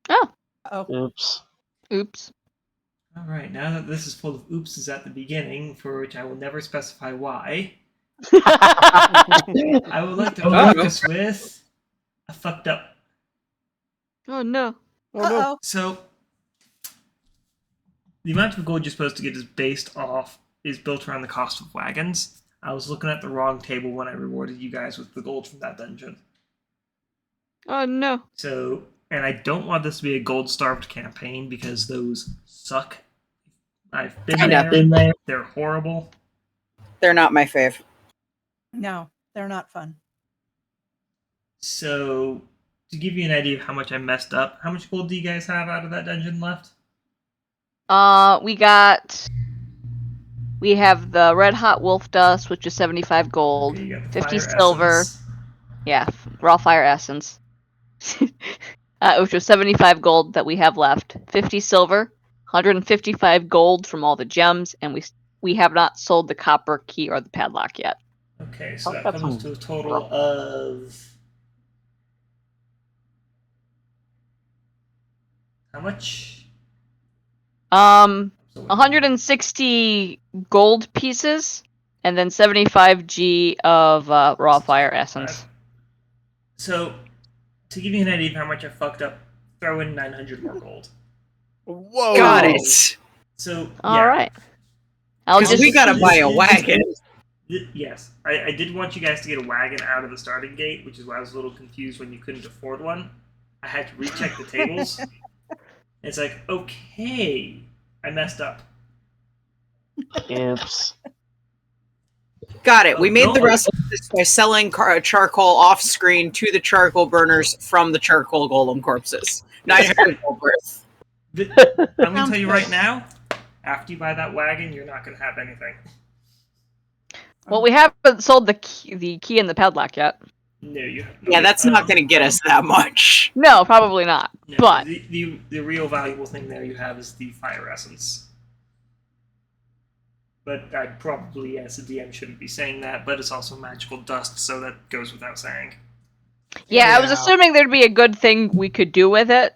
Oh. Uh-oh. Oops. Oops. Alright, now that this is full of oopses at the beginning, for which I will never specify why, I would like to focus with a fucked up. Oh no. Uh-oh. So, the amount of gold you're supposed to get is built around the cost of wagons. I was looking at the wrong table when I rewarded you guys with the gold from that dungeon. Oh no. So, and I don't want this to be a gold-starved campaign because those suck. I've been there. They're horrible. They're not my fave. No, they're not fun. So, to give you an idea of how much I messed up, how much gold do you guys have out of that dungeon left? We have the red hot wolf dust, which is 75 gold, Okay, you got the 50 fire silver. essence. Yeah, raw fire essence. Which was 75 gold that we have left. 50 silver, 155 gold from all the gems, and we have not sold the copper key or the padlock yet. Okay, so that comes to a total of... How much? 160 gold pieces, and then 75 G of raw fire essence. So, to give you an idea of how much I fucked up, throw in 900 more gold. Whoa! Got it. So, yeah. Alright. Because we gotta buy a wagon. Yes, I did want you guys to get a wagon out of the starting gate, which is why I was a little confused when you couldn't afford one. I had to recheck the tables. It's like, okay, I messed up. Oops. Got it. We made the rest of this by selling charcoal off-screen to the charcoal burners from the charcoal golem corpses. 900 gold worth. I'm going to tell you right now, after you buy that wagon, you're not going to have anything. Well, we haven't sold the key and the padlock yet. No, you haven't. Yeah, that's not going to get us that much. No, probably not. No, but the real valuable thing there you have is the fire essence. But I probably, as a DM, shouldn't be saying that, but it's also magical dust, so that goes without saying. Yeah, I was assuming there'd be a good thing we could do with it,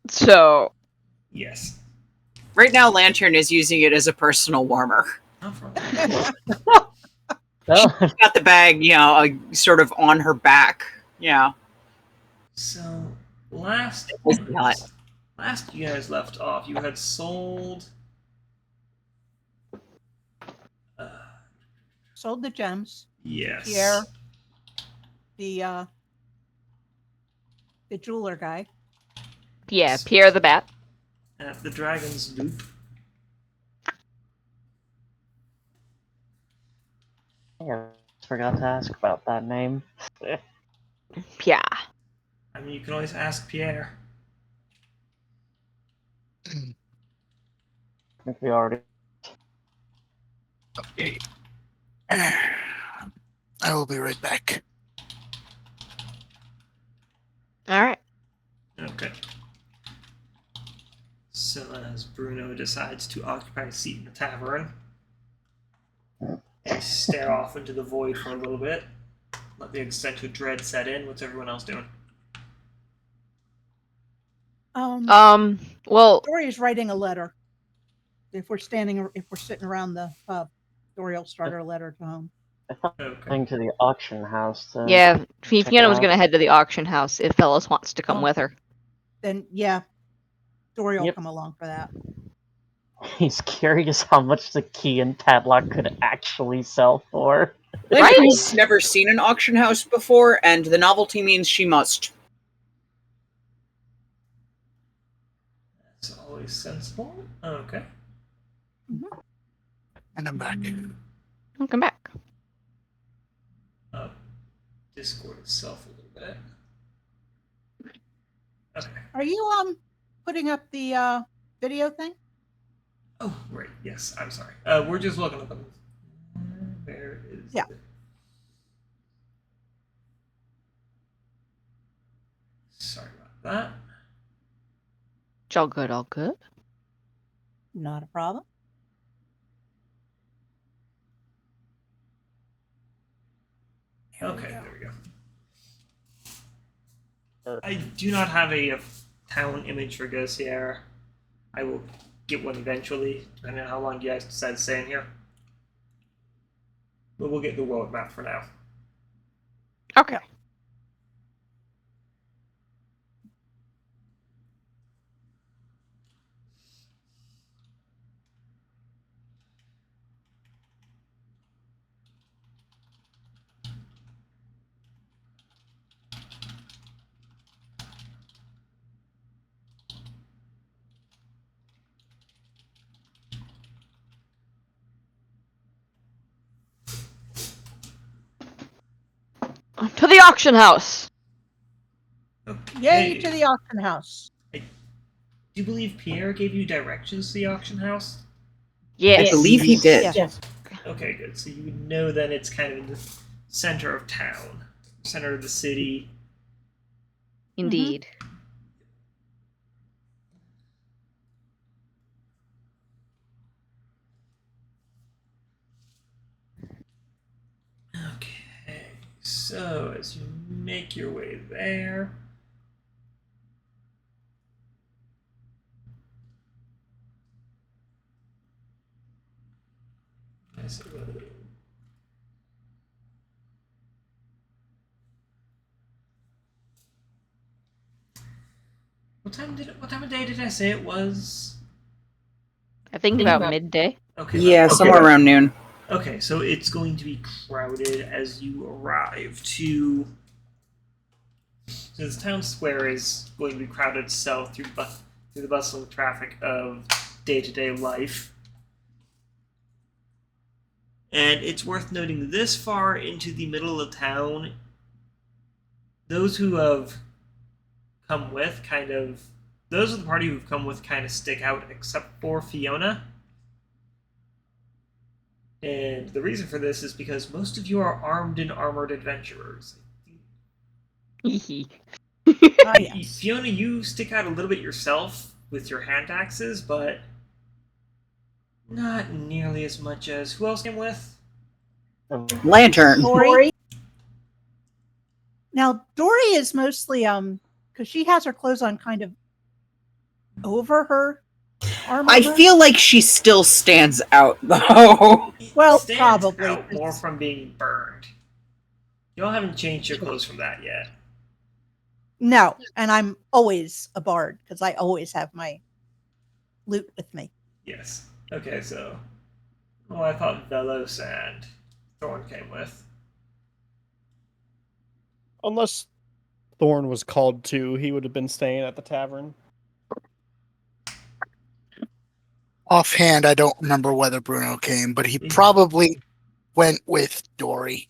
so... Yes. Right now, Lantern is using it as a personal warmer. She's got the bag, sort of on her back. Yeah. So, last you guys left off, you had sold... Sold the gems. Yes. Pierre, the jeweler guy. Yeah, Pierre the Bat. At the Dragon's Loop. Yeah, forgot to ask about that name. Pierre. I mean, you can always ask Pierre. I think we already... Okay. I will be right back. Alright. Okay. So as Bruno decides to occupy a seat in the tavern and stare off into the void for a little bit, let the existential dread set in. What's everyone else doing? Well, Dory is writing a letter. If we're sitting around the pub, Dory will start her letter to home. I thought going to the auction house. Yeah, Fiona was going to head to the auction house if Vellos wants to come with her. Then, yeah, Dory will come along for that. He's curious how much the key and padlock could actually sell for. Lantern's never seen an auction house before, and the novelty means she must. That's always sensible. Okay. Mm-hmm. And I'm back. Welcome back. Discord itself a little bit. Okay. Are you putting up the video thing? Oh, right. Yes, I'm sorry. We're just looking at them. Where is it? Sorry about that. It's all good, all good. Not a problem. Okay, there we go. I do not have a town image for Ghost Sierra. I will get one eventually, depending on how long you guys decide to stay in here. But we'll get the world map for now. Okay. To the auction house. Yay Okay. to the auction house. Do you believe Pierre gave you directions to the auction house? Yes. I believe he did. Yes. Okay, good. So you would know that it's kind of in the center of town, center of the city. Indeed. Okay, so as you make your way there. What time of day did I say it was? I think about midday. Okay. Yeah, okay. somewhere around noon. Okay, so it's going to be crowded as you arrive to. So this town square is going to be crowded itself through the bustling traffic of day-to-day life. And it's worth noting this far into the middle of town, those who have come with those of the party who've come with kind of stick out, except for Fiona. And the reason for this is because most of you are armed and armored adventurers. Ah, yes. Fiona, you stick out a little bit yourself with your hand axes, but not nearly as much as who else came with? Lantern. Dory. Now Dory is mostly because she has her clothes on kind of over her armor. I feel like she still stands out, though. Well, Stands probably. out more from being burned. Y'all haven't changed your clothes from that yet. No, and I'm always a bard because I always have my loot with me. Yes. Okay, so. Well, I thought Vellos and Thorn came with. Unless Thorn was called to, he would have been staying at the tavern. Offhand, I don't remember whether Bruno came, but he probably went with Dory.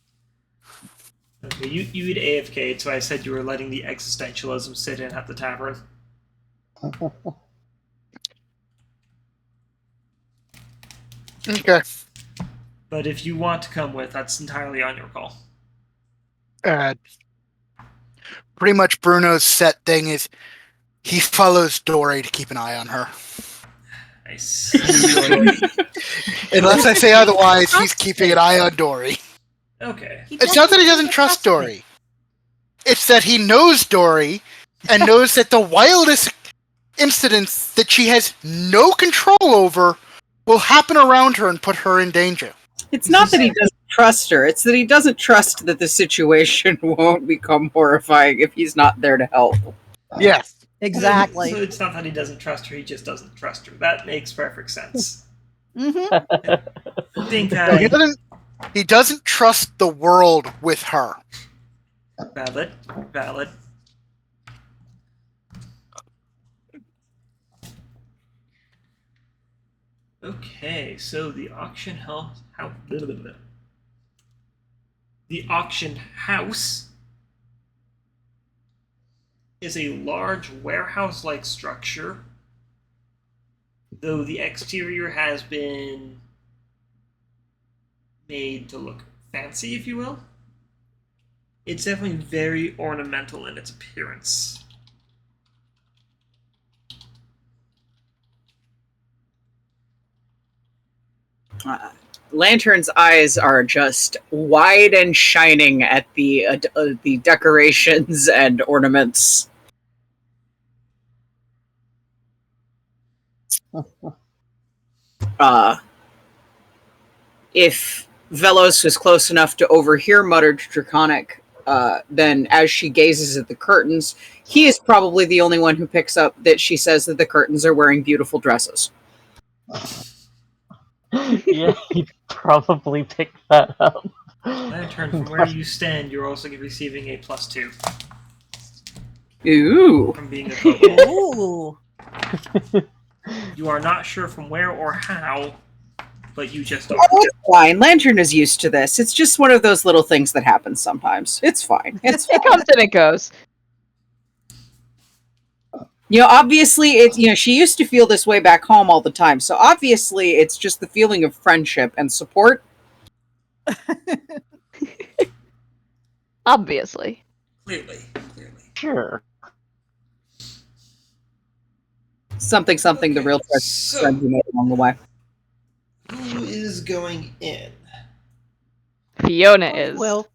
Okay, you had AFK'd, so I said you were letting the existentialism sit in at the tavern. Okay. But if you want to come with, that's entirely on your call. Pretty much Bruno's set thing is he follows Dory to keep an eye on her. I see. Unless I say otherwise, he's keeping an eye on Dory. Okay. It's not that he doesn't trust Dory. It's that he knows Dory and knows that the wildest incidents that she has no control over will happen around her and put her in danger. It's not that he doesn't trust her. It's that he doesn't trust that the situation won't become horrifying if he's not there to help. Yes. Exactly. So it's not that he doesn't trust her, he just doesn't trust her. That makes perfect sense. Mm-hmm. I think He doesn't trust the world with her. Valid. Okay, so the auction house. The auction house is a large warehouse-like structure, though the exterior has been made to look fancy, if you will. It's definitely very ornamental in its appearance. Lantern's eyes are just wide and shining at the decorations and ornaments. If Vellos was close enough to overhear muttered Draconic, then as she gazes at the curtains, he is probably the only one who picks up that she says that the curtains are wearing beautiful dresses. Yeah, he probably picked that up. Lantern, from where you stand, you're also receiving a +2 Ooh. from being a kobold. Ooh. You are not sure from where or how, but you just Oh, are. it's fine. Lantern is used to this. It's just one of those little things that happens sometimes. It's fine. It's It comes and it goes. obviously, it's she used to feel this way back home all the time. So obviously, it's just the feeling of friendship and support. Obviously. Clearly. Sure. Something. The real So, friends you made along the way. who is going in? Fiona is. Well,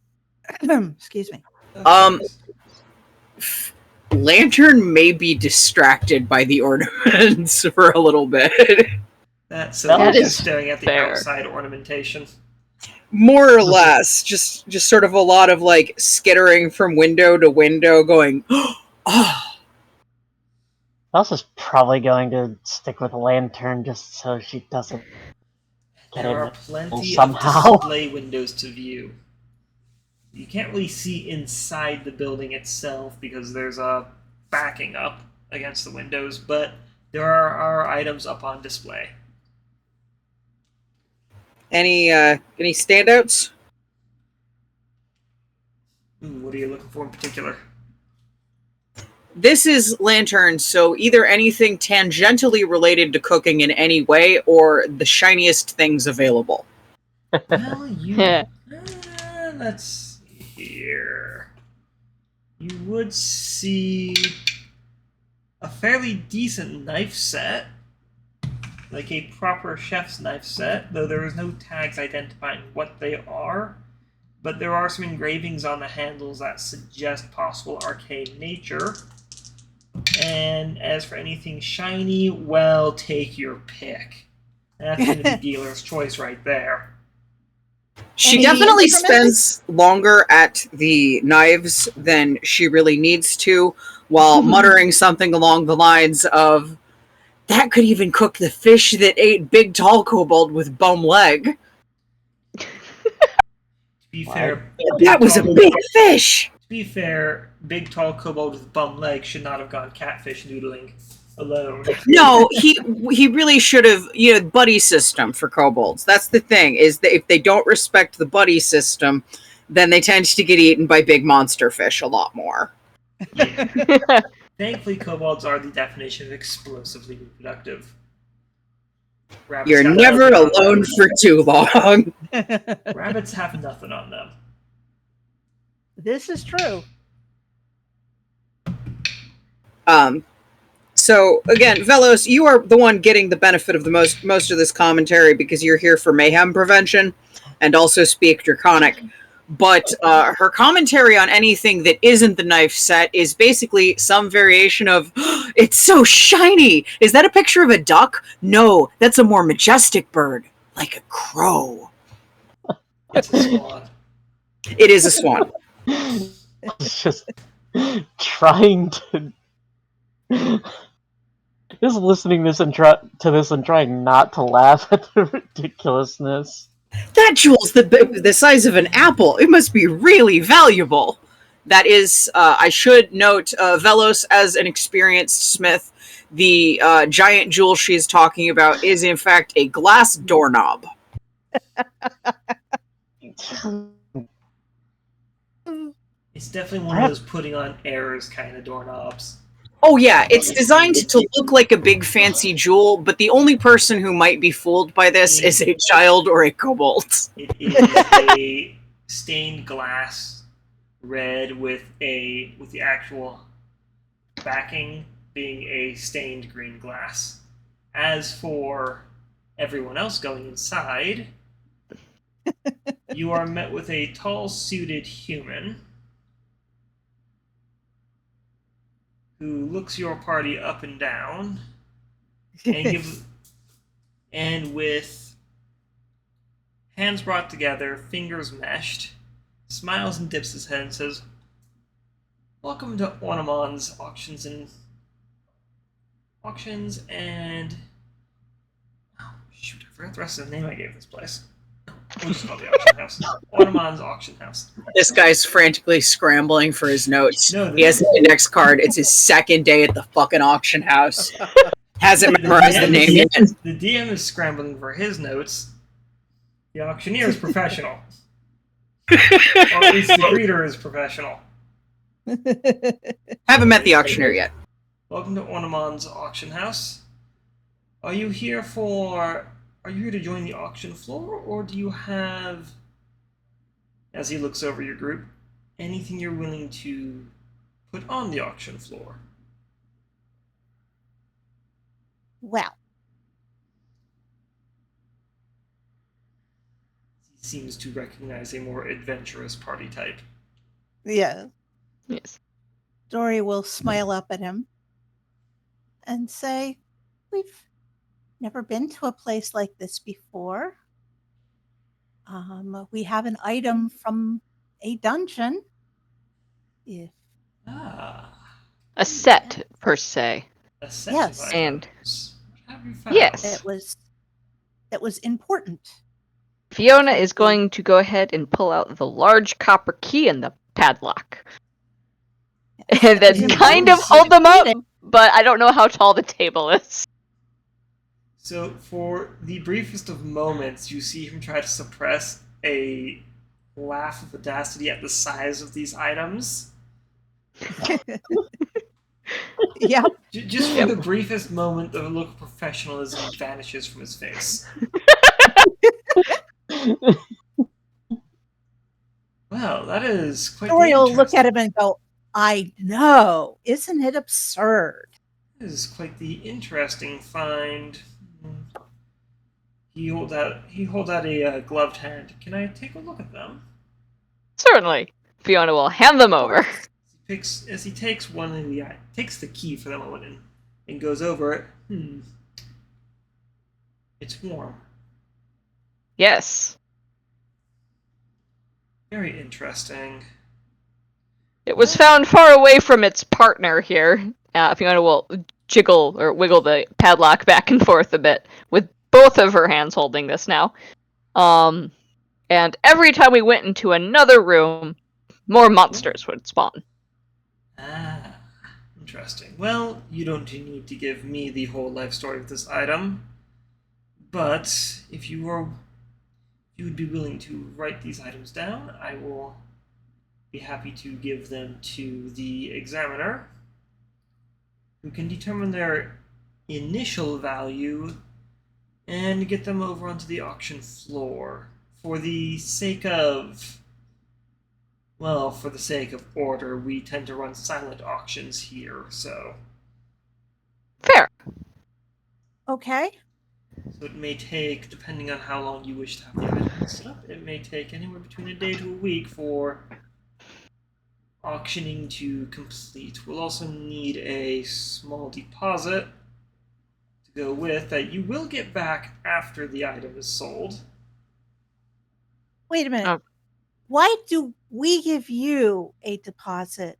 excuse me. Lantern may be distracted by the ornaments for a little bit. That's so That they're is just staring at the fair. outside ornamentation. More or less, just sort of a lot of like skittering from window to window, going, "Oh, Elsa's probably going to stick with Lantern just so she doesn't get There in are it plenty somehow. of display windows to view. You can't really see inside the building itself because there's a backing up against the windows, but there are items up on display. any standouts?" What are you looking for in particular? This is Lantern, so either anything tangentially related to cooking in any way, or the shiniest things available. Well, let's see here. You would see a fairly decent knife set, like a proper chef's knife set, though there is no tags identifying what they are. But there are some engravings on the handles that suggest possible arcane nature. And as for anything shiny, well, take your pick. That's going to be dealer's choice right there. She Any definitely information? spends longer at the knives than she really needs to, while muttering something along the lines of, "That could even cook the fish that ate Big Tall Kobold with bum leg. To be fair, That was a big fish!" To be fair, big tall kobold with bum legs should not have gone catfish noodling alone. No, he really should have, buddy system for kobolds. That's the thing, is that if they don't respect the buddy system, then they tend to get eaten by big monster fish a lot more. Thankfully, kobolds are the definition of explosively reproductive. Rabbits You're have never nothing on alone them. for too long. Rabbits have nothing on them. This is true. So again, Vellos, you are the one getting the benefit of the most of this commentary because you're here for mayhem prevention and also speak Draconic. But her commentary on anything that isn't the knife set is basically some variation of, "It's so shiny! Is that a picture of a duck? No, that's a more majestic bird, like a crow." It's a swan. It is a swan. It's just trying to just listening to this and trying not to laugh at the ridiculousness. That jewel's the size of an apple. It must be really valuable. That is, I should note, Vellos, as an experienced smith, the giant jewel she's talking about is in fact a glass doorknob. It's definitely one of those putting on airs kind of doorknobs. Oh yeah, it's designed to look like a big fancy jewel, but the only person who might be fooled by this is a child or a kobold. It is a stained glass red with the actual backing being a stained green glass. As for everyone else going inside, you are met with a tall suited human who looks your party up and down And with hands brought together, fingers meshed, smiles and dips his head and says, "Welcome to Ornamon's Auctions and oh shoot, I forgot the rest of the name I gave this place. We'll just call it the auction house. Ornamon's Auction House." This guy's frantically scrambling for his notes. No, He has the index card. It's his second day at the fucking auction house. Hasn't memorized the name yet. The DM is scrambling for his notes. The auctioneer is professional. Or at least the greeter is professional. Haven't met the auctioneer yet. Welcome to Ornamon's Auction House. Are you here to join the auction floor, or do you have, as he looks over your group, anything you're willing to put on the auction floor? Well, He seems to recognize a more adventurous party type. yeah. Yes. Dory will smile up at him and say, "We've never been to a place like this before. We have an item from a dungeon. If A set, per se. A set Yes. of And- items. What have you found? Yes. that was important." Fiona is going to go ahead and pull out the large copper key in the padlock. And then Yes. kind of hold them up, but I don't know how tall the table is. So, for the briefest of moments, you see him try to suppress a laugh of audacity at the size of these items. Yeah. Just for the briefest moment, the look of professionalism vanishes from his face. Well, that is quite Dory will look interesting. at him and go, "I know. Isn't it absurd?" This is quite the interesting find. He holds out a gloved hand. Can I take a look at them? Certainly. Fiona will hand them over. As he takes one of the takes the key for the moment and goes over it. It's warm. Yes. Very interesting. It was found far away from its partner here. Fiona will jiggle or wiggle the padlock back and forth a bit, with both of her hands holding this now. And every time we went into another room, more monsters would spawn. Ah, interesting. Well, you don't need to give me the whole life story of this item, but if you would be willing to write these items down, I will be happy to give them to the examiner, who can determine their initial value and get them over onto the auction floor. For the sake of order, we tend to run silent auctions here, so Fair. Okay. it may take, depending on how long you wish to have the items set up, it may take anywhere between a day to a week for auctioning to complete. We'll also need a small deposit to go with that you will get back after the item is sold. Wait a minute. Oh. Why do we give you a deposit?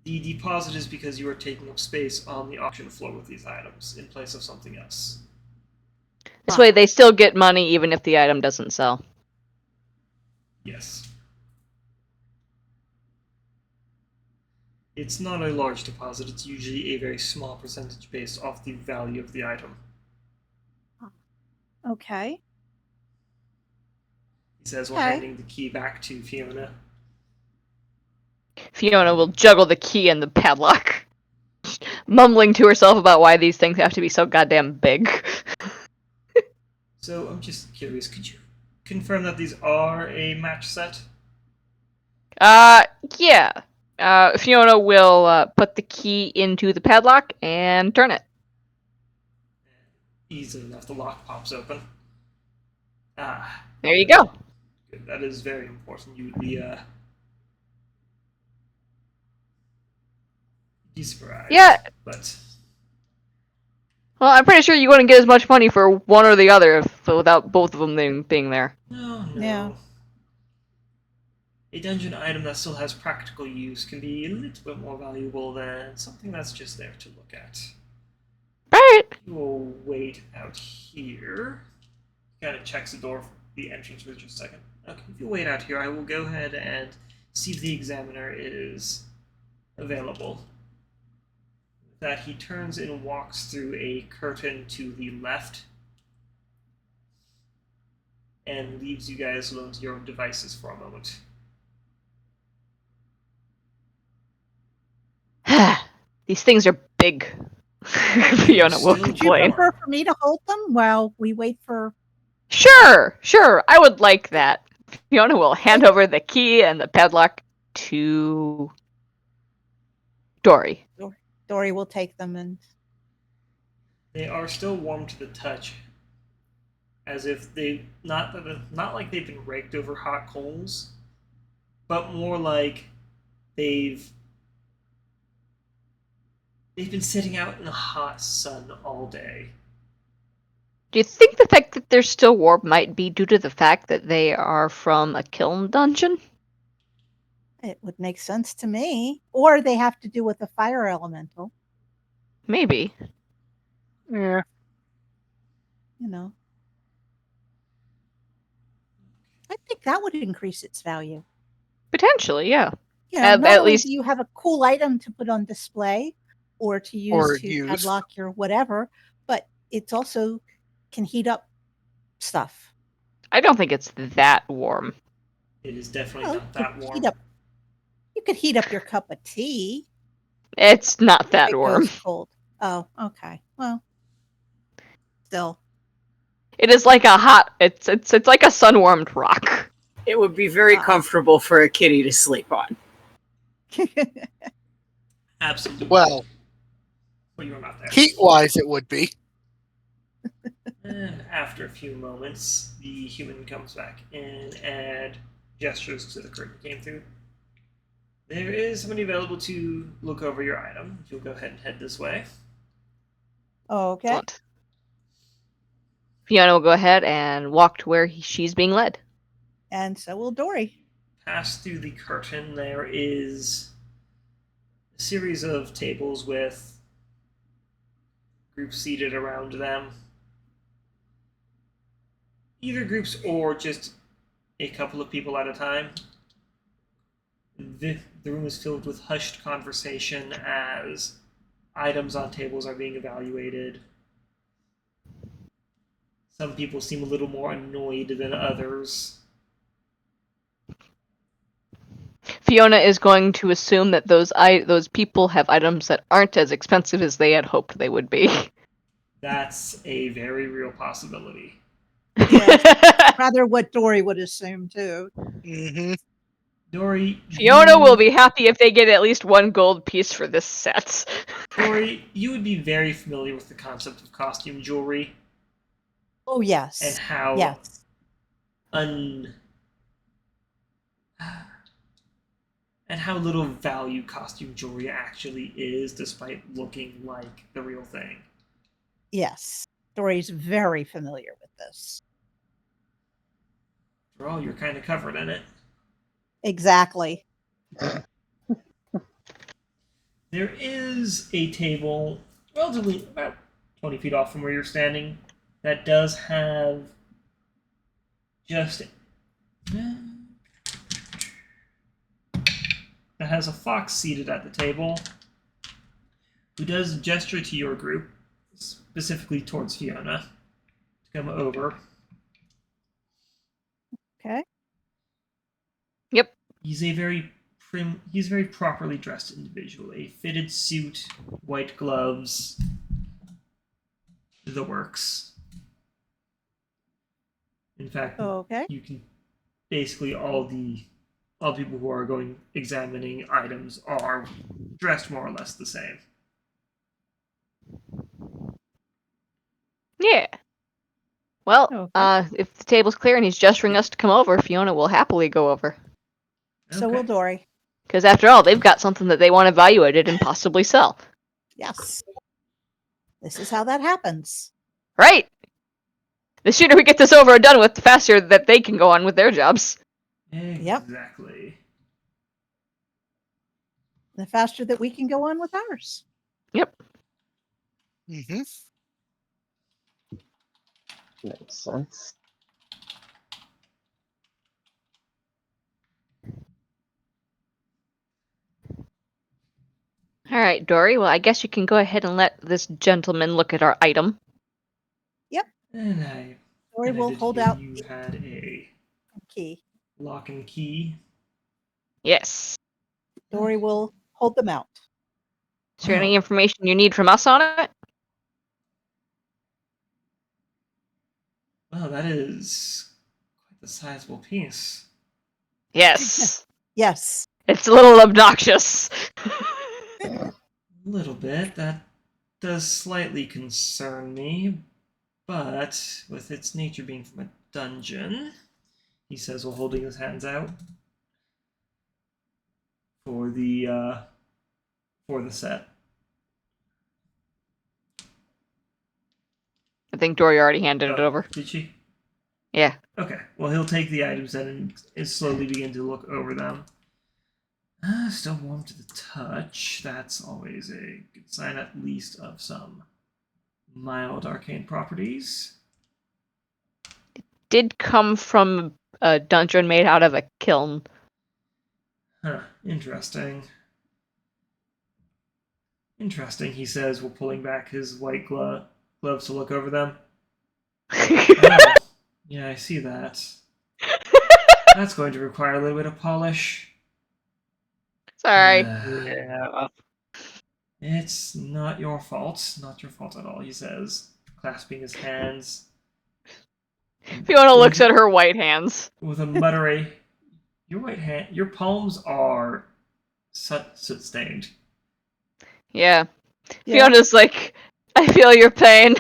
The deposit is because you are taking up space on the auction floor with these items in place of something else. This way they still get money even if the item doesn't sell. Yes. It's not a large deposit, it's usually a very small percentage based off the value of the item. Okay. He says while Okay. handing the key back to Fiona. Fiona will juggle the key and the padlock, mumbling to herself about why these things have to be so goddamn big. So I'm just curious, could you confirm that these are a match set? Yeah. Fiona will put the key into the padlock and turn it. Easily enough, the lock pops open. Ah, There you go. good. That is very important. You would be surprised. Yeah. But Well, I'm pretty sure you wouldn't get as much money for one or the other without both of them being there. No. Yeah. A dungeon item that still has practical use can be a little bit more valuable than something that's just there to look at. Right. You will wait out here. Kind of checks the door, the entrance for just a second. Okay, if you wait out here, I will go ahead and see if the examiner is available. With that, he turns and walks through a curtain to the left and leaves you guys alone to your own devices for a moment. These things are big. Fiona will Still Would you complain. prefer for me to hold them while we wait for... Sure. I would like that. Fiona will hand over the key and the padlock to Dory. Dory will take them and... They are still warm to the touch, as if they not like they've been raked over hot coals, but more like they've been sitting out in the hot sun all day. Do you think the fact that they're still warm might be due to the fact that they are from a kiln dungeon? It would make sense to me. Or they have to do with the fire elemental. Maybe. Yeah. You know. I think that would increase its value. Potentially, yeah. You know, At not only least- do you have a cool item to put on display or to use to padlock your whatever, but it's also can heat up stuff. I don't think it's that warm. It is definitely Well, not that warm. You could heat up your cup of tea. It's not if that it warm. goes cold. Oh, okay. Well, still. It is like it's like a sun-warmed rock. It would be very comfortable for a kitty to sleep on. Absolutely. Well, you were not there. heat-wise, it would be. And after a few moments, the human comes back in and gestures to the curtain that came through. There is somebody available to look over your item. You'll go ahead and head this way. Okay. Excellent. Fiona will go ahead and walk to where she's being led. And so will Dory. Pass through the curtain. There is a series of tables with groups seated around them. Either groups or just a couple of people at a time. The room is filled with hushed conversation as items on tables are being evaluated. Some people seem a little more annoyed than others. Fiona is going to assume that those people have items that aren't as expensive as they had hoped they would be. That's a very real possibility. Rather what Dory would assume, too. Mm-hmm. Dory, Fiona will be happy if they get at least one gold piece for this set. Dory, you would be very familiar with the concept of costume jewelry Oh, yes. and how Yes. and how little value costume jewelry actually is, despite looking like the real thing. Yes. Dory's very familiar with this. For all, you're kind of covered in it. Exactly. There is a table relatively about 20 feet off from where you're standing that does have just that has a fox seated at the table who does gesture to your group, specifically towards Fiona, to come over. Okay. Yep. He's a very properly dressed individual. A fitted suit, white gloves, the works. In fact, Okay. you can basically all people who are examining items are dressed more or less the same. Yeah. Well, Okay. if the table's clear and he's gesturing us to come over, Fiona will happily go over. So will Dory. Because after all, they've got something that they want evaluated and possibly sell. Yes. This is how that happens. Right. The sooner we get this over and done with, the faster that they can go on with their jobs. Exactly. The faster that we can go on with ours. Yep. Mm-hmm. Makes sense. All right, Dory. Well, I guess you can go ahead and let this gentleman look at our item. And I Dory will did hold hear out you the had a key. lock and key. Yes. Dory will hold them out. Is there any information you need from us on it? Well, that is quite the sizable piece. Yes. Yes. It's a little obnoxious. A little bit. That does slightly concern me, but with its nature being from a dungeon, he says while holding his hands out for the set. I think Dory already handed it over. Did she? Yeah. Okay. Well, he'll take the items then and slowly begin to look over them. Still warm to the touch. That's always a good sign, at least, of some mild arcane properties. Did come from a dungeon made out of a kiln. Huh. Interesting. Interesting, he says while pulling back his white gloves to look over them. Oh, yeah, I see that. That's going to require a little bit of polish. Sorry. Yeah. It's not your fault. Not your fault at all, he says, clasping his hands. Fiona looks at her white hands. With a muttering, your palms are soot stained. Yeah. Fiona's like, I feel your pain.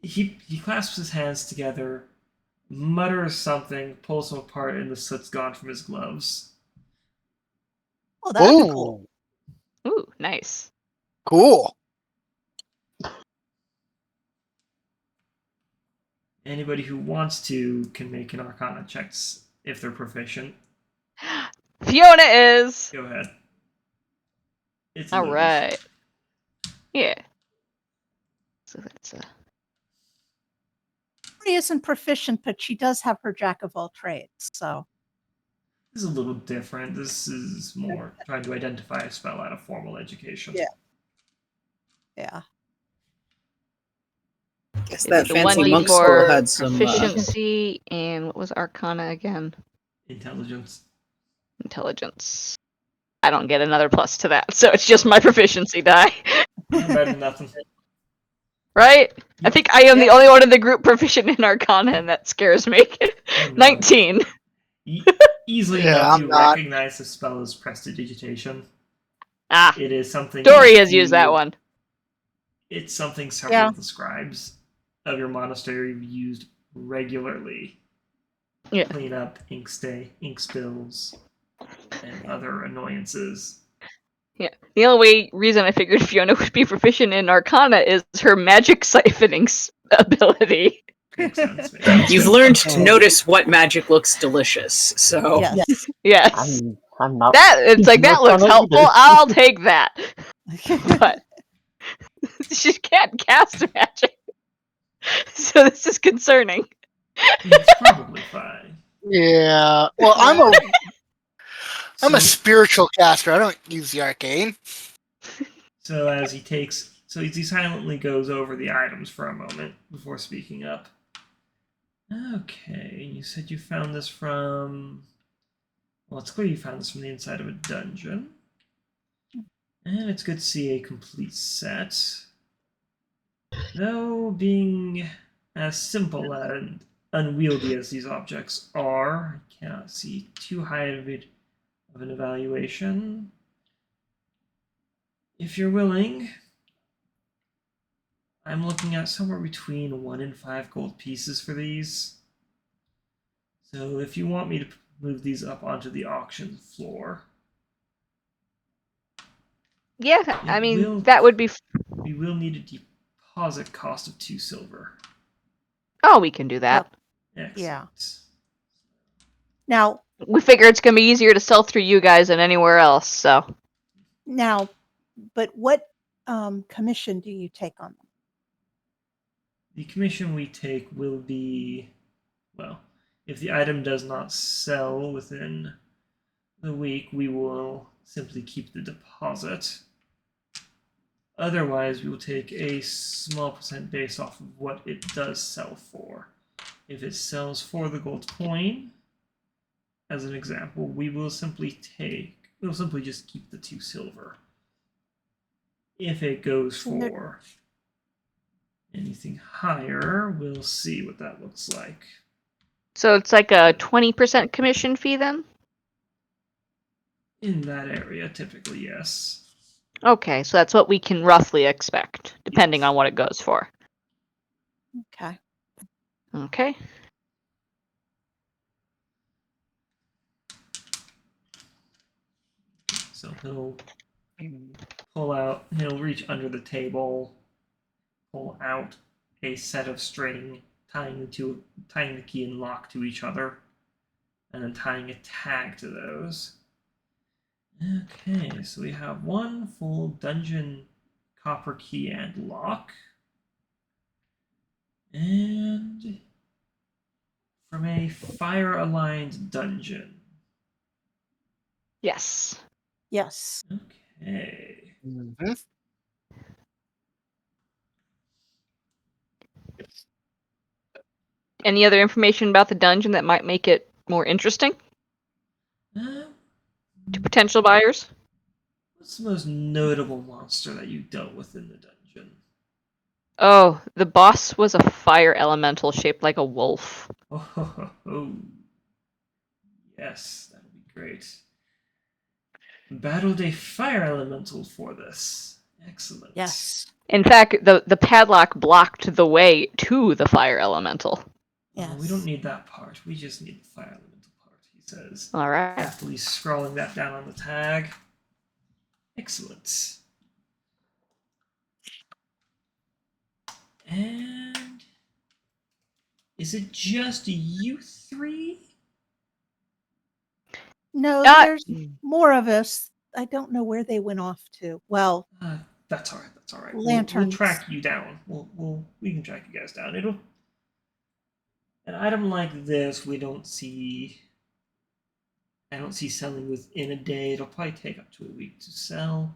He clasps his hands together, mutters something, pulls them apart, and the soot's gone from his gloves. Oh, that'd be cool. Ooh, nice. Cool. Anybody who wants to can make an Arcana check if they're proficient. Fiona is. Go ahead. It's All right. Yeah. So that's Dory isn't proficient, but she does have her jack of all trades. So This is a little different. This is more trying to identify a spell out of formal education. yeah. Guess that the fancy 1d4 monk school had some. proficiency and what was Arcana again? Intelligence. Intelligence. I don't get another plus to that, so it's just my proficiency die. Better than nothing. Right? I think I am the only one in the group proficient in Arcana, and that scares me. Oh, no. 19. Easily Yeah, enough, I'm you not. recognize the spell as prestidigitation. Ah, It is something. Dory has used that one. It's something several Yeah. of the scribes of your monastery used regularly. Yeah. Clean up ink spills, and other annoyances. Yeah. The only reason I figured Fiona would be proficient in Arcana is her magic siphoning ability. Makes sense. Makes sense. You've learned to notice what magic looks delicious. So Yes. Yes. I'm not. That it's like that looks Arcana helpful. either. I'll take that. But she can't cast magic. So this is concerning. It's probably fine. Yeah. Well, I'm a So- spiritual caster. I don't use the arcane. So as he silently goes over the items for a moment before speaking up. Okay, you said you found this from. Well, it's clear you found this from the inside of a dungeon. And it's good to see a complete set. Though being as simple and unwieldy as these objects are, I cannot see too high of an evaluation. If you're willing, I'm looking at somewhere between 1 and 5 gold pieces for these. So if you want me to move these up onto the auction floor, Yeah, I mean will- that would be. we will need deposit cost of 2 silver. Oh, we can do that. Excellent. Yeah. Now, We figure it's going to be easier to sell through you guys than anywhere else, so. but what commission do you take on them? The commission we take will be, well, if the item does not sell within the week, we will simply keep the deposit. Otherwise, we will take a small percent based off of what it does sell for. If it sells for the gold coin, as an example, we'll simply just keep the 2 silver. If it goes for anything higher, we'll see what that looks like. So it's like a 20% commission fee then? In that area, typically, yes. Okay, so that's what we can roughly expect, depending on what it goes for. Okay. Okay. So he'll he'll reach under the table, pull out a set of string, tying the key and lock to each other, and then tying a tag to those. Okay, so we have 1 full dungeon copper key and lock. And from a fire-aligned dungeon. Yes. Yes. Okay. Mhm. Any other information about the dungeon that might make it more interesting to potential buyers? What's the most notable monster that you dealt with in the dungeon? Oh, the boss was a fire elemental shaped like a wolf. Oh. Yes, that would be great. Battled a fire elemental for this. Excellent. Yes. In fact, the padlock blocked the way to the fire elemental. Yes. We don't need that part. We just need the fire elemental part, he says. All right. Happily scrawling that down on the tag. Excellent. And is it just you 3? No, Uh, there's more of us. I don't know where they went off to. Well, That's all right. That's all right. We'll Lanterns. track you down. We can track you guys down. An item like this, I don't see selling within a day. It'll probably take up to a week to sell.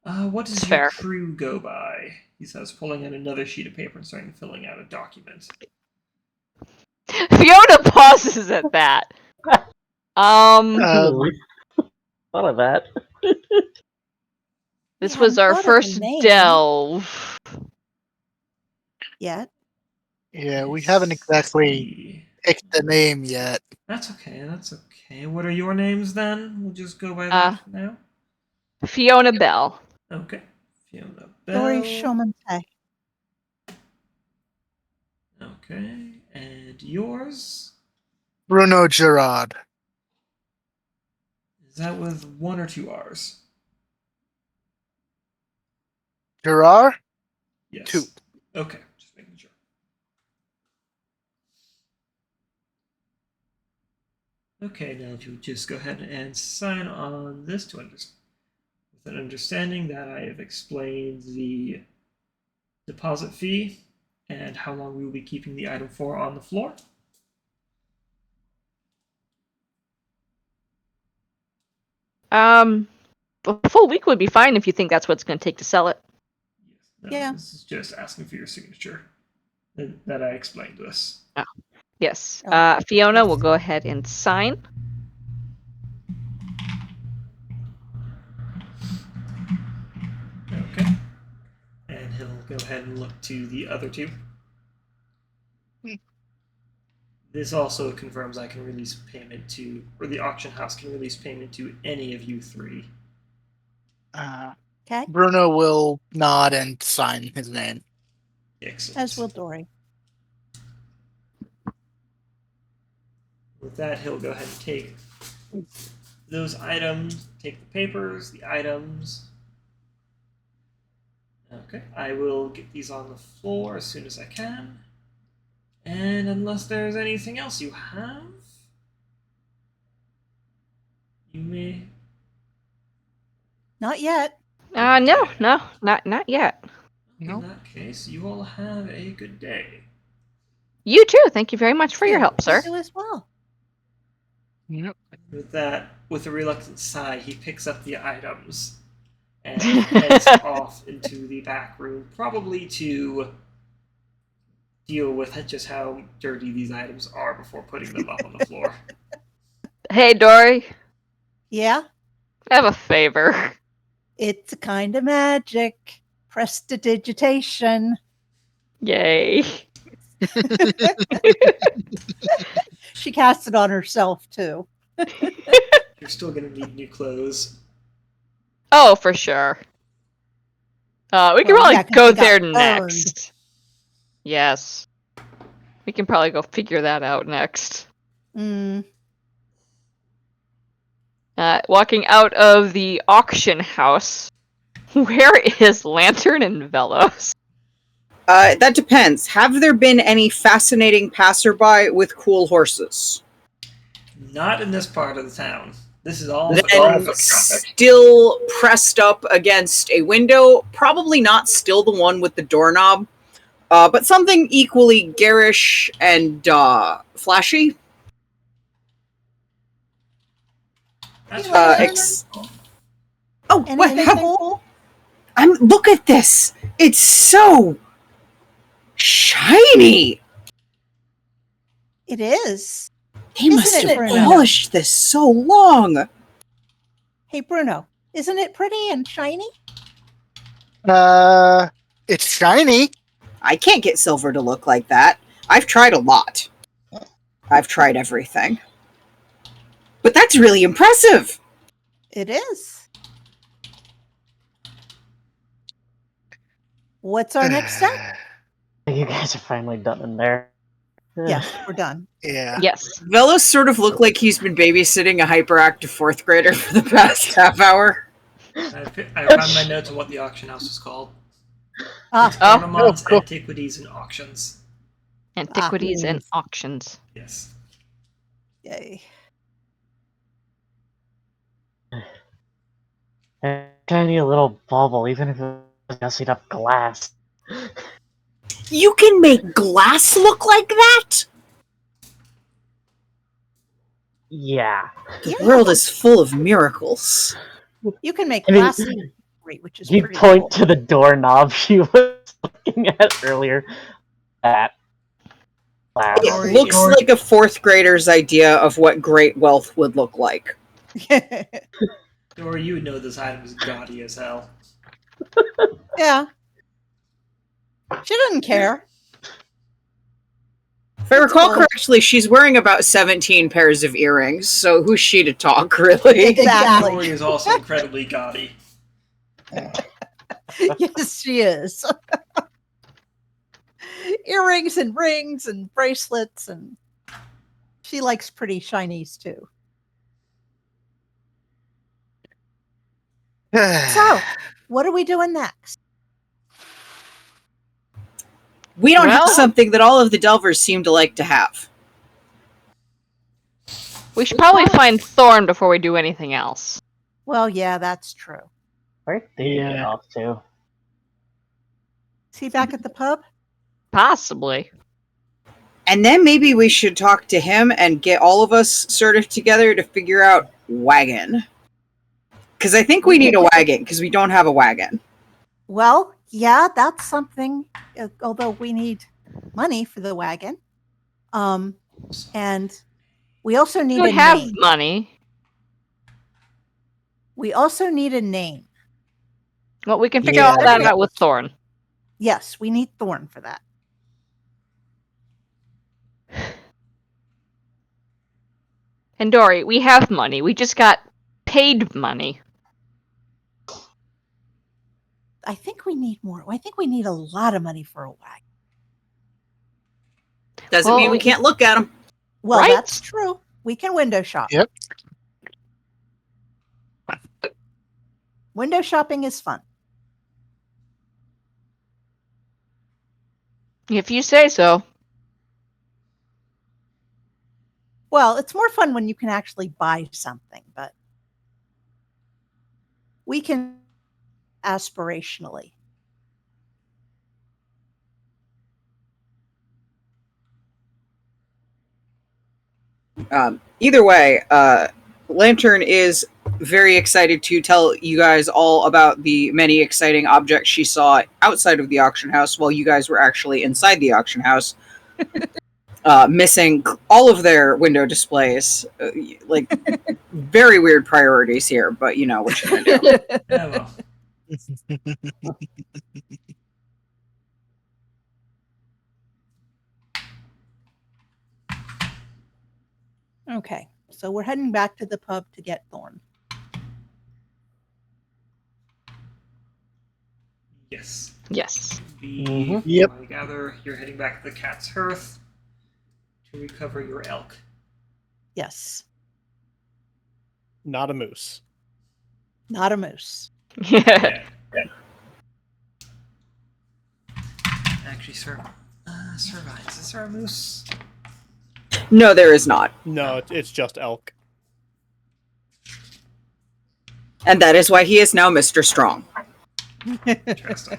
What does your Fair. crew go by? He says, pulling out another sheet of paper and starting filling out a document. Fiona pauses at that. Thought of that. This we was haven't our thought of a first name delve. yet. Yeah, we haven't exactly See. picked the name yet. That's okay. That's okay. What are your names then? We'll just go by that for now. Fiona Bell. Okay. Fiona Dory Bell. Shomante. Okay. And yours? Bruno Gerard. Is that with 1 or 2 R's? Gerard? Yes. 2. Okay. Just making sure. Okay, now if you just go ahead and sign on this with an understanding that I have explained the deposit fee and how long we will be keeping the item for on the floor. A full week would be fine if you think that's what it's going to take to sell it. Yes, no, Yeah. This is just asking for your signature that I explained this. Yes. Okay. Fiona will go ahead and sign. Okay. And he'll go ahead and look to the other 2. This also confirms I can release payment to, or the auction house can release payment to any of you 3. Okay. Bruno will nod and sign his name. Excellent. As will Dory. With that, he'll go ahead and take those items, take the papers, the items. Okay, I will get these on the floor as soon as I can. And unless there's anything else you have, you may. Not yet. No, not yet. No. In that case, you all have a good day. You too. Thank you very much for your help, sir. You as well. Yep. With that, with a reluctant sigh, he picks up the items and heads off into the back room, probably to deal with just how dirty these items are before putting them up on the floor. Hey, Dory. Yeah, I have a favor. it's a kind of magic. Prestidigitation. Yay. She cast it on herself too. You're still going to need new clothes. Oh, for sure. We can Well, probably yeah, 'cause go we got there burned. next. Yes. We can probably go figure that out next. Mm, Walking out of the auction house, where is Lantern and Vellos? That depends. Have there been any fascinating passerby with cool horses? Not in this part of the town. This is all Then foot traffic. still pressed up against a window, probably not still the one with the doorknob, but something equally garish and flashy. That's You right. know, Oh, what? anything cool? Look at this! It's so shiny! It is. They Isn't must it, have Bruno? polished this so long. Hey, Bruno, isn't it pretty and shiny? It's shiny. I can't get silver to look like that. I've tried a lot. I've tried everything. But that's really impressive! It is. What's our next step? You guys are finally done in there. Yes, we're done. Yeah. Yes. Velos sort of looked like he's been babysitting a hyperactive fourth grader for the past half hour. I found my notes on what the auction house is called. Ah, Oh, Ornaments, cool. Antiquities, and Auctions. Antiquities and auctions. Yes. yay. A tiny little bubble, even if it was gussied up glass. You can make glass look like that? Yeah. The world is full of miracles. You can make I mean, glass, which is you pretty point cool. to the doorknob she was looking at earlier. That. Glass. It looks like a fourth grader's idea of what great wealth would look like. Or you would know this item is gaudy as hell. Yeah. She doesn't care. If I recall correctly, she's wearing about 17 pairs of earrings, so who's she to talk, really? Exactly. Doring is also incredibly gaudy. Yes, she is. Earrings and rings and bracelets, and she likes pretty shinies too. So, what are we doing next? We don't have Well- something that all of the Delvers seem to like to have. We should probably find Thorn before we do anything else. Well, yeah, that's true. Where did you get Yeah. off to? Is he back at the pub? Possibly. And then maybe we should talk to him and get all of us sort of together to figure out wagon. Because I think we need a wagon, because we don't have a wagon. Well, yeah, that's something. Although we need money for the wagon, and we also need We a have name. money. We also need a name. Well, we can figure Yeah. all that out with Thorn. Yes, we need Thorn for that. And Dory, we have money. We just got paid money. I think we need more. I think we need a lot of money for a wagon. Doesn't Well, mean we can't look at him. Well, Right? that's true. We can window shop. Yep. Window shopping is fun. If you say so. Well, it's more fun when you can actually buy something, but we can aspirationally. Either way, Lantern is very excited to tell you guys all about the many exciting objects she saw outside of the auction house while you guys were actually inside the auction house, missing all of their window displays. Like, very weird priorities here, but you know what you're gonna do. Yeah, well. Okay, so we're heading back to the pub to get Thorn. Yes. Yes. Yep. I gather you're heading back to the Cat's Hearth to recover your elk. Yes, Not a moose. not a moose. Yeah. Actually, Servines, is there a moose? No, there is not. No, it's just elk. And that is why he is now Mr. Strong. Interesting.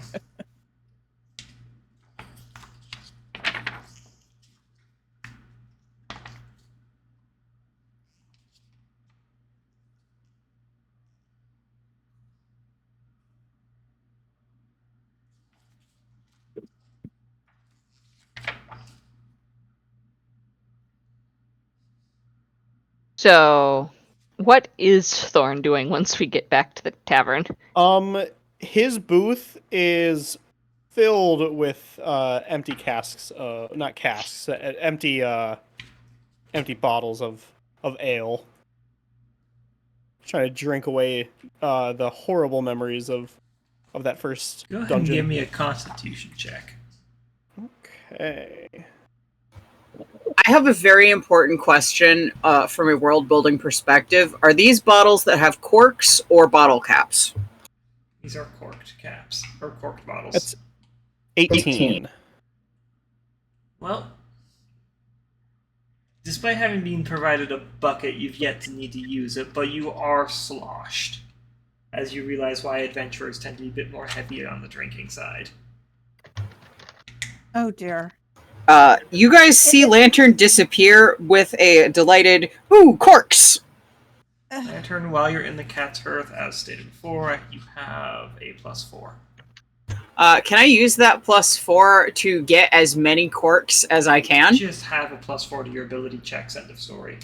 So, what is Thorn doing once we get back to the tavern? His booth is filled with empty casks, not casks, empty bottles of ale. Trying to drink away the horrible memories of that first Go ahead dungeon. and give me a Constitution check. Okay. I have a very important question from a world building perspective. Are these bottles that have corks or bottle caps? These are corked caps, or corked bottles. That's 18. Well, despite having been provided a bucket, you've yet to need to use it, but you are sloshed, as you realize why adventurers tend to be a bit more heavy on the drinking side. Oh dear. You guys see Lantern disappear with a delighted, ooh, corks! Lantern, while you're in the Cat's Hearth, as stated before, you have a +4. Can I use that +4 to get as many corks as I can? Just have a +4 to your ability checks, end of story.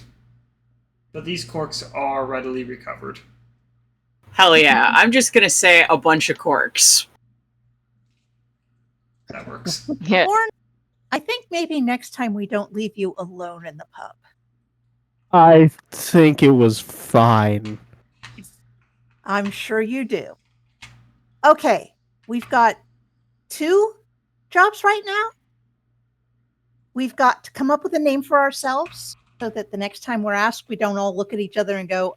But these corks are readily recovered. Hell yeah, I'm just gonna say a bunch of corks. That works. Yeah. Thorn, I think maybe next time we don't leave you alone in the pub. I think it was fine. I'm sure you do. Okay, we've got 2 jobs right now. We've got to come up with a name for ourselves so that the next time we're asked, we don't all look at each other and go,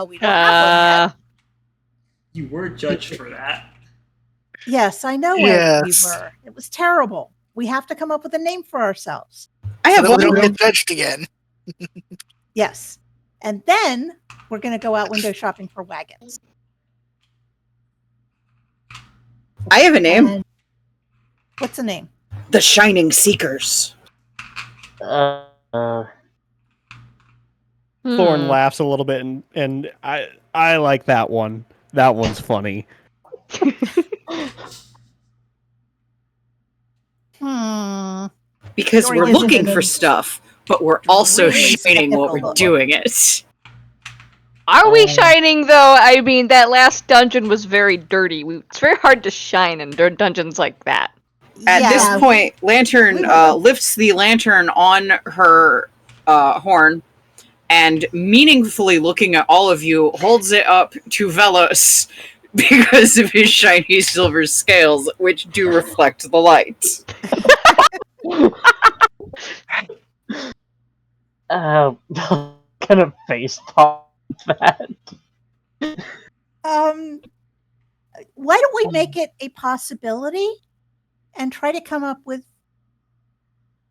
we don't have one yet. You were judged for that. Yes, I know Yes. we were. It was terrible. We have to come up with a name for ourselves. I have So we don't one. get judged again. Yes. And then we're going to go out window shopping for wagons. I have a name. And what's the name? The Shining Seekers. Thorn Hmm. laughs a little bit, and I like that one. That one's funny. Because Doring we're isn't looking an for in- stuff, but we're also Really shining while we're skeptical. doing it. Are we shining though? I mean, that last dungeon was very dirty. It's very hard to shine in dungeons like that. At this point, Lantern we were- lifts the lantern on her horn and, meaningfully looking at all of you, holds it up to Vellos because of his shiny silver scales, which do reflect the light. Kind of face palm that. Why don't we make it a possibility and try to come up with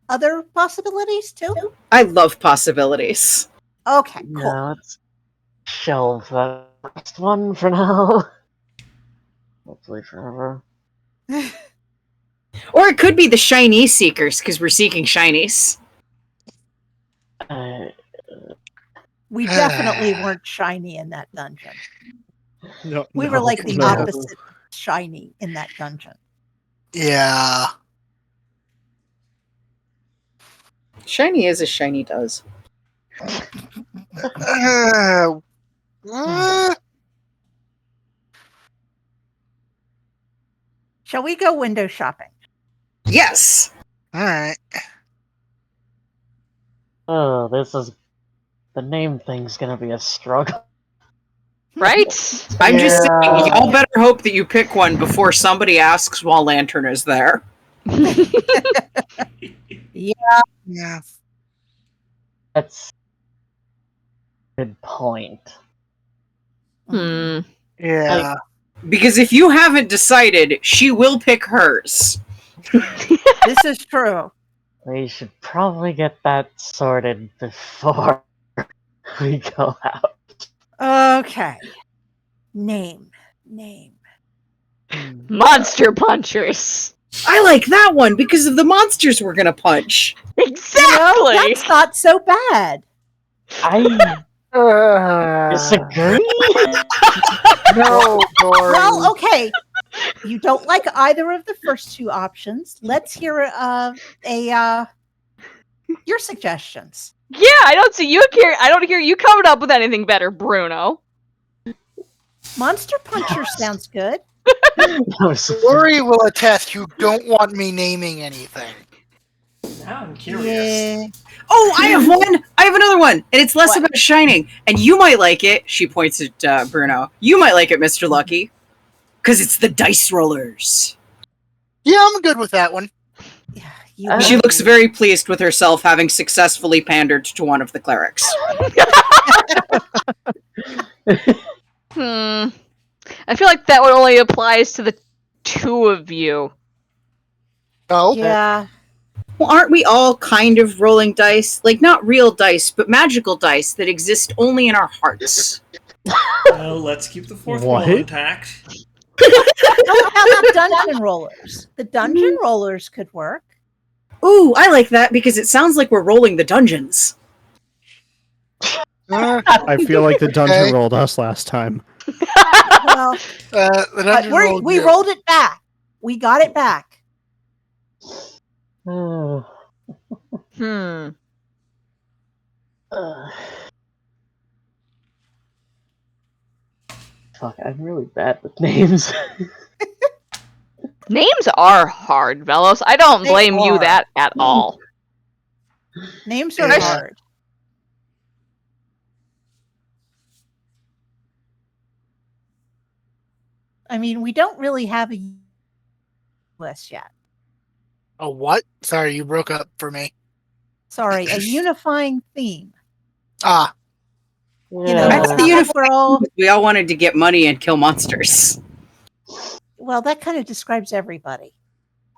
other possibilities too? I love possibilities. Okay, cool. Yeah, let's shelve that first one for now. Hopefully forever. Or it could be the shiny seekers, because we're seeking shinies. We definitely weren't shiny in that dungeon. No, We were like the no. opposite of shiny in that dungeon. Yeah. Shiny is as shiny does. Shall we go window shopping? Yes! Alright. Oh, this is... The name thing's gonna be a struggle. Right? I'm just saying, Yeah. y'all better hope that you pick one before somebody asks while Lantern is there. Yeah. That's... Good point. Hmm. Yeah. Because if you haven't decided, she will pick hers. This is true. We should probably get that sorted before we go out. Okay. Name. Monster punchers. I like that one because of the monsters we're gonna punch. Exactly. That's not so bad. I disagree. No, Dory. Well, okay. You don't like either of the first two options. Let's hear your suggestions. Yeah, I don't see you here. I don't hear you coming up with anything better, Bruno. Monster Puncher sounds good. No, Dory will attest you don't want me naming anything. Now I'm curious. Yeah. Oh, I have one! I have another one! And it's less What? about shining. And you might like it. She points at Bruno. You might like it, Mr. Lucky. Because it's the dice rollers. Yeah, I'm good with that one. You She will looks be. very pleased with herself having successfully pandered to one of the clerics. I feel like that one only applies to the two of you. Oh, Yeah. Well, aren't we all kind of rolling dice? Like, not real dice, but magical dice that exist only in our hearts. Well, let's keep the fourth What? wall intact. How about dungeon rollers? The dungeon rollers could work. Ooh, I like that because it sounds like we're rolling the dungeons. I feel like the dungeon Okay. rolled us last time. Well, the dungeon rolled we you. rolled it back. We got it back. Uh, Fuck, I'm really bad with names. Names are hard, Vellos. I don't They blame you are. that at all. Names are Yeah. hard. I mean, we don't really have a list yet. A what? Sorry, you broke up for me. Sorry, a unifying theme. Ah, You know, That's it's the not like we're all. We all wanted to get money and kill monsters. Well, that kind of describes everybody,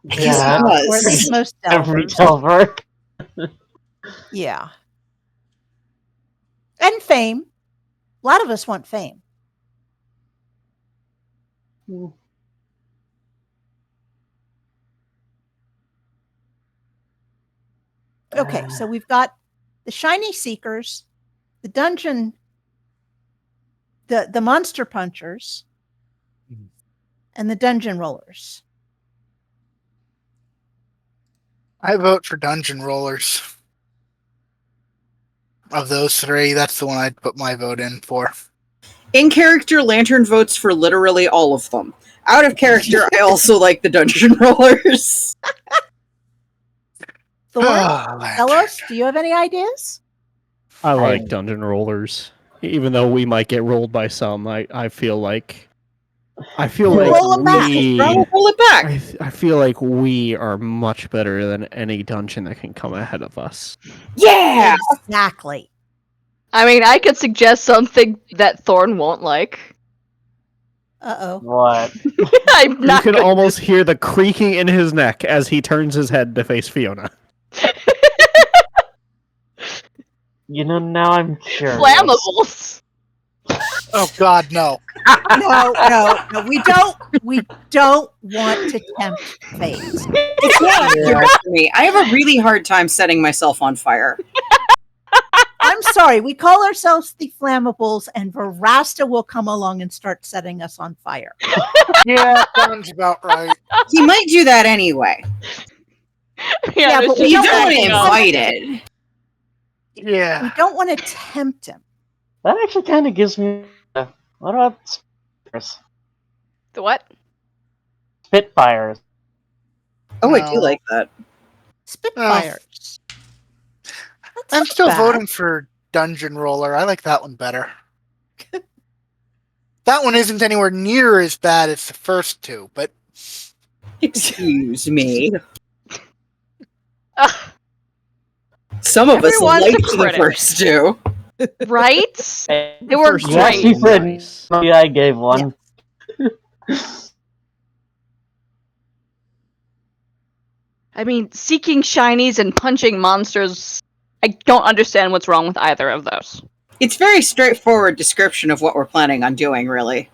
Yeah, or at least most every delvers. delver. Yeah, and fame. A lot of us want fame. Okay, so we've got the shiny seekers, the dungeon, the monster punchers, and the dungeon rollers. I vote for dungeon rollers. Of those three, that's the one I'd put my vote in for. In character, Lantern votes for literally all of them. Out of character, I also like the dungeon rollers. Thorn, Ah, Vellos, do you have any ideas? I like dungeon rollers. Even though we might get rolled by some, I feel like Roll 'em back. Roll it back. I feel like we are much better than any dungeon that can come ahead of us. Yeah! Uh-oh. What? I'm You not can good at almost hear the creaking in his neck as he turns his head to face Fiona. You know, now I'm curious. flammables. Oh God, no. No. We don't want to tempt fate. It's not accurate for me. I have a really hard time setting myself on fire. I'm sorry. We call ourselves the Flammables, and Verasta will come along and start setting us on fire. Yeah, sounds about right. He might do that anyway. Yeah, there's but just You don't don't want to backing up. invite it. We Yeah. don't want to tempt him. That actually kind of gives me. What about Spitfires? The what? Spitfires. Oh, I do No. like that. Spitfires. That's I'm not still bad. voting for Dungeon Roller. I like that one better. That one isn't anywhere near as bad as the first two, but Excuse me. Ugh, Some of us Everyone's a liked the critic. first two. right? They They were First You asked me great. for Nice. a I gave one. I mean, seeking shinies and punching monsters. I don't understand what's wrong with either of those. It's very straightforward description of what we're planning on doing, really.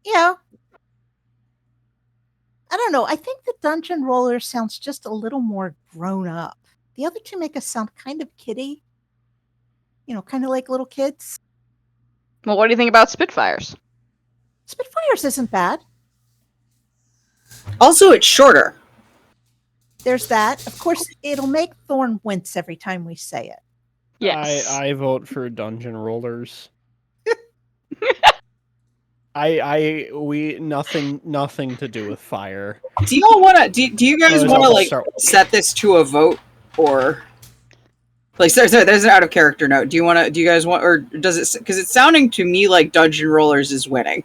Yeah. I don't know. I think the Dungeon Roller sounds just a little more grown up. The other two make us sound kind of kiddie. You know, kind of like little kids. Well, what do you think about Spitfires? Spitfires isn't bad. Also, it's shorter. There's that. Of course, it'll make Thorn wince every time we say it. Yes. I vote for Dungeon Rollers. We nothing to do with fire. Do y'all want to? Do you guys Otherwise, want to I'll like start- set this to a vote, or like there's an out of character note? Do you guys want, or does it? Because it's sounding to me like Dungeon Rollers is winning.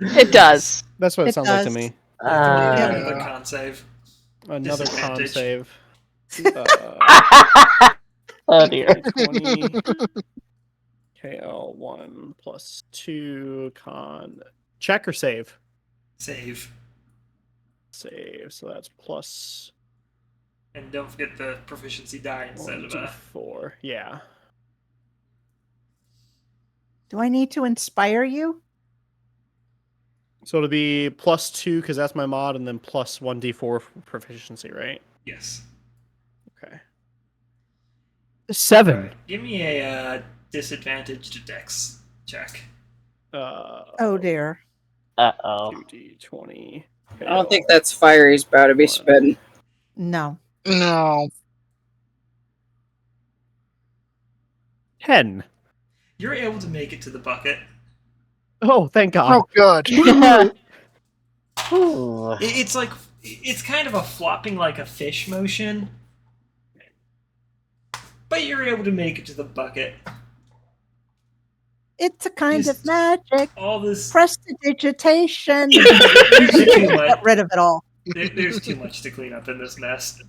It does. That's what it It sounds like to does. me. Another con save. Another con Disadvantage. save. Oh dear. 20. KL1 plus 2 con. Check or save? Save. Save. So that's plus And don't forget the proficiency die instead of 4. Yeah. Do I need to inspire you? So it'll be plus 2 because that's my mod, and then plus 1d4 proficiency, right? yes. Okay. 7. Alright, give me a disadvantaged dex check. Oh dear. Uh-oh. 2d20. I don't think that's fire he's about to be spitting. No. no. 10. You're able to make it to the bucket. Oh, thank God. Oh, good. Ooh. It's like it's kind of a flopping like a fish motion, but you're able to make it to the bucket. It's a kind Just- of magic. All this Prestidigitation. there's too much. Get rid of it all. There's too much to clean up in this mess.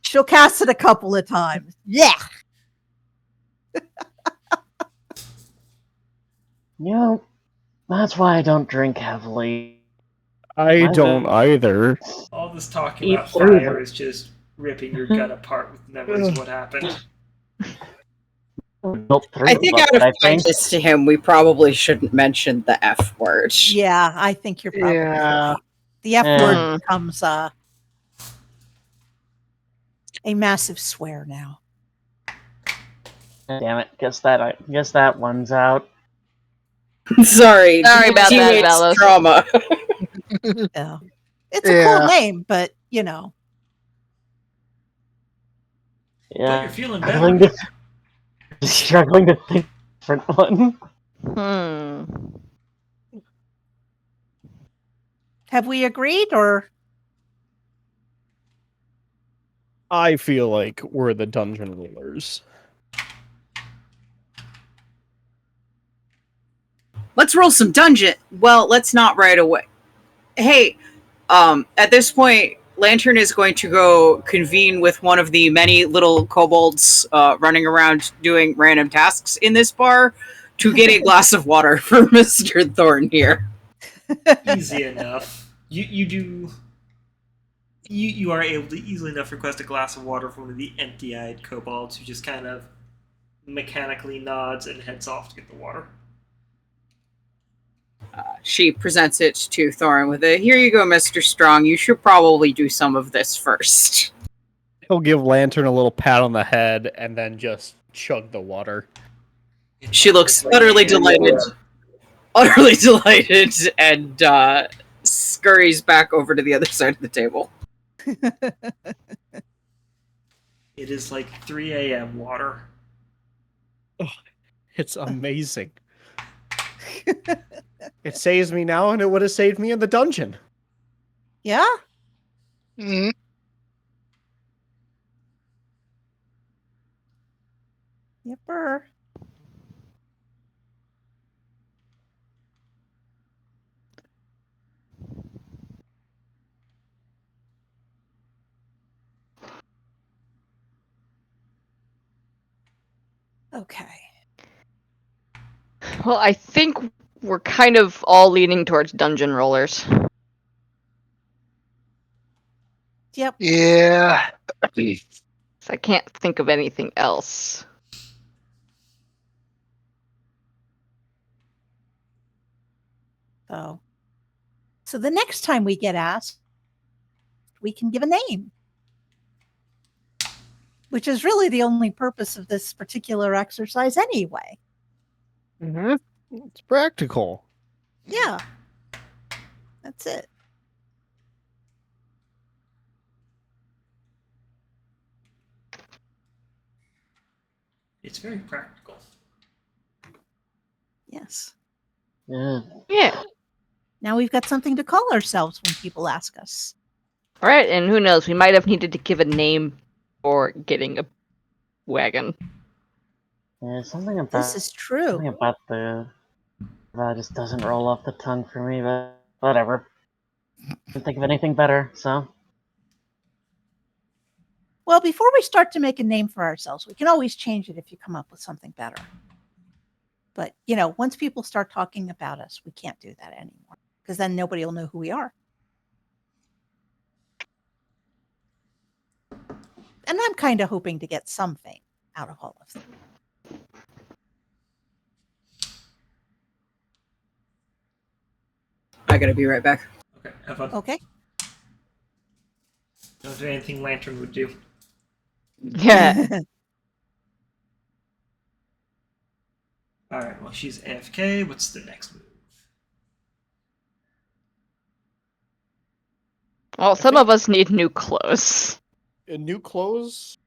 She'll cast it a couple of times. Yeah. You know, that's why I don't drink heavily. I My don't bad. either. All this talking about EP3. fire is just ripping your gut apart with memories of what happened. I think out of kindness to him, we probably shouldn't mention the F word. Yeah, I think you're probably Yeah. right. The F Yeah. word becomes a massive swear now. Damn it! Guess that one's out. Sorry. Sorry about that, teammates' Vellos. Trauma. Yeah. It's a Yeah. cool name, but you know. But Yeah. you're feeling Struggling better. struggling to think of a different one. Have we agreed or I feel like we're the dungeon rulers. Let's roll some dungeon. Well, let's not right away. Hey, at this point, Lantern is going to go convene with one of the many little kobolds running around doing random tasks in this bar to get a glass of water for Mr. Thorn here. Easy enough. You are able to easily enough request a glass of water from one of the empty-eyed kobolds who just kind of mechanically nods and heads off to get the water. She presents it to Thorn with a, "Here you go, Mr. Strong. You should probably do some of this first." He'll give Lantern a little pat on the head and then just chug the water. She looks utterly delighted, and scurries back over to the other side of the table. It is like 3 a.m. water. It's amazing. It saves me now, and it would have saved me in the dungeon. Yeah? Mm-hmm. Yipper. Okay. Well, I think we're kind of all leaning towards dungeon rollers. Yep. Yeah. I can't think of anything else. So the next time we get asked, we can give a name. Which is really the only purpose of this particular exercise anyway. Mm-hmm. It's practical. Yeah. That's it. It's very practical. Yes. Yeah. Now we've got something to call ourselves when people ask us. All right, and who knows? We might have needed to give a name for getting a wagon. Yeah, something about This is true. something about that just doesn't roll off the tongue for me, but whatever. Can't think of anything better, so. Well, before we start to make a name for ourselves, we can always change it if you come up with something better. But, once people start talking about us, we can't do that anymore because then nobody will know who we are. And I'm kind of hoping to get some fame out of all of them. I gotta be right back. Okay, have fun. Okay. Don't do anything Lantern would do. Yeah. Alright, well, she's AFK. What's the next move? Well, some of us need new clothes. New clothes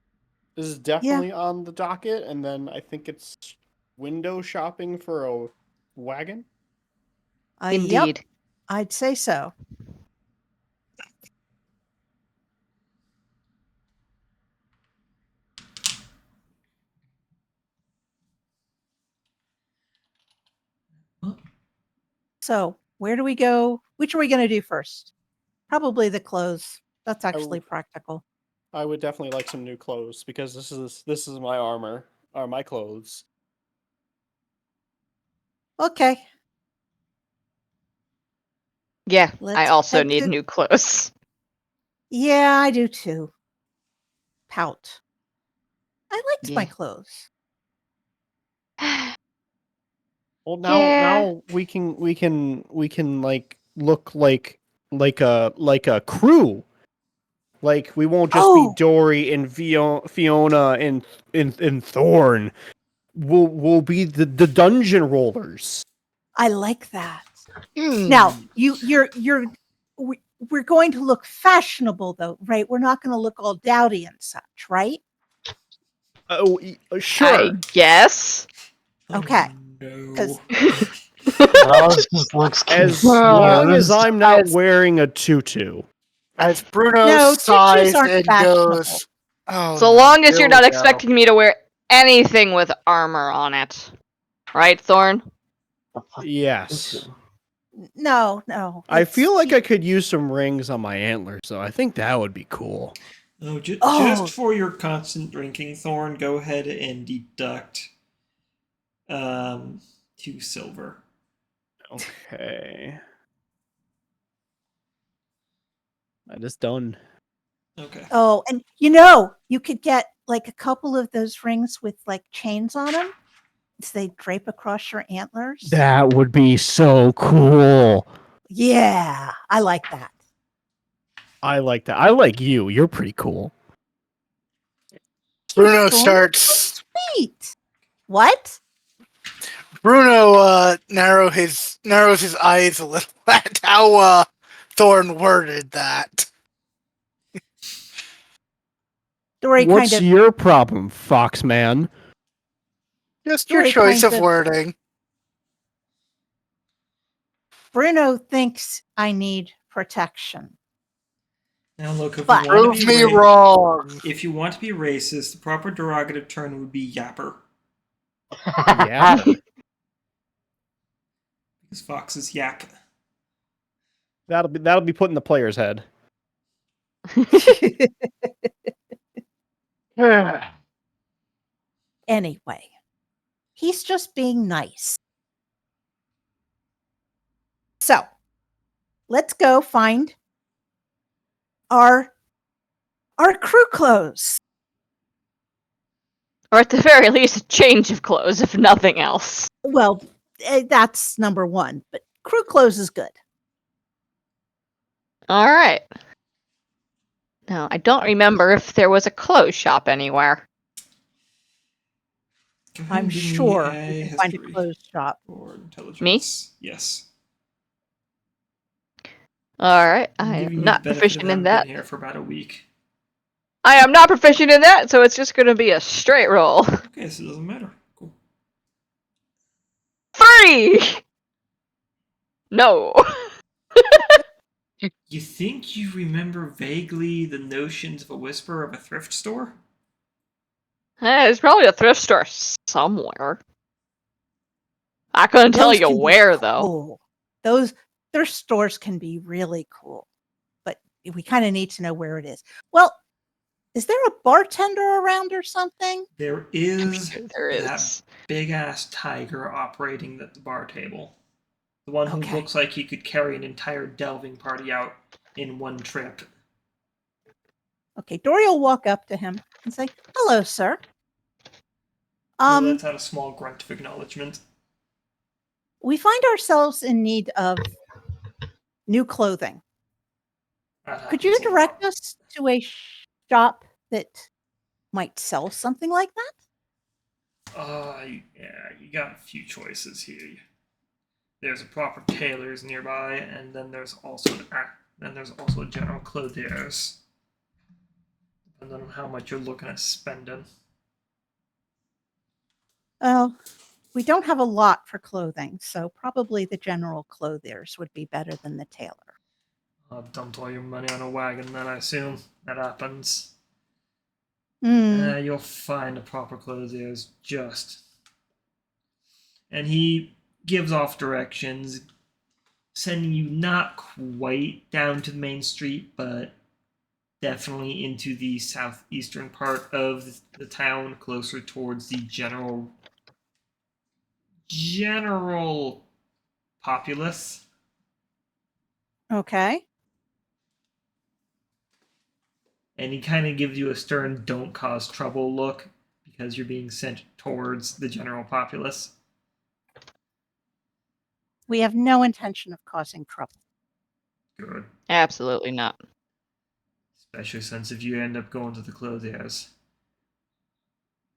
is definitely on the docket, and then I think it's window shopping for a wagon. Indeed. Yep, I'd say so. So, where do we go? Which are we going to do first? Probably the clothes. That's actually practical. I would definitely like some new clothes because this is my armor or my clothes. Okay. Yeah, I Let's also head need to- new clothes. Yeah, I do too. Pout. I liked my Yeah. clothes. Well, now we can like look like a crew. Like we won't just be Dory and Fiona and Thorn. We'll be the dungeon rollers. I like that. Now, we're going to look fashionable though, right? We're not going to look all dowdy and such, right? Oh, sure. I guess. Okay. No. Vellos just looks As confused. long as I'm not wearing a tutu. As Bruno No, tutus sighs aren't and fashionable. goes, "Oh, So long as here you're we not go." expecting me to wear anything with armor on it. Right, Thorn? Yes. No. I feel like I could use some rings on my antlers, so I think that would be cool. Oh, just for your constant drinking, Thorn, go ahead and deduct 2 silver. Okay. That is done. Okay. Oh, and you could get like a couple of those rings with like chains on them, so they drape across your antlers. That would be so cool. Yeah, I like that. I like that. I like you. You're pretty cool. Bruno Cool. starts. Sweet. What? Bruno narrows his eyes a little at how Thorn worded that. Dory What's kind of your problem, Foxman? Just your Dory choice kind of wording. Bruno thinks I need protection. Now look, if But- you want Prove to me be wrong. if you want to be racist, the proper derogative term would be yapper. Yeah. Because Fox is yap. That'll be put in the player's head. Anyway, he's just being nice. So, let's go find our crew clothes. Or at the very least, a change of clothes, if nothing else. Well, that's number one, but crew clothes is good. All right. Now, I don't remember if there was a clothes shop anywhere. Go ahead I'm and give me sure a we can find a history clothes shop. or intelligence. Me? Yes. All right. I'm I giving am you not the benefit proficient of in having that. been here for about a week. I am not proficient in that, so it's just going to be a straight roll. Okay, so it doesn't matter. Cool. 3! No. You think you remember vaguely the notions of a whisper of a thrift store? There's probably a thrift store somewhere. I couldn't tell Those you can be where, though. cool. Those their stores can be really cool, but we kind of need to know where it is. Well, is there a bartender around or something? There is There that is. big ass tiger operating at the bar table. The one who Okay. looks like he could carry an entire delving party out in one trip. Okay, Dory will walk up to him and say, "Hello, sir. So that's out a small grunt of acknowledgement. We find ourselves in need of new clothing. That Could you happens a direct lot. us to a shop that might sell something like that?" Yeah, you got a few choices here. There's a proper tailor's nearby, and then there's also a general clothier's. Depending on how much you're looking at spending. Well, we don't have a lot for clothing, so probably the general clothiers would be better than the tailor. Dumped all your money on a wagon, then I assume that happens. Hmm. You'll find a proper clothier's just. And he gives off directions, sending you not quite down to the main street, but definitely into the southeastern part of the town, closer towards the general populace. Okay. And he kind of gives you a stern "don't cause trouble" look because you're being sent towards the general populace. We have no intention of causing trouble. Good. Absolutely not. Especially since if you end up going to the clothiers,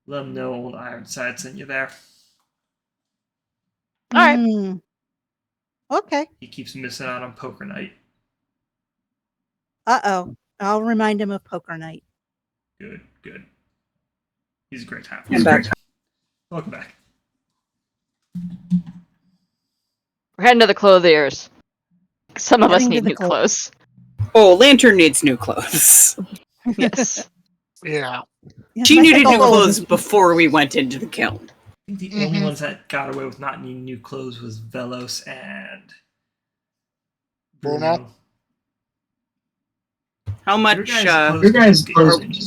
let them know old Ironside sent you there. All right. Hmm. Okay. He keeps missing out on poker night. Uh-oh. I'll remind him of poker night. Good, good. He's a great half. I'm back. Welcome back. We're heading to the clothiers. Some of us Heading to need the new clothes. Oh, Lantern needs new clothes. Yes. Yeah. Yes, She I needed think new all of clothes them- before we went into the kiln. I think the only ones that got away with not needing new clothes was Vellos and Bruno? Bruno. How Your much? guys' clothes are- need.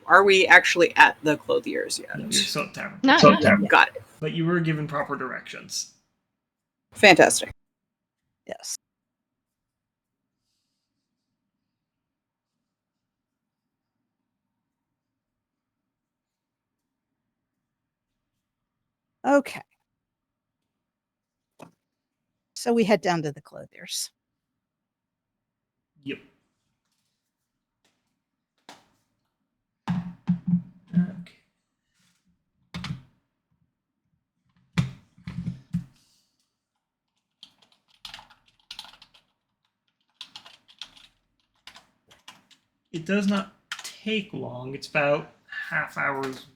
are we actually at the clothiers yet? No, you're still at the tavern. Not So- yet. Got it. But you were given proper directions. Fantastic. Yes. Okay. So we head down to the clothiers. Yep. Okay. It does not take long. It's about half hour's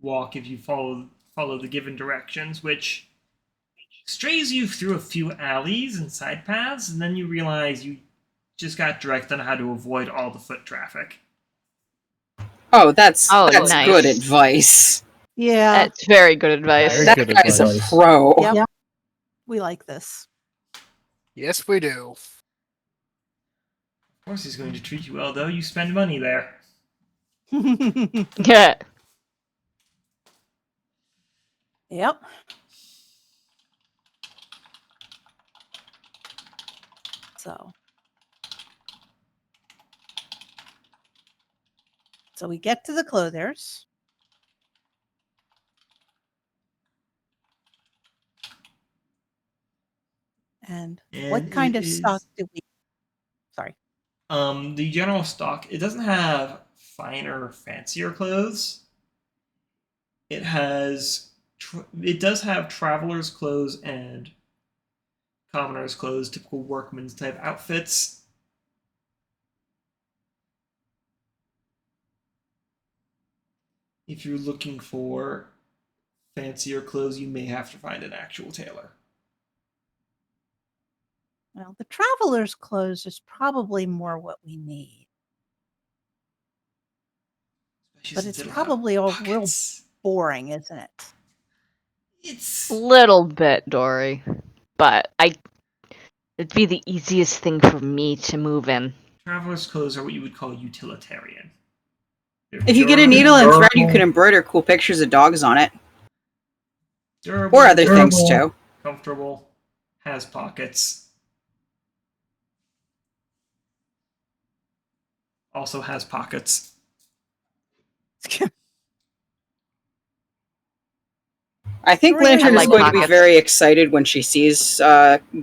walk if you follow the given directions, which strays you through a few alleys and side paths, and then you realize you just got directed on how to avoid all the foot traffic. Oh, that's nice. good advice. Yeah, That's very good advice. Very That good guy's a advice. pro. Yep. We like this. Yes, we do. Of course he's going to treat you well, though. You spend money there. Yeah. Yep. So we get to the clothiers. And what And kind it of is- stock do we? Sorry. The general stock, it doesn't have finer, fancier clothes. It has, it does have traveler's clothes and commoner's clothes, typical workman's type outfits. If you're looking for fancier clothes, you may have to find an actual tailor. Well, the traveler's clothes is probably more what we need, Especially but since it's it'll have probably all real pockets. boring, isn't it? It's Little bit, Dory. But it'd be the easiest thing for me to move in. traveler's clothes are what you would call utilitarian. They're If you get a durable- needle and thread, you can embroider cool pictures of dogs on it. durable, Or other things too. comfortable, has pockets. Also has pockets. I think Doring, Lantern I is like going to be pockets. very excited when she sees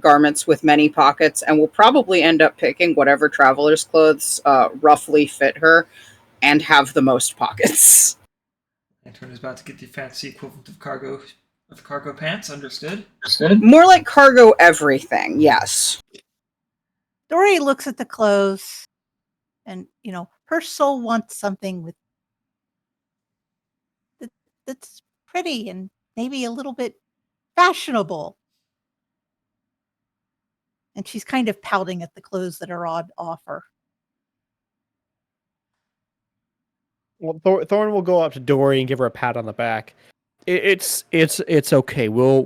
garments with many pockets, and will probably end up picking whatever traveler's clothes roughly fit her and have the most pockets. Lantern is about to get the fancy equivalent of cargo pants. Understood. More like cargo everything, yes. Dory looks at the clothes, and her soul wants something with that's pretty and maybe a little bit fashionable. And she's kind of pouting at the clothes that are on offer. Well, Thorn will go up to Dory and give her a pat on the back. It's okay. We'll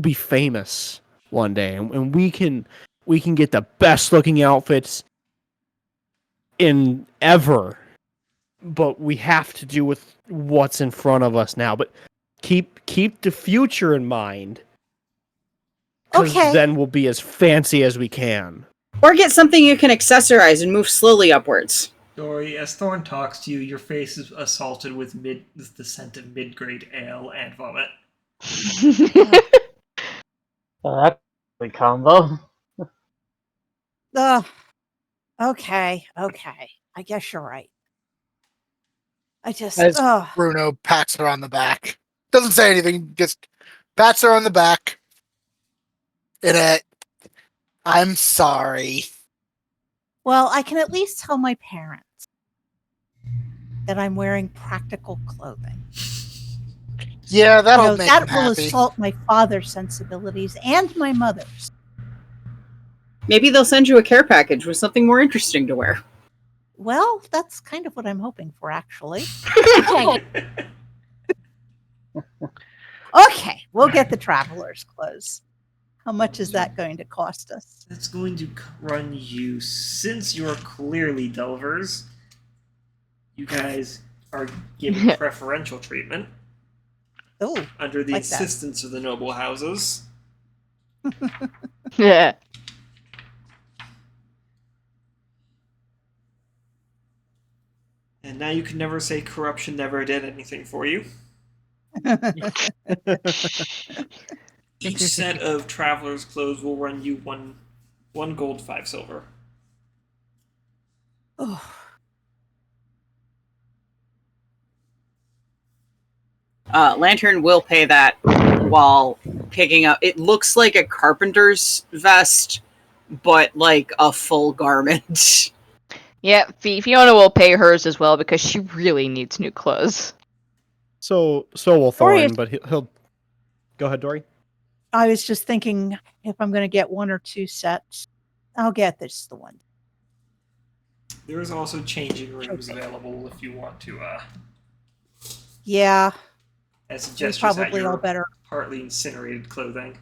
be famous one day, and we can get the best looking outfits in ever. But we have to do with what's in front of us now. But keep the future in mind. 'Cause Okay. then we'll be as fancy as we can. Or get something you can accessorize and move slowly upwards. Dory, as Thorn talks to you, your face is assaulted with the scent of mid-grade ale and vomit. That's a good combo. Okay. I guess you're right. I just, As Bruno pats her on the back. Doesn't say anything, just pats her on the back. I'm sorry. well, I can at least tell my parents that I'm wearing practical clothing. Yeah, that'll make That him will happy. assault my father's sensibilities and my mother's. Maybe they'll send you a care package with something more interesting to wear. Well, that's kind of what I'm hoping for, actually. Okay, we'll get the traveler's clothes. How much is that going to cost us? That's going to run you, since you're clearly Delvers, You guys are given preferential treatment Oh, under the like that. assistance of the noble houses. Yeah. And now you can never say corruption never did anything for you. Each set of traveler's clothes will run you one gold, 5 silver. Oh, Lantern will pay that while picking up. It looks like a carpenter's vest, but like a full garment. Yeah, Fiona will pay hers as well because she really needs new clothes. So will Dory Thorn, is- but he'll go ahead, Dory. I was just thinking if I'm going to get 1 or 2 sets, I'll get the one. There is also changing rooms Okay. available if you want to. Yeah, As it's suggestions at probably your all better. partly incinerated clothing.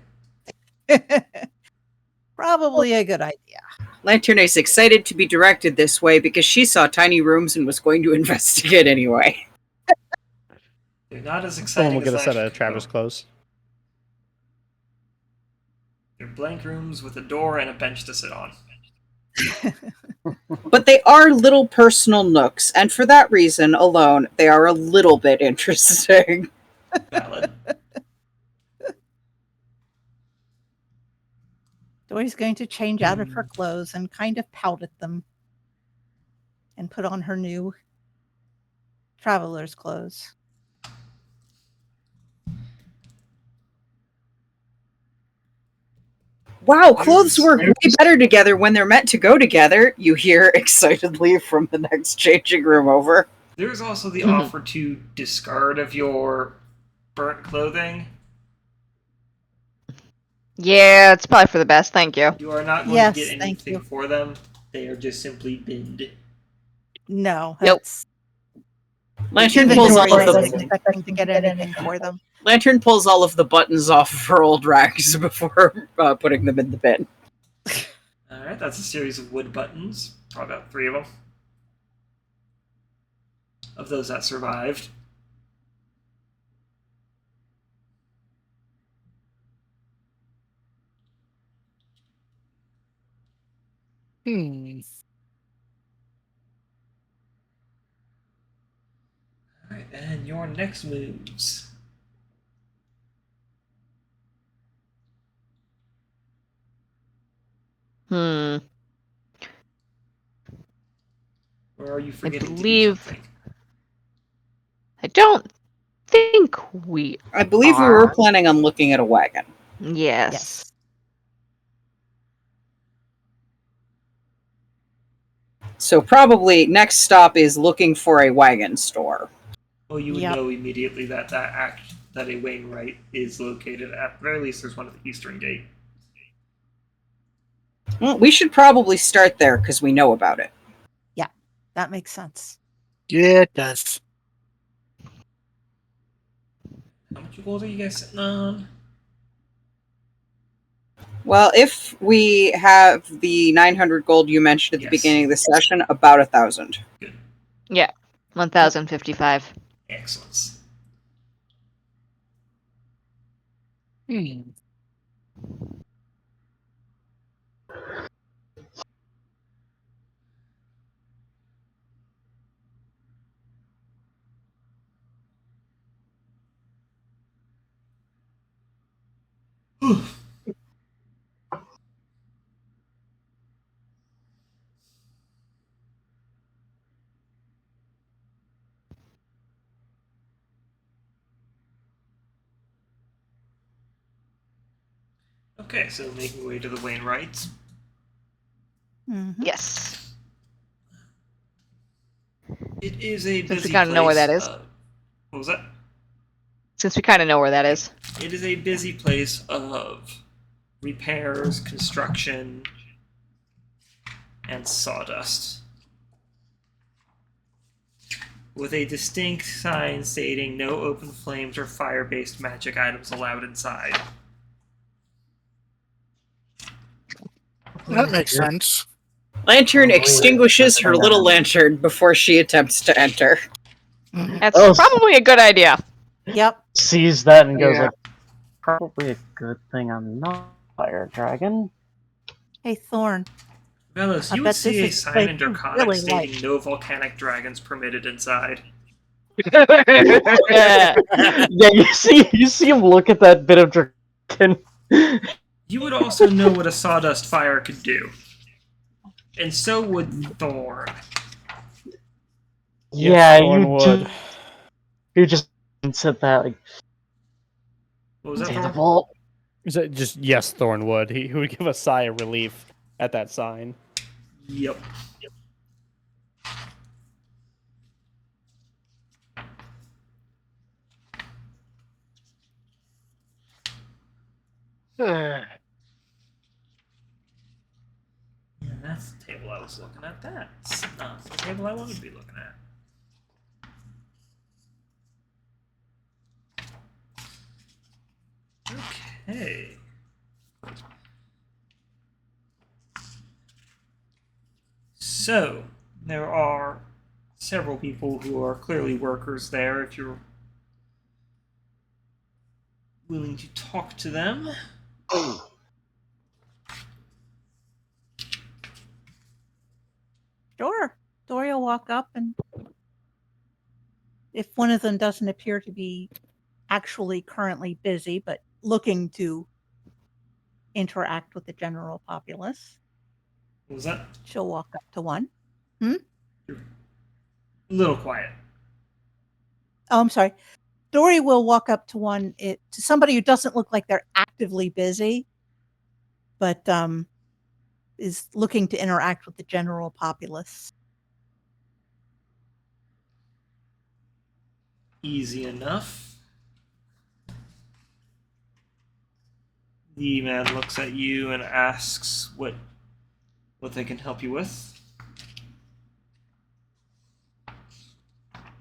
Probably a good idea. Lantern is excited to be directed this way because she saw tiny rooms and was going to investigate anyway. They're not as Thorn exciting will get a as set Lantern of can Travis go. clothes. They're blank rooms with a door and a bench to sit on. But they are little personal nooks, and for that reason alone, they are a little bit interesting. Valid. Dory's going to change out of her clothes and kind of pout at them and put on her new traveler's clothes. Wow, clothes work way better together when they're meant to go together, you hear excitedly from the next changing room over. There is also the offer to discard of your burnt clothing. Yeah, it's probably for the best. Thank you. You are not going Yes, to get thank anything you. for them. They are just simply binned. No, Nope. that's Lantern pulls inventory. all I of wasn't the expecting to get anything for them. Lantern pulls all of the buttons off of her old rags before putting them in the bin. Alright, that's a series of wood buttons. Probably about 3 of them. Of those that survived. Alright, and your next moves. Hmm. Or are you forgetting believe- to do something? I don't think we I believe we are. were planning on looking at a wagon. Yes. Yes. So probably next stop is looking for a wagon store. Oh, you would Yep. know immediately that that a Wainwright is located at the very least. There's one at the eastern gate. Well, we should probably start there because we know about it. That makes sense. Yeah, it does. How much gold are you guys sitting on? Well, if we have the 900 gold you mentioned at the Yes. beginning of the session, about 1,000. Yeah. 1,055. Excellent. Okay, so making way to the Wainwrights. Mhm. Yes. It is a busy Since we kinda know where that place, is. What was that? Since we kind of know where that is. It is a busy place of repairs, construction, and sawdust. With a distinct sign stating no open flames or fire-based magic items allowed inside. That makes sense. Lantern Oh, wait. extinguishes her little lantern before she attempts to enter. That's Oh, probably a good idea. Yep. Sees that and goes Yeah. like, probably a good thing I'm not a fire dragon. Hey, Thorn. Vellos, I you would bet see a this is sign in place you Draconic really stating like. no volcanic dragons permitted inside. Yeah, you see him look at that bit of dragon. You would also know what a sawdust fire could do. And so would Thorn. Yeah, Thorn would. you just said that like What was that, take the Thorn? vault. Is it just yes, Thorn would. He would give a sigh of relief at that sign. Yep. Yeah, that's the table I was looking at. That's not the table I wanted to be looking at. Okay. So, there are several people who are clearly workers there if you're willing to talk to them. Sure. Dory will walk up, and if one of them doesn't appear to be actually currently busy, but looking to interact with the general populace, What was that? she'll walk up to one. A little quiet. Oh, I'm sorry. Dory will walk up to to somebody who doesn't look like they're actively busy, but is looking to interact with the general populace. Easy enough. The man looks at you and asks what they can help you with.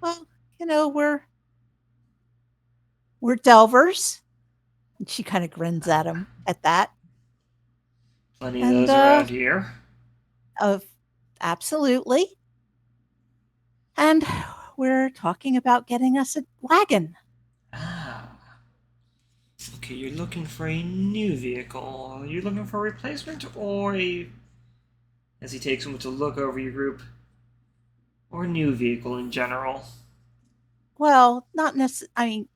Well, we're delvers. And she kind of grins at him at that. Plenty of And, those around here. Absolutely. And we're talking about getting us a wagon. Ah. Okay, you're looking for a new vehicle. Are you looking for a replacement or a... As he takes a moment to look over your group. Or a new vehicle in general. Well, not necessarily. I mean,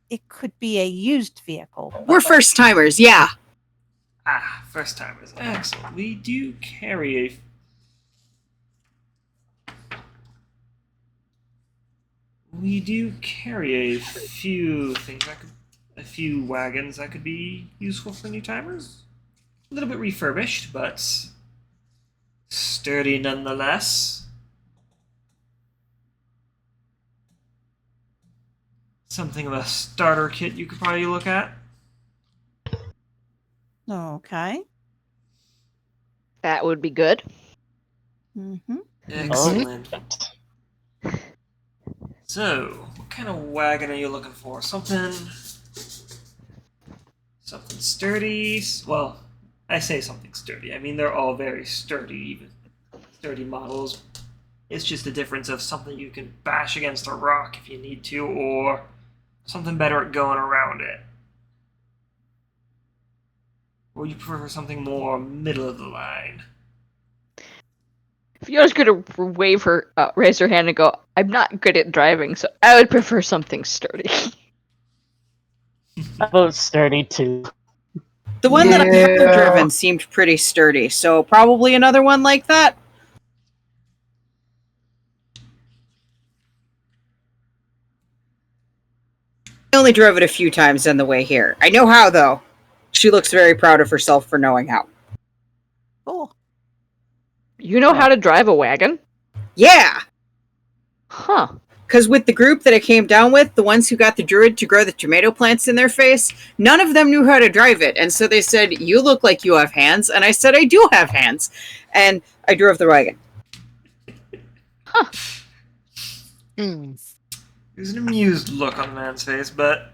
it could be a used vehicle. We're first timers, yeah. Ah, first timers. Excellent. We do carry a few things a few wagons that could be useful for new timers. A little bit refurbished, but sturdy nonetheless. Something of a starter kit you could probably look at. Okay. That would be good. Mm-hmm. Excellent. So, what kind of wagon are you looking for? Something sturdy? Well, I say something sturdy. I mean, they're all very sturdy, even sturdy models. It's just a difference of something you can bash against a rock if you need to, or something better at going around it. Or you prefer something more middle of the line? Fiona's going to raise her hand and go, I'm not good at driving, so I would prefer something sturdy. I vote sturdy too. The one that I have driven seemed pretty sturdy, so probably another one like that. I only drove it a few times on the way here. I know how, though. She looks very proud of herself for knowing how. Cool. You know how to drive a wagon? Yeah! Huh. Because with the group that I came down with, the ones who got the Druid to grow the tomato plants in their face, none of them knew how to drive it. And so they said, you look like you have hands. And I said, I do have hands. And I drove the wagon. Huh. There's an amused look on the man's face, but...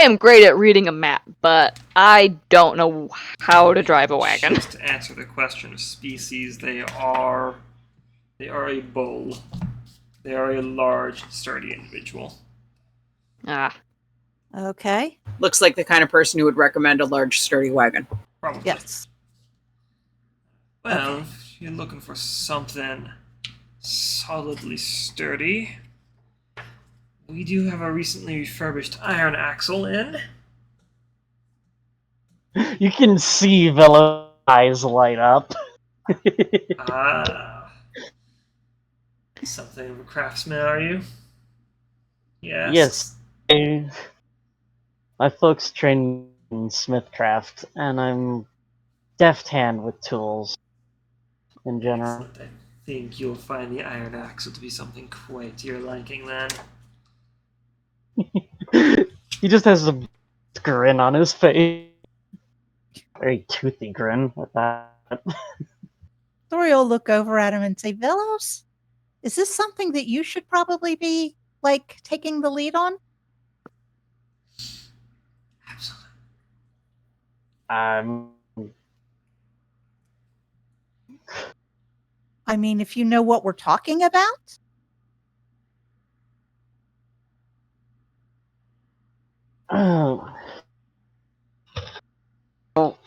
am great at reading a map, but I don't know how to drive a wagon. Just to answer the question of species, they are a bull. They are a large, sturdy individual. Ah, Okay. Looks like the kind of person who would recommend a large, sturdy wagon. Probably. Yes. Well, Okay. if you're looking for something solidly sturdy, we do have a recently refurbished iron axle in. You can see Vellos' eyes light up. Ah. Something of a craftsman, are you? Yes. Yes. My folks train in smithcraft, and I'm deft hand with tools in general. Excellent. I think you'll find the iron axle to be something quite to your liking then. He just has a grin on his face. Very toothy grin at that. Thori will look over at him and say, Vellos, is this something that you should probably be, like, taking the lead on? Absolutely. I mean, if you know what we're talking about? Well,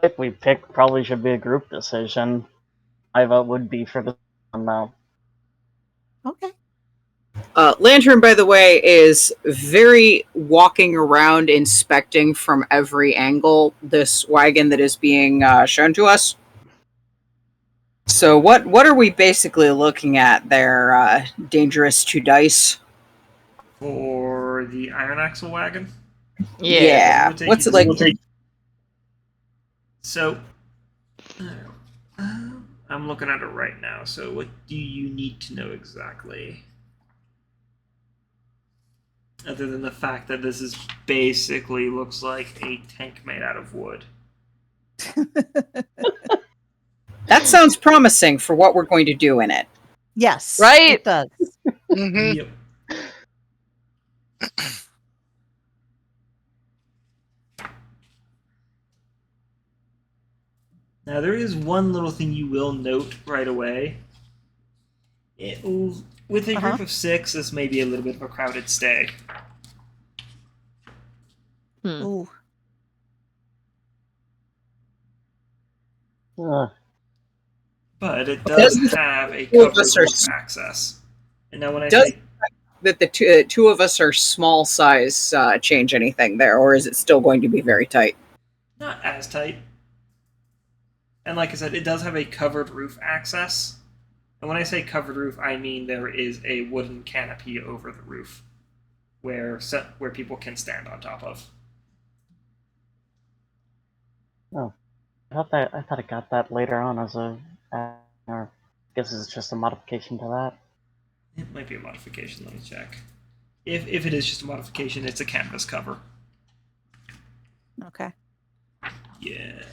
if we pick, probably should be a group decision. My vote would be for this one, though. Okay. Lantern, by the way, is very walking around inspecting from every angle this wagon that is being shown to us. So what are we basically looking at there, Dangerous to Dice? For the iron axle wagon? yeah. We'll take What's you it like? So, I'm looking at it right now. So, what do you need to know exactly? Other than the fact that this is basically looks like a tank made out of wood. That sounds promising for what we're going to do in it. Yes. Right? It does. Mhm. Yep. Now, there is one little thing you will note right away. With a group of 6, this may be a little bit of a crowded stay. Ooh. But it does have a Two of covered us are roof access. And now when I Does- say That the two of us are small size change anything there, or is it still going to be very tight? not as tight. And like I said, it does have a covered roof access. And when I say covered roof, I mean there is a wooden canopy over the roof where people can stand on top of. I thought it got that later on as a, or I guess it's just a modification to that. It might be a modification, let me check. If it is just a modification, it's a canvas cover. Okay. Yeah.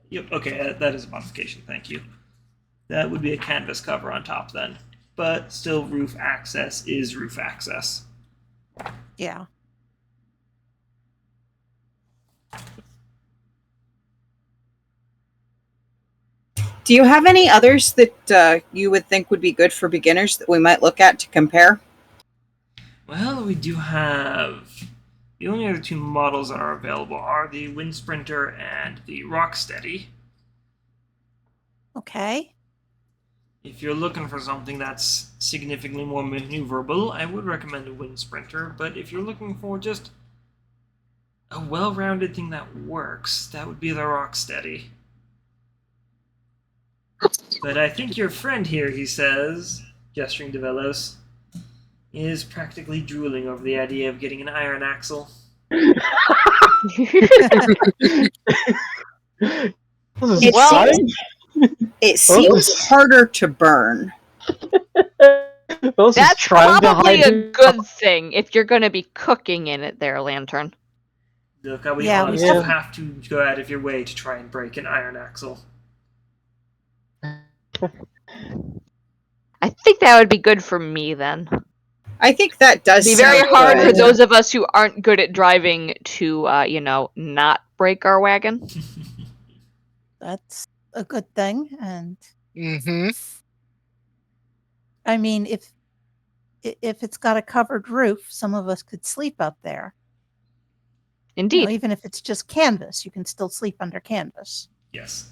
Yep, okay, that is a modification, thank you. That would be a canvas cover on top then. But still, roof access is roof access. Yeah. Do you have any others that you would think would be good for beginners that we might look at to compare? Well, we do have... The only other 2 models that are available are the Wind Sprinter and the Rocksteady. Okay. If you're looking for something that's significantly more maneuverable, I would recommend a Wind Sprinter, but if you're looking for just a well-rounded thing that works, that would be the Rocksteady. But I think your friend here, he says, gesturing to Vellos, is practically drooling over the idea of getting an iron axle. This is It Well- seems- It seems is- harder to burn. Vellos is That's trying to probably hide a his- good thing if you're going to be cooking in it there, Lantern. Look, I'll be Yeah, honest, we you have- have to go out of your way to try and break an iron axle. I think that would be good for me then. I think that does It'd be very sound hard for good. those of us who aren't good at driving to, not break our wagon. That's a good thing. And Mm-hmm. I mean, if it's got a covered roof, some of us could sleep up there. Indeed. Even if it's just canvas, you can still sleep under canvas. Yes.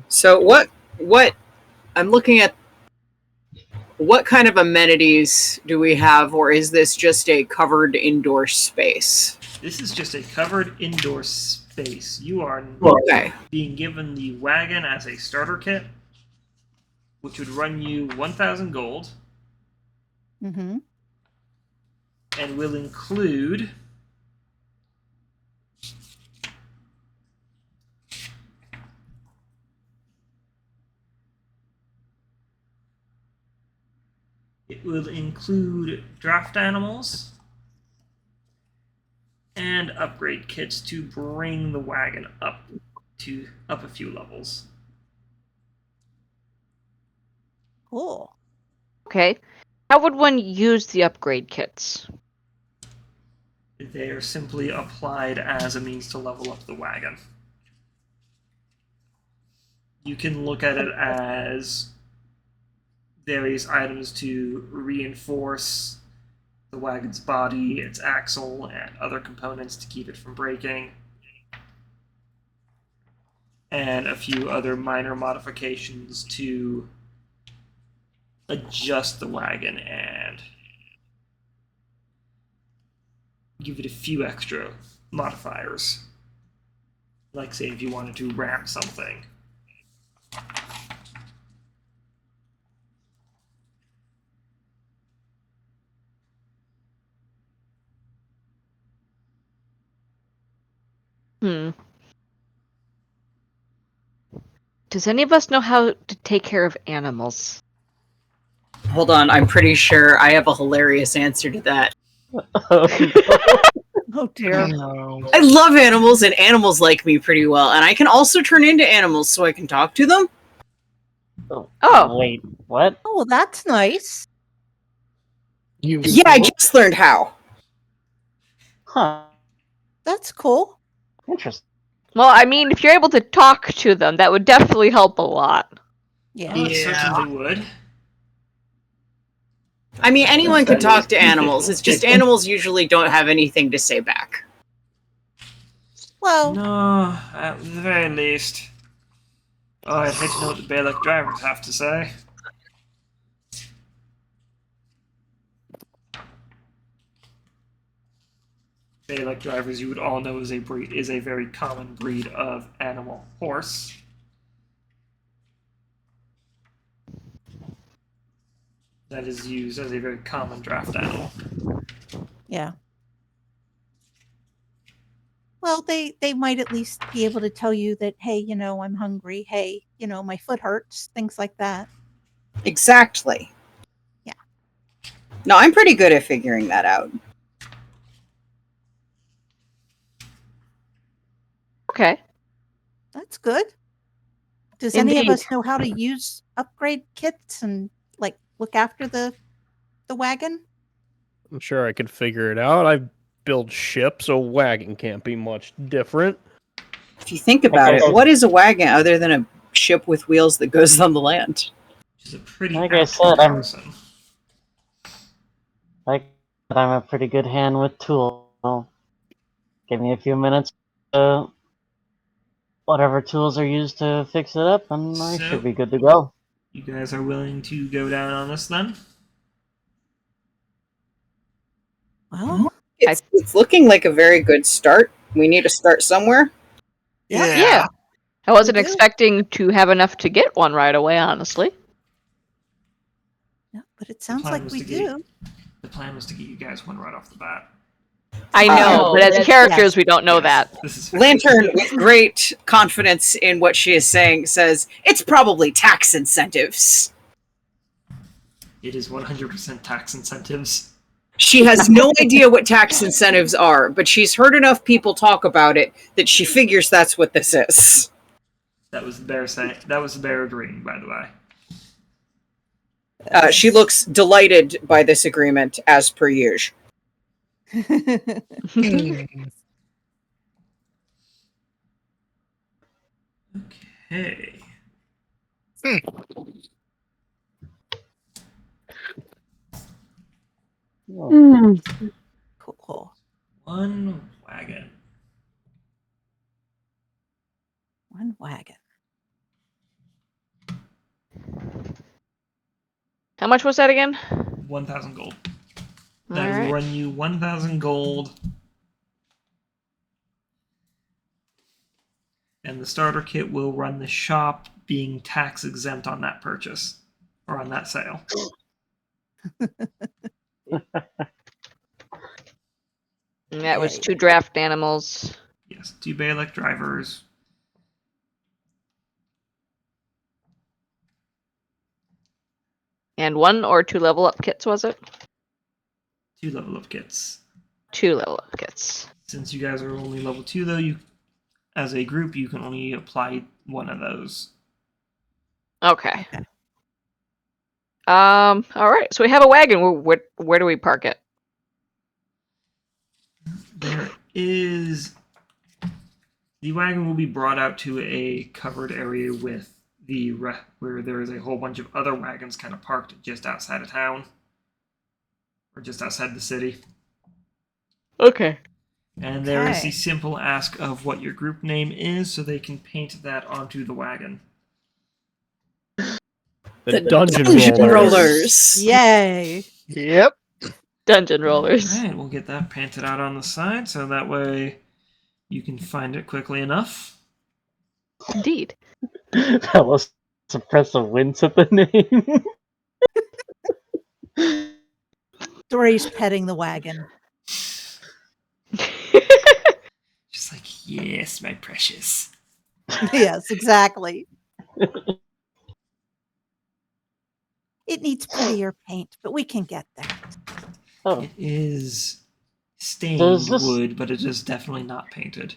So what I'm looking at, what kind of amenities do we have, or is this just a covered indoor space? This is just a covered indoor space. You are Okay. being given the wagon as a starter kit, which would run you 1,000 gold, Mm-hmm. and will include draft animals and upgrade kits to bring the wagon up a few levels. Cool. Okay. How would one use the upgrade kits? They are simply applied as a means to level up the wagon. You can look at it as various items to reinforce the wagon's body, its axle, and other components to keep it from breaking. And a few other minor modifications to adjust the wagon and give it a few extra modifiers. Like, say, if you wanted to ram something. Does any of us know how to take care of animals? Hold on, I'm pretty sure I have a hilarious answer to that. Oh dear. No. I love animals, and animals like me pretty well, and I can also turn into animals so I can talk to them. Oh. Wait, what? Oh, well, that's nice. Yeah, I just learned how. Huh. That's cool. Interesting. Well, I mean, if you're able to talk to them, that would definitely help a lot. Yeah. It certainly would. I mean, anyone can talk to animals. It's just animals usually don't have anything to say back. Well, No, at the very least. Oh, I'd hate to know what the Balak drivers have to say. Balak drivers, you would all know, is a very common breed of animal horse. That is used as a very common draft animal. yeah. Well, they might at least be able to tell you that, hey, I'm hungry. Hey, my foot hurts. Things like that. Exactly. Yeah. No, I'm pretty good at figuring that out. Okay. That's good. Does any of Indeed. us know how to use upgrade kits and look after the wagon? I'm sure I could figure it out. I build ships, a wagon can't be much different. If you think about Okay. it, what is a wagon other than a ship with wheels that goes on the land? Which is a pretty Like I apt said, comparison. I'm a pretty good hand with tools. Give me a few minutes. Whatever tools are used to fix it up, and I So- should be good to go. You guys are willing to go down on this then? Well, It's looking like a very good start. We need to start somewhere. Yeah. I wasn't We do. expecting to have enough to get one right away, honestly. yeah, but it sounds plan like was we to get- do. The plan was to get you guys one right off the bat. I know, but as characters, we don't know Yes, that. This is Lantern, with great confidence in what she is saying, says, it's probably tax incentives. It is 100% tax incentives. She has no idea what tax incentives are, but she's heard enough people talk about it that she figures that's what this is. That was the bear saying. That was the bear agreeing, by the way. She looks delighted by this agreement, as per usual. Okay. Oh, Cool. One wagon. One wagon. How much was that again? 1,000 gold. All That will right. run you 1,000 gold. And the starter kit will run the shop being tax exempt on that purchase or on that sale. And that was Okay. 2 draft animals. Yes, 2 Bailick drivers. And 1 or 2 level up kits, was it? 2 level up kits. 2 level up kits. Since you guys are only level 2, though, you, as a group, you can only apply one of those. Okay. All right. So we have a wagon. Where do we park it? There is. The wagon will be brought out to a covered area with where there is a whole bunch of other wagons kind of parked just outside of town. Or just outside the city. Okay. And there is Okay. the simple ask of what your group name is so they can paint that onto the wagon. The Dungeon Rollers. Yay. Yep. Dungeon rollers. Alright, we'll get that painted out on the side so that way you can find it quickly enough. Indeed. Vellos suppress a wince at the name. Dory's petting the wagon. Just like, yes, my precious. Yes, exactly. It needs prettier paint, but we can get that. Oh, It is stained Does this- wood, but it is definitely not painted.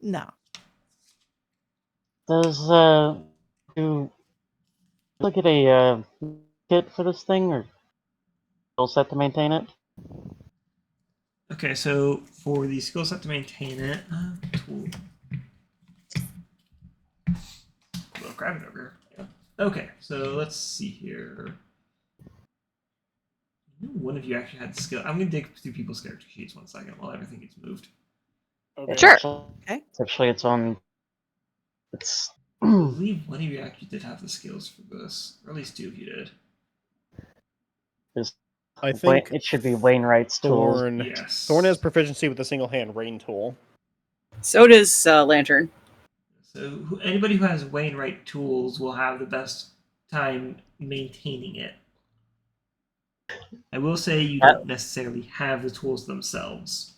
No. does you look at a kit for this thing or skill set to maintain it? Okay, so for the skill set to maintain it, tool. Well, grab it over here. Yeah. Okay, so let's see here. One of you actually had the skill. I'm gonna dig through people's character sheets 1 second while everything gets moved. Okay. Sure. Okay. It's actually its own. It's. I believe one of you actually did have the skills for this, or at least 2 of you did. I think It should be Wainwright's tools. Thorn. Yes. Thorn has proficiency with the single hand rain tool. So does Lantern. So anybody who has Wainwright tools will have the best time maintaining it. I will say you don't necessarily have the tools themselves,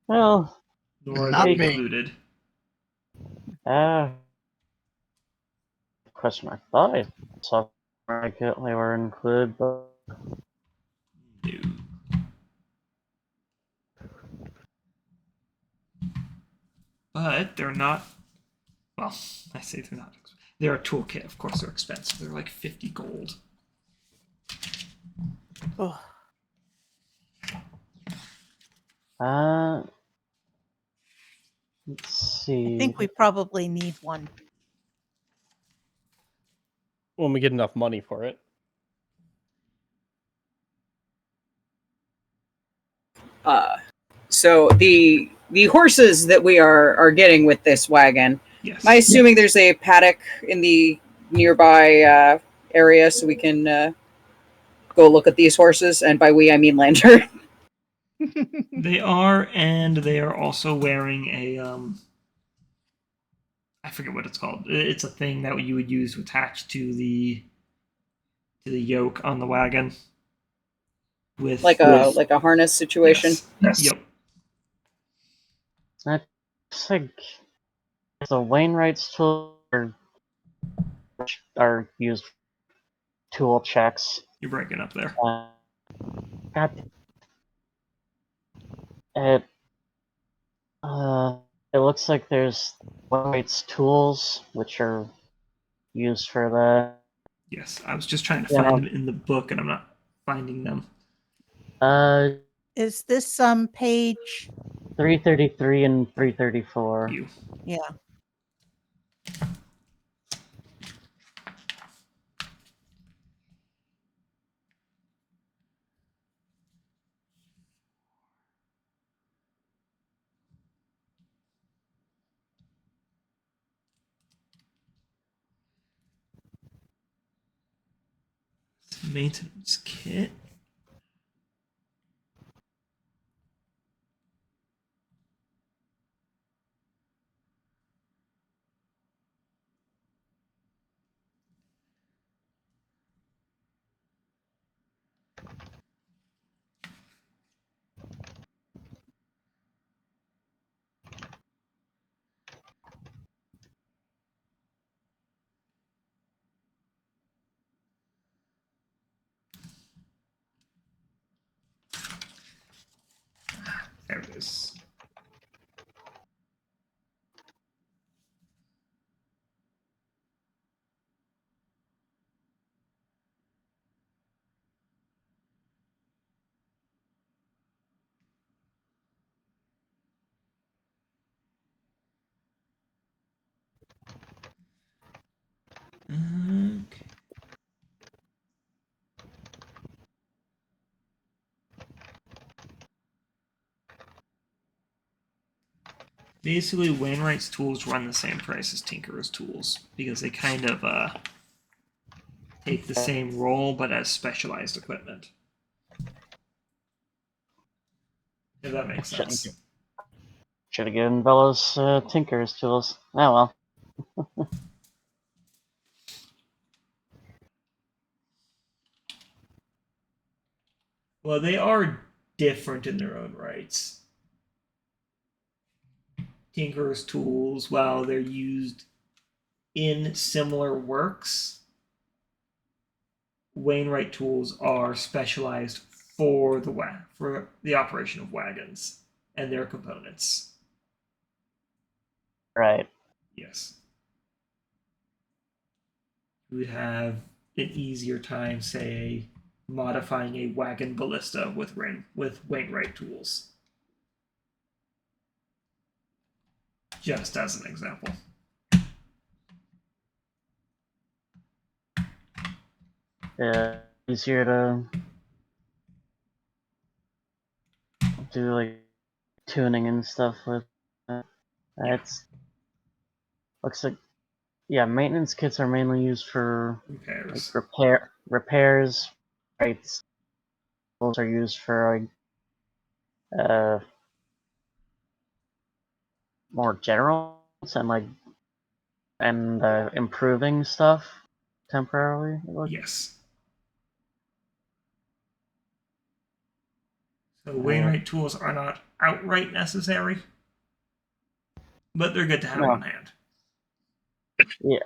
Well, nor are Not they me. included. Question I thought I saw they were included, but No. But they're not. Well, I say they're not. They're a toolkit, of course. They're expensive. They're like 50 gold. Oh, let's see. I think we probably need one. When we get enough money for it. So the horses that we are getting with this wagon. Yes. Am I assuming there's a paddock in the nearby area so we can go look at these horses? And by we, I mean Lantern. They are, and they are also wearing a I forget what it's called. It's a thing that you would use to attach to the yoke on the wagon. With like a harness situation. Yes. Yep. It's like the Wainwright's tools are used for tool checks. You're breaking up there. God. It looks like there's Wainwright's tools, which are used for the. Yes, I was just trying to Yeah. find them in the book, and I'm not finding them. Is this page? 333 and 334. You. Yeah. Maintenance kit. There it is. Okay. Basically, Wainwright's tools run the same price as Tinkerer's tools because they kind of take the same role but as specialized equipment. If that makes sense. Should have given Vellos Tinker's tools. Oh well. Well, they are different in their own rights. Tinkerer's tools, while they're used in similar works, Wainwright tools are specialized for the operation of wagons and their components. Right. Yes. You would have an easier time, say, modifying a wagon ballista with Wainwright tools. Just as an example. Yeah, easier to do like tuning and stuff with. It's looks like maintenance kits are mainly used for Repairs. like repairs. Right, tools are used for like more general and improving stuff temporarily. Yes. So Wainwright tools are not outright necessary, but they're good to have on hand. Yeah.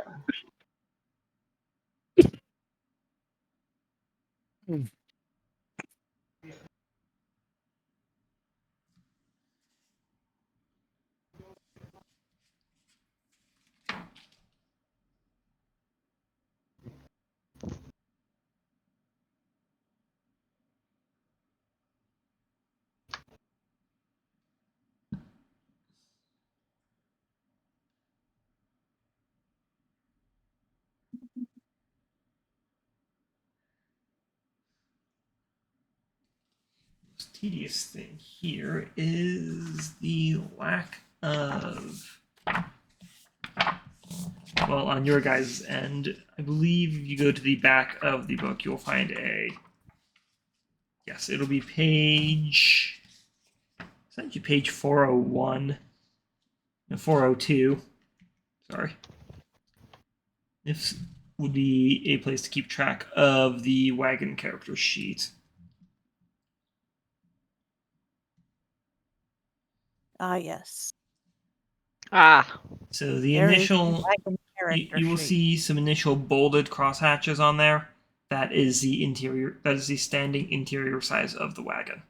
Most tedious thing here is the lack of. Well, on your guys' end, I believe if you go to the back of the book, you'll find a. Yes, it'll be page. It's actually page 401. No, 402. Sorry. This would be a place to keep track of the wagon character sheet. Yes. Ah, So the There is initial, wagon character you will sheet. see some initial bolded crosshatches on there. That is the interior. That is the standing interior size of the wagon.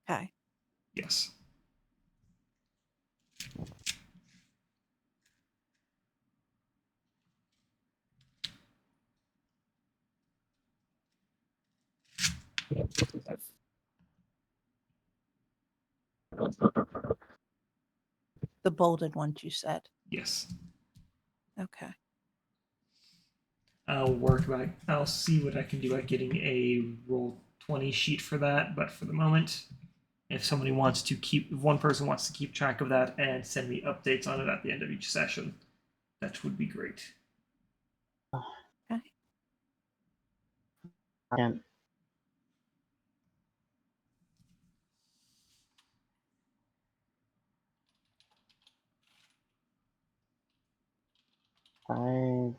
Okay. Yes. The bolded ones you said. Yes. Okay. I'll see what I can do at getting a roll 20 sheet for that, but for the moment, if one person wants to keep track of that and send me updates on it at the end of each session, that would be great. Okay. And I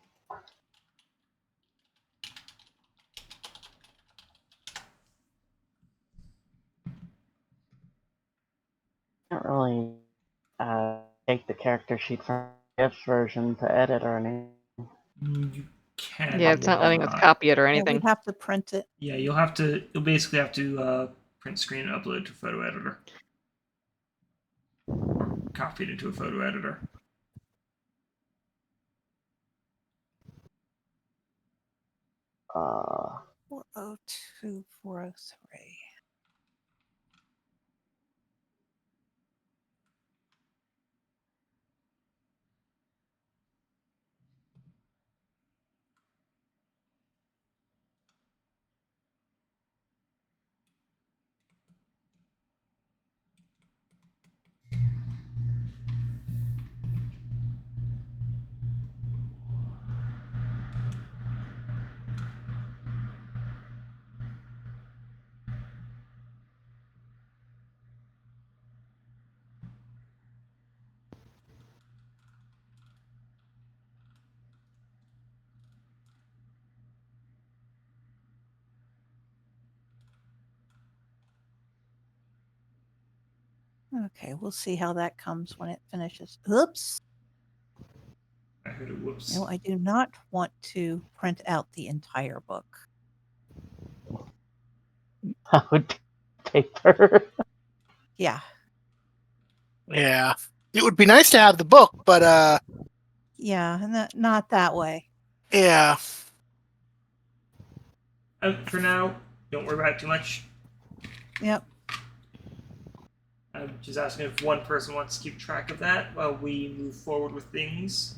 can't really take the character sheet from the gift version to edit or anything. You can. Yeah, it's not letting us copy it or Yeah, anything. we'd have to print it. Yeah, you'll basically have to print screen and upload to photo editor. Or copy it into a photo editor. Uh, 402, 403. Okay, we'll see how that comes when it finishes. Oops. I heard a whoops. No, I do not want to print out the entire book. I would paper. Yeah. Yeah. It would be nice to have the book, but Yeah, not that way. yeah. For now, don't worry about it too much. Yep. I'm just asking if one person wants to keep track of that while we move forward with things.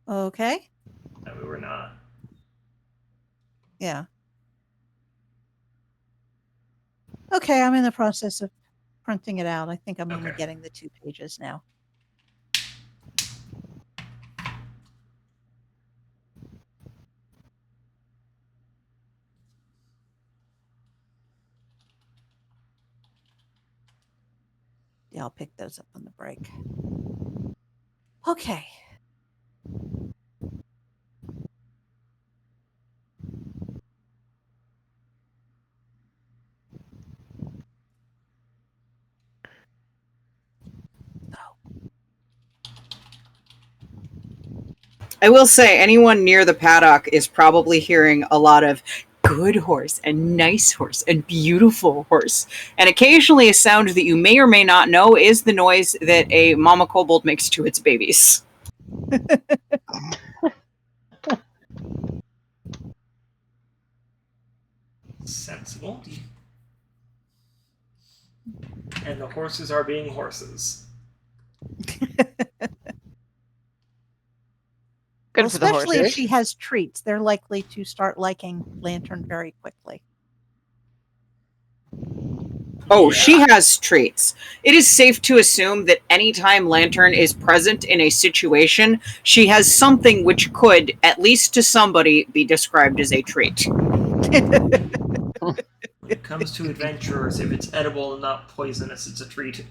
Okay. That way we're not. Yeah. Okay, I'm in the process of printing it out. I think I'm only Okay. getting the 2 pages now. Yeah, I'll pick those up on the break. Okay. I will say, anyone near the paddock is probably hearing a lot of good horse and nice horse and beautiful horse. And occasionally a sound that you may or may not know is the noise that a mama kobold makes to its babies. Sensible. And the horses are being horses. Good Well, for the especially if horses. she has treats, they're likely to start liking Lantern very quickly. Oh, Yeah. she has treats. It is safe to assume that anytime Lantern is present in a situation, she has something which could, at least to somebody, be described as a treat. When it comes to adventurers, if it's edible and not poisonous, it's a treat.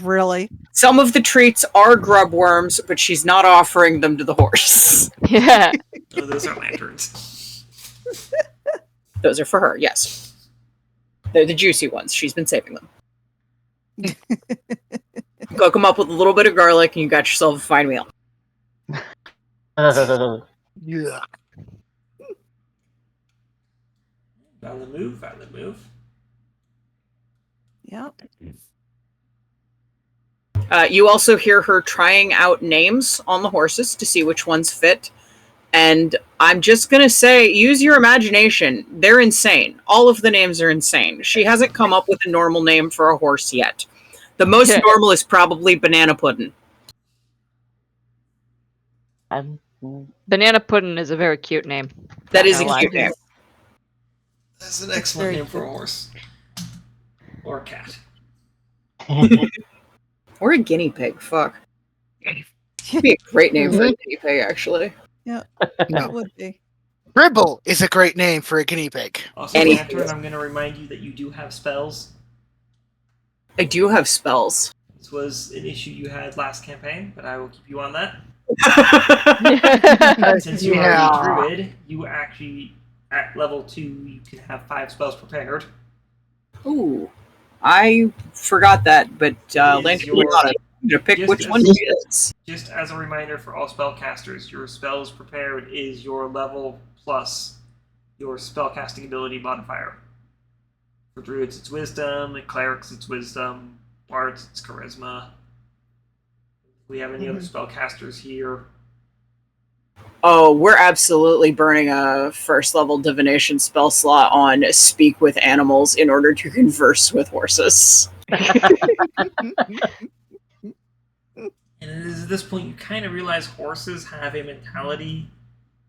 Really? Some of the treats are grub worms, but she's not offering them to the horse. Yeah. Oh, those are lanterns. Those are for her, yes. They're the juicy ones. She's been saving them. Cook them up with a little bit of garlic, and you got yourself a fine meal. Yeah. Valid move, valid move. Yep. You also hear her trying out names on the horses to see which ones fit. And I'm just going to say, use your imagination. They're insane. All of the names are insane. She hasn't come up with a normal name for a horse yet. The most normal is probably banana pudding. Banana Puddin' is a very cute name. That is a Not gonna cute lie. name. That's an excellent Very name for a good. horse. Or a cat. Or a guinea pig. Fuck. It'd be a great name for a guinea pig, actually. Yeah, No. it would be. Gribble is a great name for a guinea pig. Also, Any- Lantern, I'm going to remind you that you do have spells. I do have spells. This was an issue you had last campaign, but I will keep you on that. Since you are a druid, you actually, at level 2, you can have 5 spells prepared. Ooh. I forgot that, but Lantern, your- I'm gonna pick just which as- one he is. Just as a reminder for all spellcasters, your spells prepared is your level plus your spellcasting ability modifier. For druids, it's wisdom. Clerics, it's wisdom. Bards, it's charisma. If we have any other spellcasters here, Oh, we're absolutely burning a first level divination spell slot on speak with animals in order to converse with horses. and it is at this point you kind of realize horses have a mentality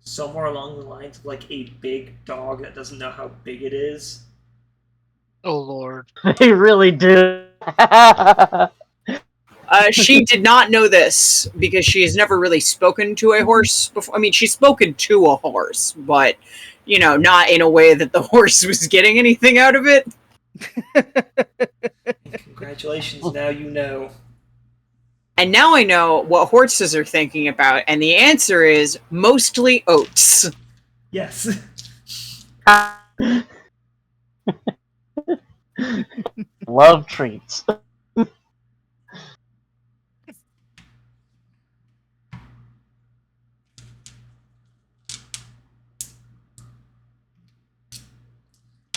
somewhere along the lines of like a big dog that doesn't know how big it is. Oh lord. They really do. She did not know this because she has never really spoken to a horse before. I mean, she's spoken to a horse, but, you know, not in a way that the horse was getting anything out of it. Congratulations, now you know. And now I know what horses are thinking about, and the answer is mostly oats. Yes. Love treats.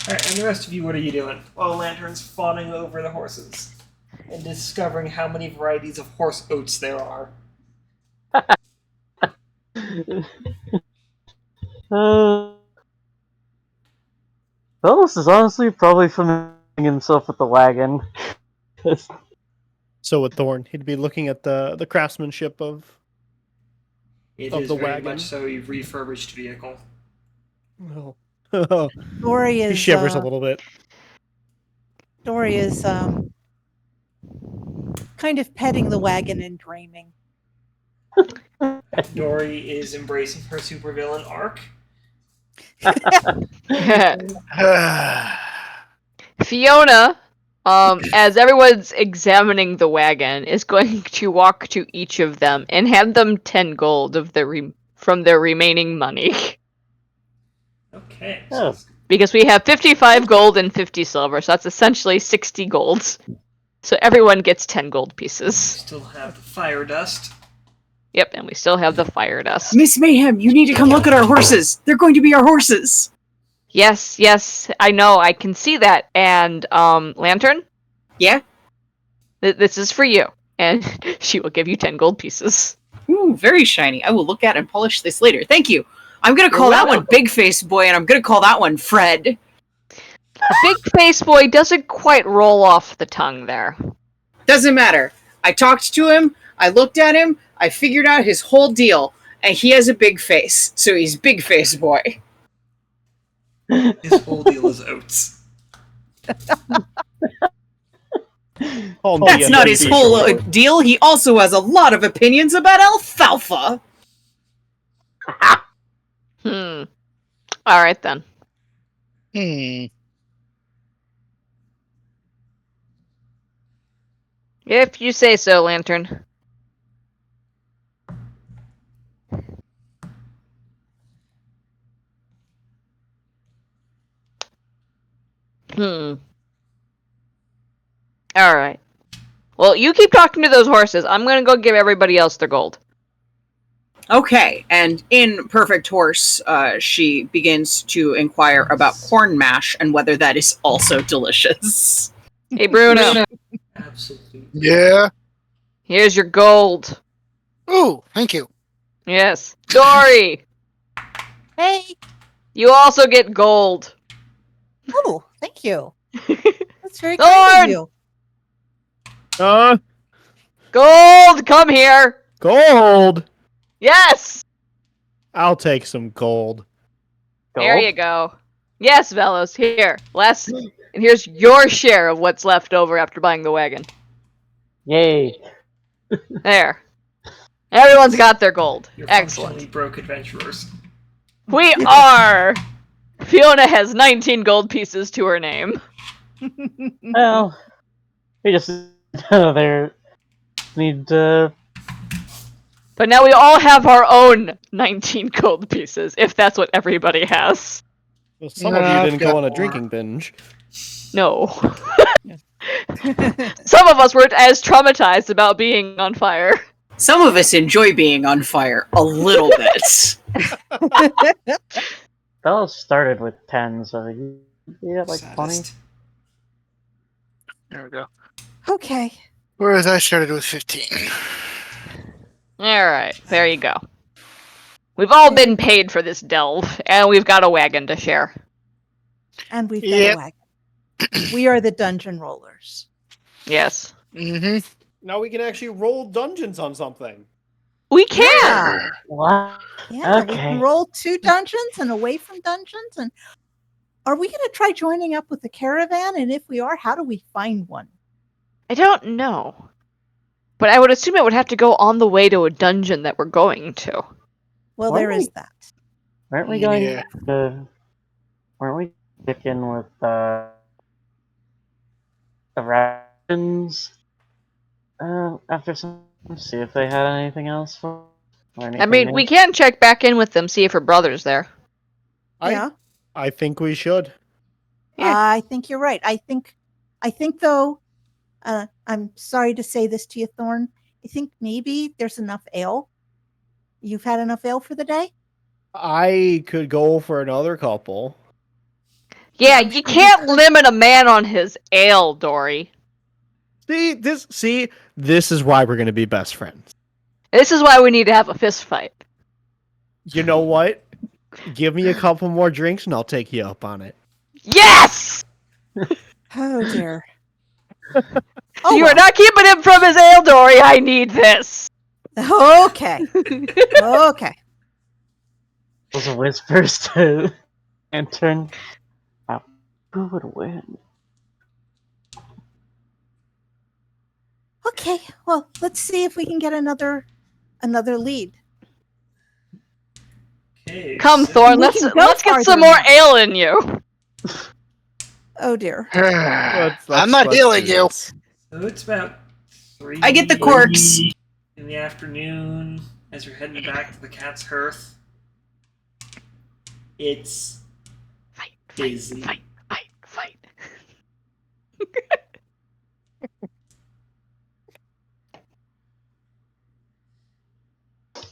Alright, and the rest of you, what are you doing? While Lantern's fawning over the horses and discovering how many varieties of horse oats there are. Vellos is honestly probably familiarizing himself with the wagon. So with Thorn, he'd be looking at the craftsmanship of It Of is the very wagon. much so a refurbished vehicle. oh, Dory he is shivers a little bit. Dory is kind of petting the wagon and dreaming. Dory is embracing her supervillain arc. Fiona, as everyone's examining the wagon, is going to walk to each of them and hand them 10 gold of their from their remaining money. Okay. Oh. Because we have 55 gold and 50 silver, so that's essentially 60 golds. So everyone gets 10 gold pieces. Still have the fire dust. Yep, and we still have the fire dust. Miss Mayhem, you need to come look at our horses. They're going to be our horses. Yes, I know, I can see that. And, Lantern? Yeah? This is for you. And she will give you 10 gold pieces. Ooh, very shiny. I will look at and polish this later. Thank you. I'm going to You're call that welcome. one Big Face Boy, and I'm going to call that one Fred. Big Face Boy doesn't quite roll off the tongue there. Doesn't matter. I talked to him, I looked at him, I figured out his whole deal, and he has a big face, so he's Big Face Boy. His whole deal is oats. That's not his whole deal. He also has a lot of opinions about alfalfa. Alright then. If you say so, Lantern. Alright. Well, you keep talking to those horses. I'm gonna go give everybody else their gold. Okay, and in Perfect Horse, she begins to inquire about corn mash and whether that is also delicious. Hey, Bruno. Absolutely. Yeah. Here's your gold. Ooh, thank you. Yes. Dory! Hey! You also get gold. Oh, thank you. That's very Thorn! kind of you. Gold, come here. Gold. Yes. I'll take some gold. There Gold? you go. Yes, Vellos, here. And here's your share of what's left over after buying the wagon. Yay. There. Everyone's got their gold. You're Excellent. functionally broke adventurers. We are! Fiona has 19 gold pieces to her name. Well, we just there need to. But now we all have our own 19 gold pieces, if that's what everybody has. Well, some No, of you I've didn't got go on a more. drinking binge. No. Some of us weren't as traumatized about being on fire. Some of us enjoy being on fire a little bit. Vellos started with 10, so you got like 20. Saddest. There we go. Okay. Whereas I started with 15. Alright, there you go. We've all been paid for this delve, and we've got a wagon to share. And we've got Yep. a wagon. We are the dungeon rollers. Yes. Mm-hmm. Now we can actually roll dungeons on something. We can! Yeah. What? Yeah, we Okay. can roll 2 dungeons and away from dungeons. And are we going to try joining up with the caravan? And if we are, how do we find one? I don't know. But I would assume it would have to go on the way to a dungeon that we're going to. Well, Why there don't is we- that. Weren't we going Yeah. to? Weren't we sticking with the rations? After some, see if they had anything else for. Or anything I mean, new? we can check back in with them, see if her brother's there. Yeah. I think we should. Yeah. I think you're right. I think though, I'm sorry to say this to you, Thorn. I think maybe there's enough ale. You've had enough ale for the day? I could go for another couple. Yeah, you can't limit a man on his ale, Dory. See, this is why we're gonna be best friends. This is why we need to have a fist fight. You know what? Give me a couple more drinks and I'll take you up on it. Yes! Oh dear. You well. are not keeping him from his ale, Dory. I need this. Okay. Okay. Those whispers to Lantern. Who would win? Okay. Well, let's see if we can get another lead. Okay. Come, so- Thorn. We Let's can go get farther some more now. ale in you. Oh dear. I'm not healing do you. this. So it's about 3 I get the corks. in the afternoon as you're heading back to the cat's hearth. It's Fight, busy. fight.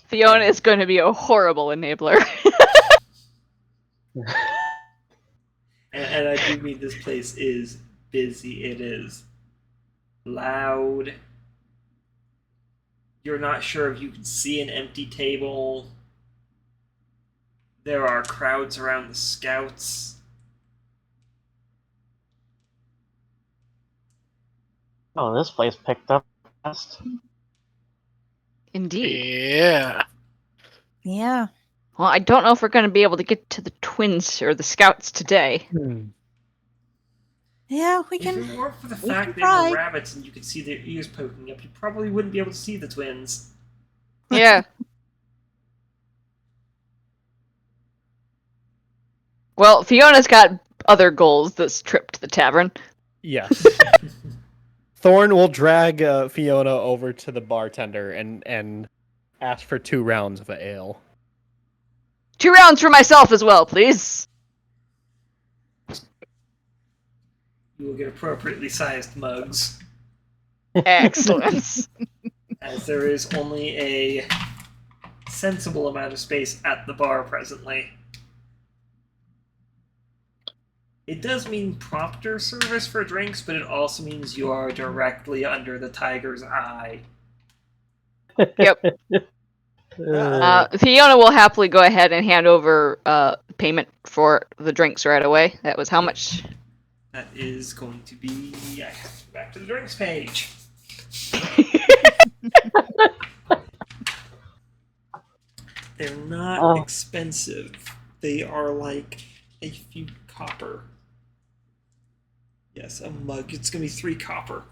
Fiona is going to be a horrible enabler. And I do mean this place is busy. It is loud. You're not sure if you can see an empty table. There are crowds around the scouts. Oh, this place picked up fast. Indeed. Yeah. Yeah. Well, I don't know if we're going to be able to get to the twins or the scouts today. Yeah, we If it can. weren't for the we fact can they try. were rabbits and you could see their ears poking up, you probably wouldn't be able to see the twins. Yeah. Well, Fiona's got other goals this trip to the tavern. Yes. Thorn will drag Fiona over to the bartender and ask for 2 rounds of ale. 2 rounds for myself as well, please. You will get appropriately sized mugs, Excellent. as there is only a sensible amount of space at the bar presently. It does mean prompter service for drinks, but it also means you are directly under the tiger's eye. Yep. Fiona will happily go ahead and hand over payment for the drinks right away. That was how much? That is going to be... I have to go back to the drinks page. They're not Oh. expensive. They are like a few copper. Yes, a mug. It's gonna be 3 copper.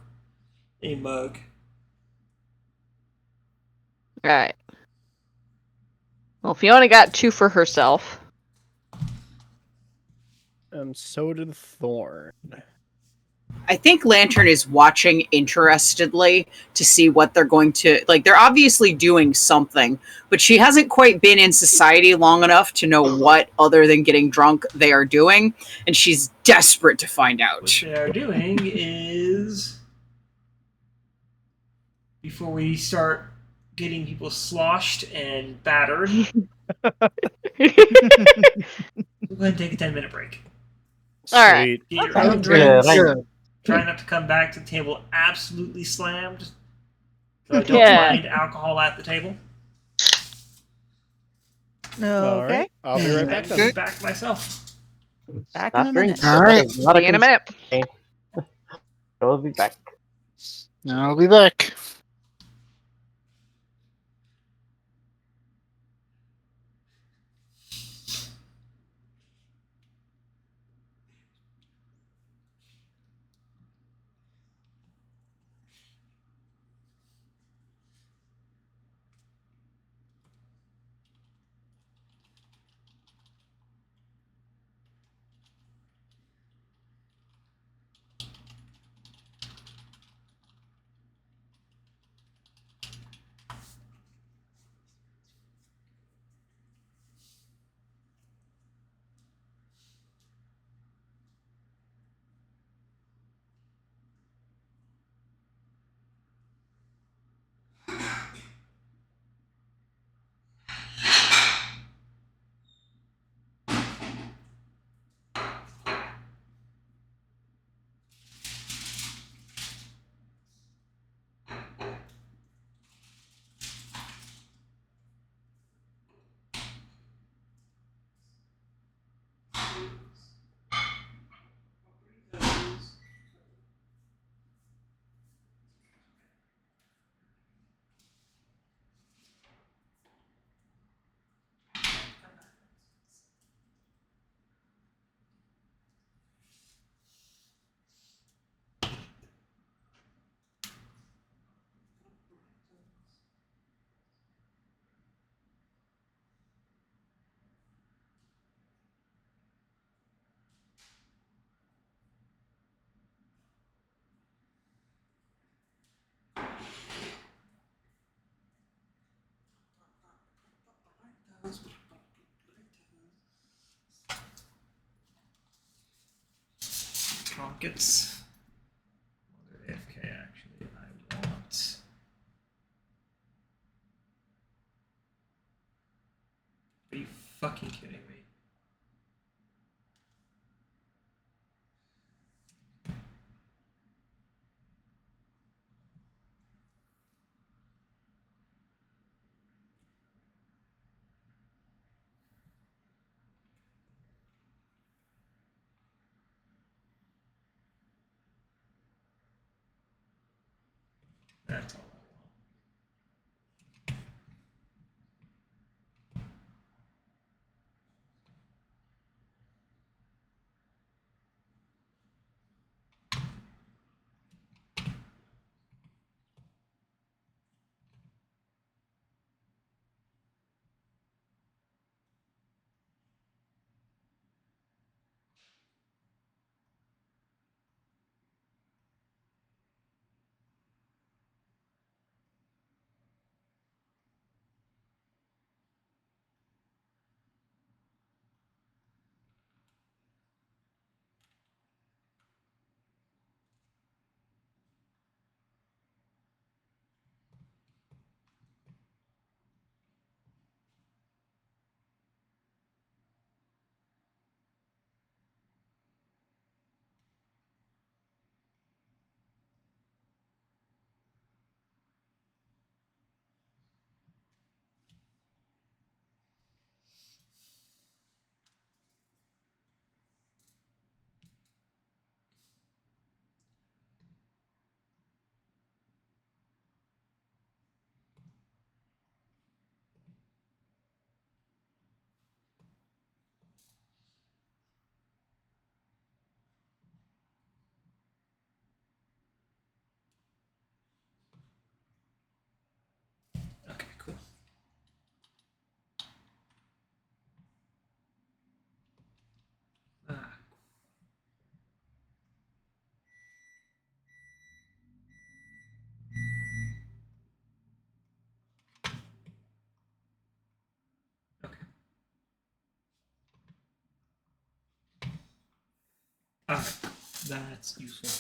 A mug. Alright. Well, Fiona got 2 for herself. And so did Thorn. I think Lantern is watching interestedly to see what they're going to like. They're obviously doing something, but she hasn't quite been in society long enough to know what other than getting drunk they are doing, and she's desperate to find out. What they are doing is, before we start getting people sloshed and battered, we'll go ahead and take a 10-minute break. Alright. Sweet. Get your Okay. own drinks. Good. Try not to come back to the table absolutely slammed. So I don't Yeah. mind alcohol at the table. All Okay. right. I'll be right back I'll then. be back myself. Back in a Stop minute. drinking. All right. Not See you in a minute. We'll be back. I'll be back. Pockets. AFK, actually, I want. Are you fucking kidding me? That's all I want. That's useful.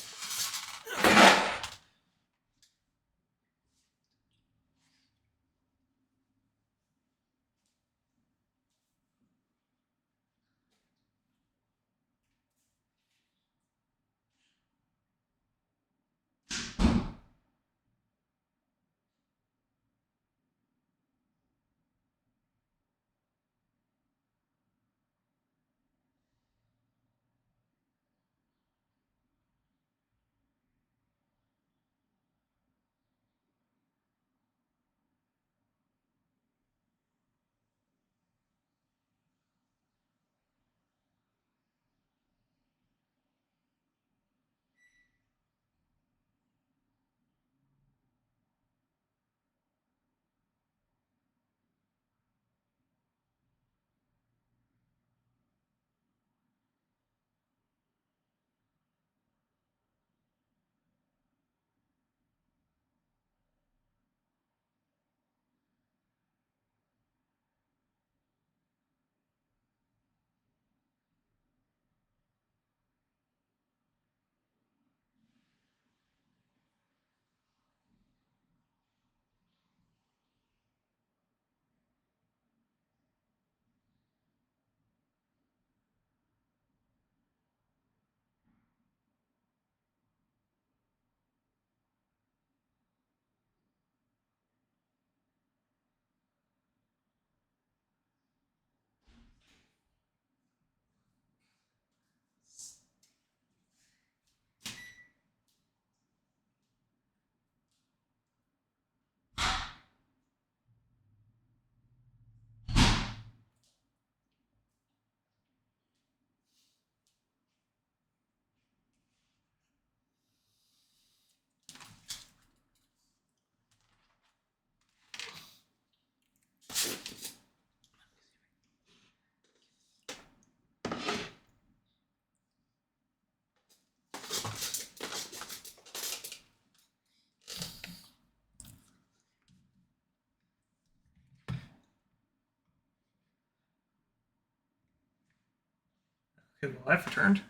Okay, well, I've returned.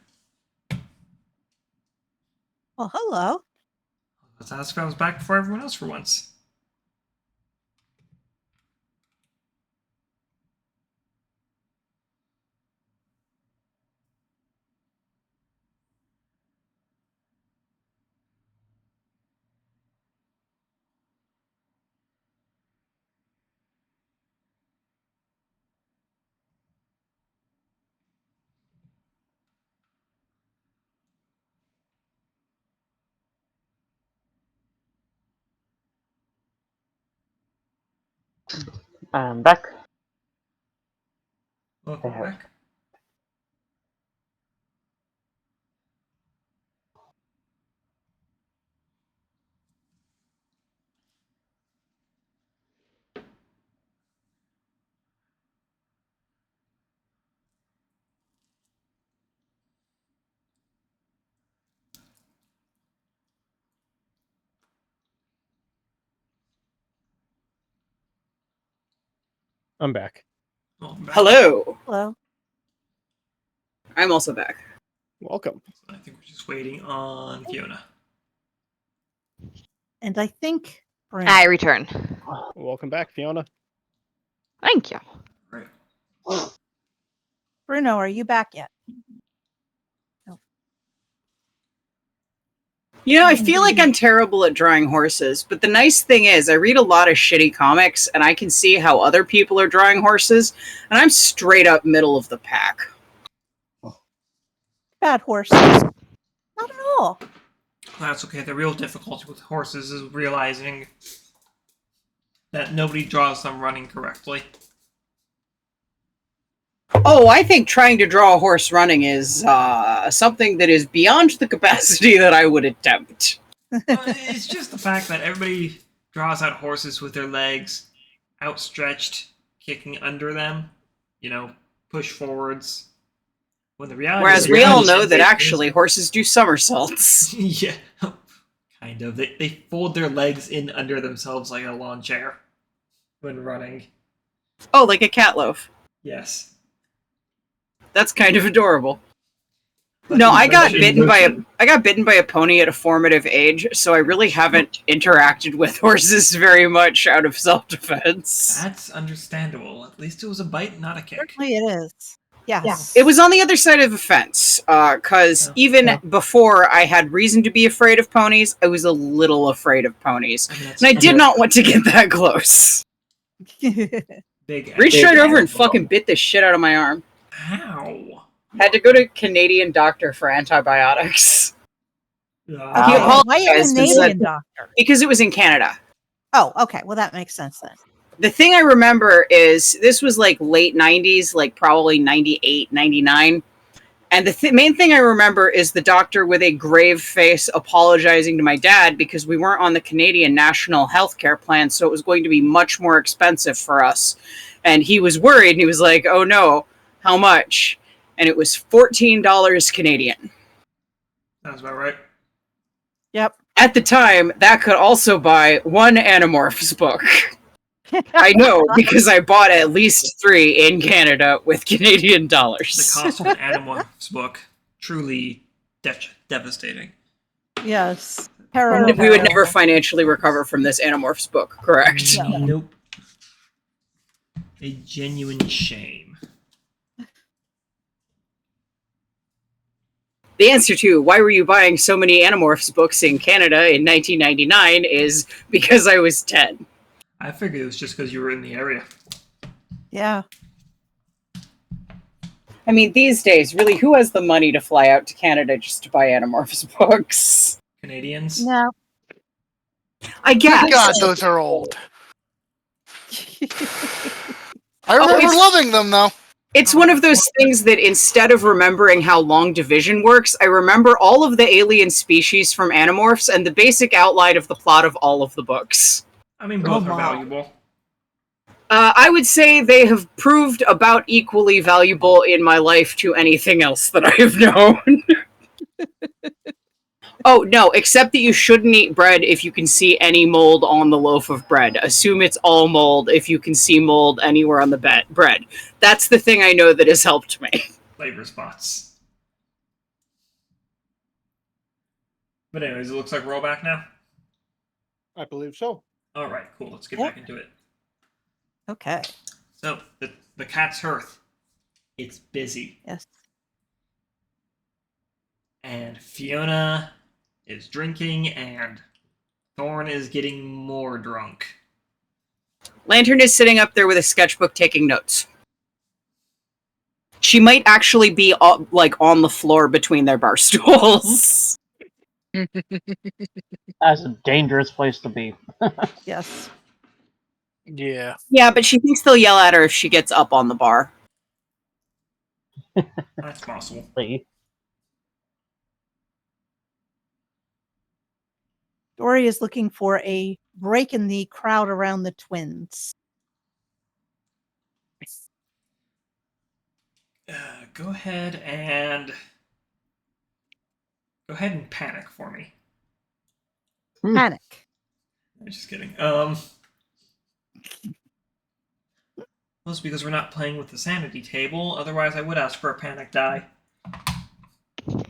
Well, hello. Let's ask if I was back before everyone else for once. I'm back. Welcome Yeah. back. I'm back. Welcome back. Hello. Hello. I'm also back. Welcome. I think we're just waiting on Fiona. And I think Bruno. I return. Welcome back, Fiona. Thank you. Right. Bruno, are you back yet? You know, I feel like I'm terrible at drawing horses, but the nice thing is I read a lot of shitty comics and I can see how other people are drawing horses, and I'm straight up middle of the pack. Bad horses. Not at all. That's okay. The real difficulty with horses is realizing that nobody draws them running correctly. Oh, I think trying to draw a horse running is something that is beyond the capacity that I would attempt. It's just the fact that everybody draws out horses with their legs outstretched, kicking under them, push forwards. When the reality Whereas is we all know that actually horses do somersaults. yeah, kind of. They fold their legs in under themselves like a lawn chair when running. Oh, like a cat loaf. Yes. That's kind of adorable. No, I got Mention- bitten by a pony at a formative age, so I really haven't interacted with horses very much out of self-defense. That's understandable. At least it was a bite, not a kick. Certainly it is. Yes. It was on the other side of the fence, because even before I had reason to be afraid of ponies, I was a little afraid of ponies. I mean, And I did not want to get that close. big. Reached right over and fucking bit the shit out of my arm. Ow. Had to go to Canadian doctor for antibiotics. He Why a apologized and Canadian said, doctor? because it was in Canada. Oh, okay. Well, that makes sense then. The thing I remember is this was like late 90s, like probably 98, 99. And the main thing I remember is the doctor with a grave face apologizing to my dad because we weren't on the Canadian National Healthcare Plan, so it was going to be much more expensive for us. And he was worried, and he was like, oh no, how much? And it was $14 Canadian. Sounds about right. Yep. At the time, that could also buy one Animorphs book. I know, because I bought at least 3 in Canada with Canadian dollars. The cost of an Animorphs book, truly devastating. Yes. We would never financially recover from this Animorphs book, correct? No. Nope. A genuine shame. The answer to why were you buying so many Animorphs books in Canada in 1999 is because I was 10. I figured it was just because you were in the area. Yeah. I mean, these days, really, who has the money to fly out to Canada just to buy Animorphs books? Canadians? No. I guess. God, those are old. I remember loving them, though. It's one of those things that instead of remembering how long division works, I remember all of the alien species from Animorphs and the basic outline of the plot of all of the books. I mean, both Oh, are wow. valuable. I would say they have proved about equally valuable in my life to anything else that I have known. Oh, no, except that you shouldn't eat bread if you can see any mold on the loaf of bread. Assume it's all mold if you can see mold anywhere on the bread. That's the thing I know that has helped me. Flavor spots. But anyways, it looks like we're all back now. I believe so. Alright, cool. Let's get Yep. back into it. Okay. So, the cat's hearth. It's busy. Yes. And Fiona is drinking, and Thorn is getting more drunk. Lantern is sitting up there with a sketchbook taking notes. She might actually be on the floor between their bar stools. That's a dangerous place to be. Yes. Yeah. Yeah, but she thinks they'll yell at her if she gets up on the bar. That's possible. Dory is looking for a break in the crowd around the twins. Go ahead and panic for me. Panic. I'm just kidding. Mostly because we're not playing with the sanity table. Otherwise, I would ask for a panic die.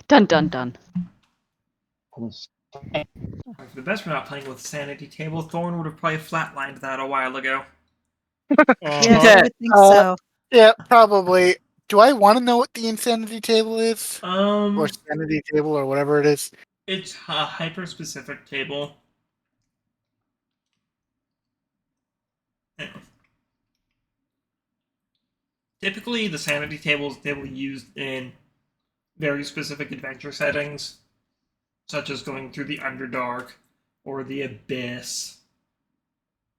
Dun dun dun. For the best, we're not playing with the sanity table. Thorn would have probably flatlined that a while ago. Yes, I would think so. Yeah, probably. Do I want to know what the insanity table is? Or sanity table, or whatever it is? It's a hyper-specific table. Typically, the sanity table is typically used in very specific adventure settings, such as going through the Underdark, or the Abyss,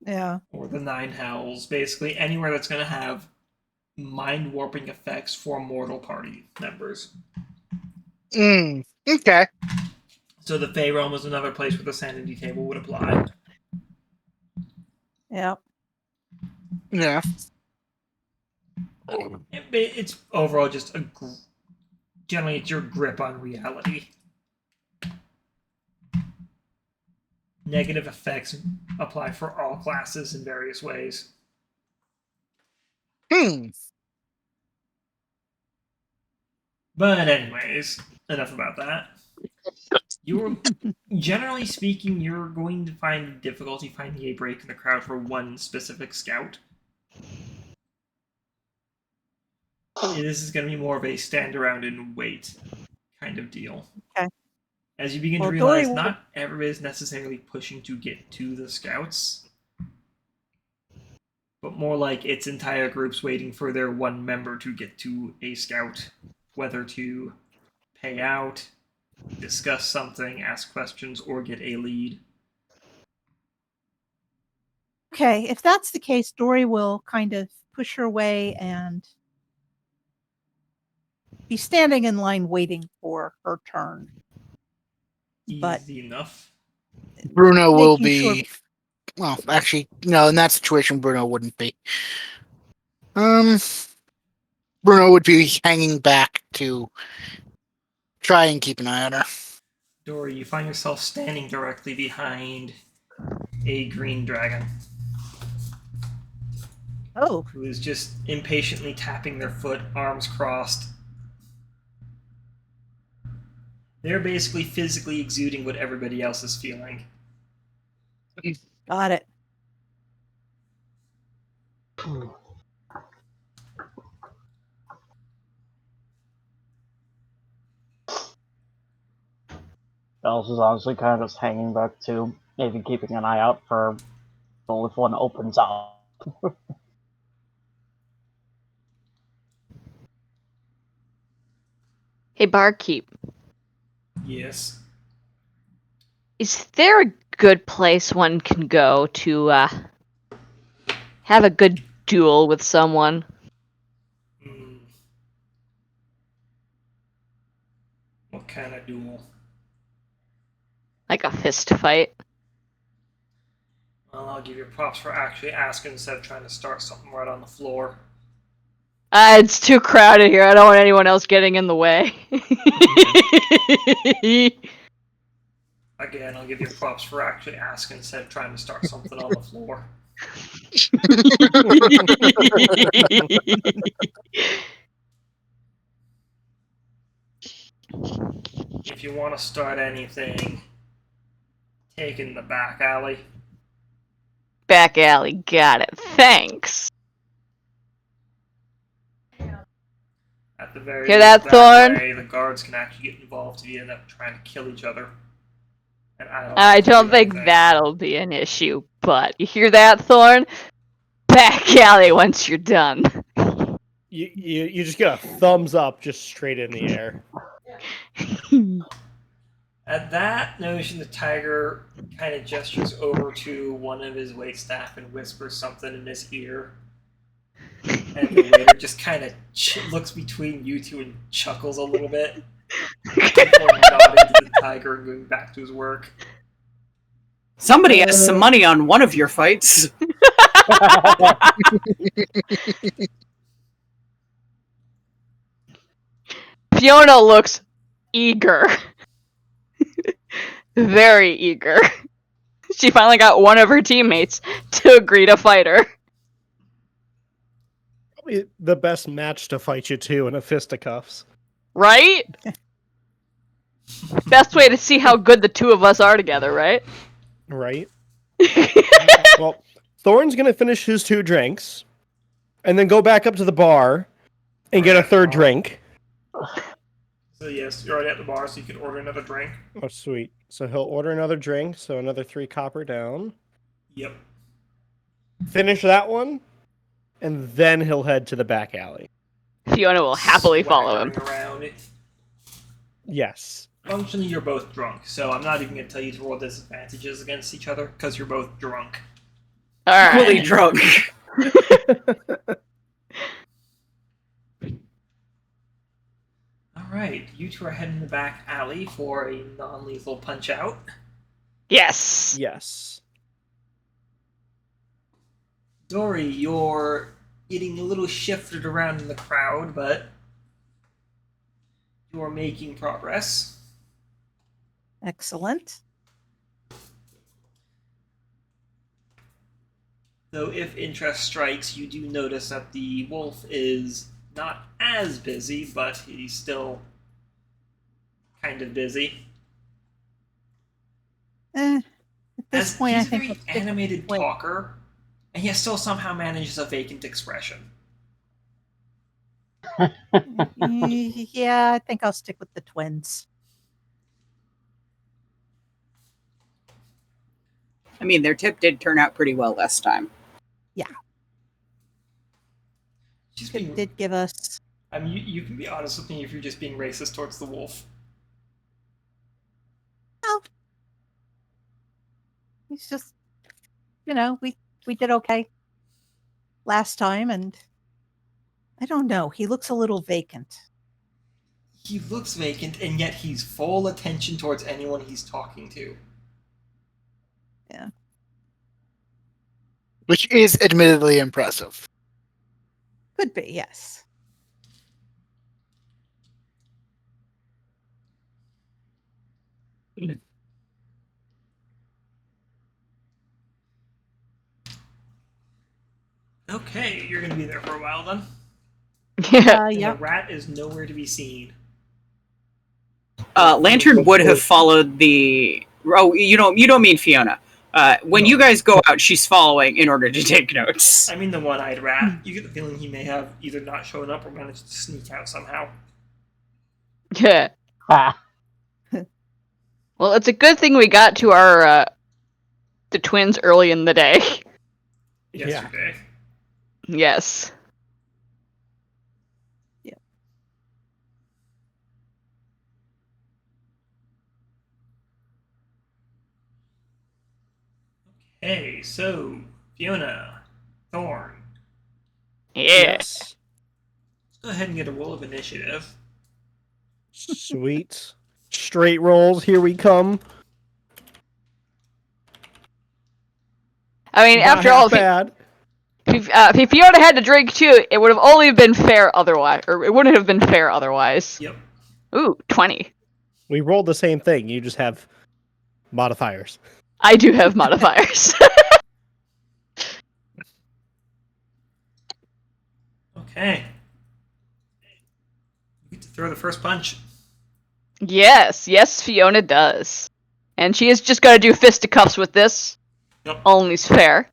Yeah. or the Nine Hells. Basically, anywhere that's going to have mind-warping effects for mortal party members. Okay. So the Fey Realm is another place where the sanity table would apply. Yeah. Yeah. It's overall just generally it's your grip on reality. Negative effects apply for all classes in various ways. But anyways, enough about that. You're generally speaking, you're going to find difficulty finding a break in the crowd for one specific scout. This is going to be more of a stand around and wait kind of deal. Okay. As you begin to Well, realize, Dory will- not everybody is necessarily pushing to get to the scouts, but more like its entire group's waiting for their one member to get to a scout, whether to pay out, discuss something, ask questions, or get a lead. Okay, if that's the case, Dory will kind of push her way and be standing in line waiting for her turn. But Easy enough. Bruno will making sure- be. Well, actually, no. In that situation, Bruno wouldn't be. Bruno would be hanging back to try and keep an eye on her. Dory, you find yourself standing directly behind a green dragon Oh, who is just impatiently tapping their foot, arms crossed. They're basically physically exuding what everybody else is feeling. got it. Vellos is honestly kind of just hanging back too, maybe keeping an eye out for if one opens up. Hey, barkeep, Yes. is there a good place one can go to have a good duel with someone? Hmm. What kind of duel? Like a fist fight? Well, I'll give you props for actually asking instead of trying to start something right on the floor. It's too crowded here. I don't want anyone else getting in the way. Again, I'll give you props for actually asking instead of trying to start something on the floor. If you want to start anything, take in the back alley. Back alley, got it. Thanks. At the very Hear least, that, Thorn? way, the guards can actually get involved if you end up trying to kill each other. And I don't think thing. that'll be an issue, but you hear that, Thorn? Back alley once you're done. You just get a thumbs up just straight in the air. At that notion, the tiger kind of gestures over to one of his waitstaff and whispers something in his ear. And the waiter just kind of looks between you two and chuckles a little bit before nodding to the tiger and going back to his work. Somebody has some money on one of your fights. Fiona looks eager. Very eager. She finally got one of her teammates to agree to fight her. Probably the best match to fight you to in a fisticuffs. Right? Best way to see how good the two of us are together, right? Right? Well, Thorn's gonna finish his 2 drinks, and then go back up to the bar and get a 3rd drink. So yes, you're already at the bar, so you can order another drink. Oh, sweet. So he'll order another drink, so another 3 copper down. Yep. Finish that one, and then he'll head to the back alley. Fiona will happily follow him. Swaggering around. Yes. Functionally, you're both drunk, so I'm not even going to tell you to roll disadvantages against each other, because you're both drunk. Fully Alright. drunk. Alright, you two are heading the back alley for a non-lethal punch-out. Yes. Yes. Dory, you're getting a little shifted around in the crowd, but you're making progress. Excellent. Though if interest strikes, you do notice that the wolf is not as busy, but he's still kind of busy. At this As point, he's I think a we'll very stick with animated twins. talker, and yet still somehow manages a vacant expression. Yeah, I think I'll stick with the twins. I mean, their tip did turn out pretty well last time. She's It being, did give us. I mean, you can be honest with me if you're just being racist towards the wolf. Oh, it's just, we did okay last time, and I don't know. He looks a little vacant. He looks vacant, and yet he's full attention towards anyone he's talking to. Which is admittedly impressive. Could be, yes. Okay, you're gonna be there for a while then. Yeah. And Yeah. the rat is nowhere to be seen. Lantern would have followed the. Oh, you don't mean Fiona. When No. you guys go out, she's following in order to take notes. I mean the one-eyed rat. You get the feeling he may have either not shown up or managed to sneak out somehow. Yeah. Ha! Well, it's a good thing we got to our the twins early in the day. Yesterday. Yes. Hey, so Fiona, Thorn, Yeah. Yes. let's go ahead and get a roll of initiative. Sweet. Straight rolls. Here we come. I mean, Not after all, half bad. if Fiona had to drink too, it would have only been fair otherwise, or it wouldn't have been fair otherwise. Yep. Ooh, 20. We rolled the same thing. You just have modifiers. I do have modifiers. Okay. You get to throw the first punch. Yes, Fiona does. And she is just gonna do fisticuffs with this. Yep. Only's fair.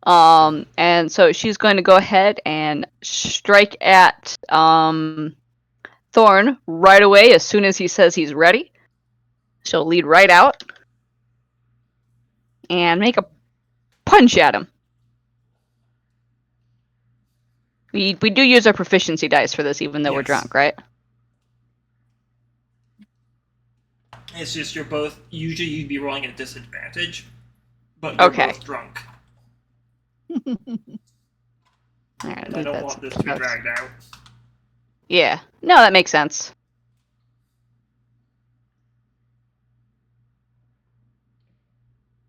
And so she's going to go ahead and strike at Thorn right away as soon as he says he's ready. She'll lead right out and make a punch at him. We do use our proficiency dice for this, even though we're Yes. drunk, right? It's just you're both. Usually you'd be rolling at a disadvantage, but you're Okay. both drunk. Alright, And I don't want this to be dragged out. Yeah, no, that makes sense.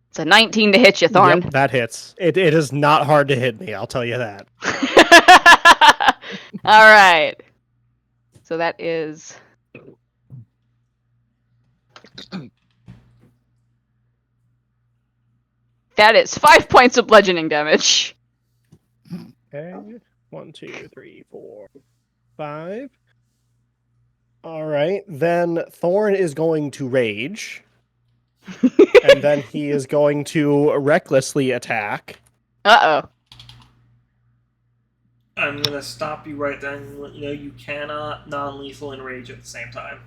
It's a 19 to hit you, Thorn. Yep, that hits. It is not hard to hit me, I'll tell you that. All right. So that is. That is 5 points of bludgeoning damage. Okay. 1, 2, 3, 4, 5. All right. Then Thorn is going to rage. And then he is going to recklessly attack. Uh-oh. I'm gonna stop you right there and let you know you cannot non-lethal enrage at the same time.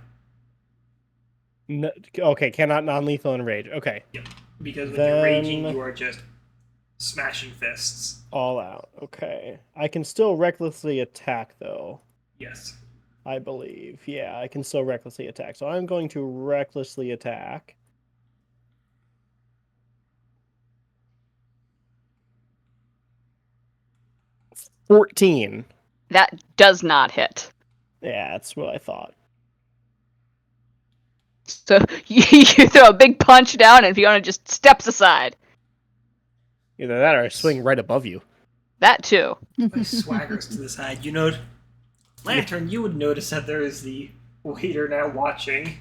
Okay, cannot non-lethal enrage. Okay. Because when you're raging, Then- you are just smashing fists. All out. Okay. I can still recklessly attack, though. Yes. I believe. Yeah, I can still recklessly attack. So I'm going to recklessly attack. $14. That does not hit. Yeah, that's what I thought. So you throw a big punch down and Fiona just steps aside. Either that or I swing right above you. That too. My swaggers to the side. You know, Lantern, you would notice that there is the waiter now watching.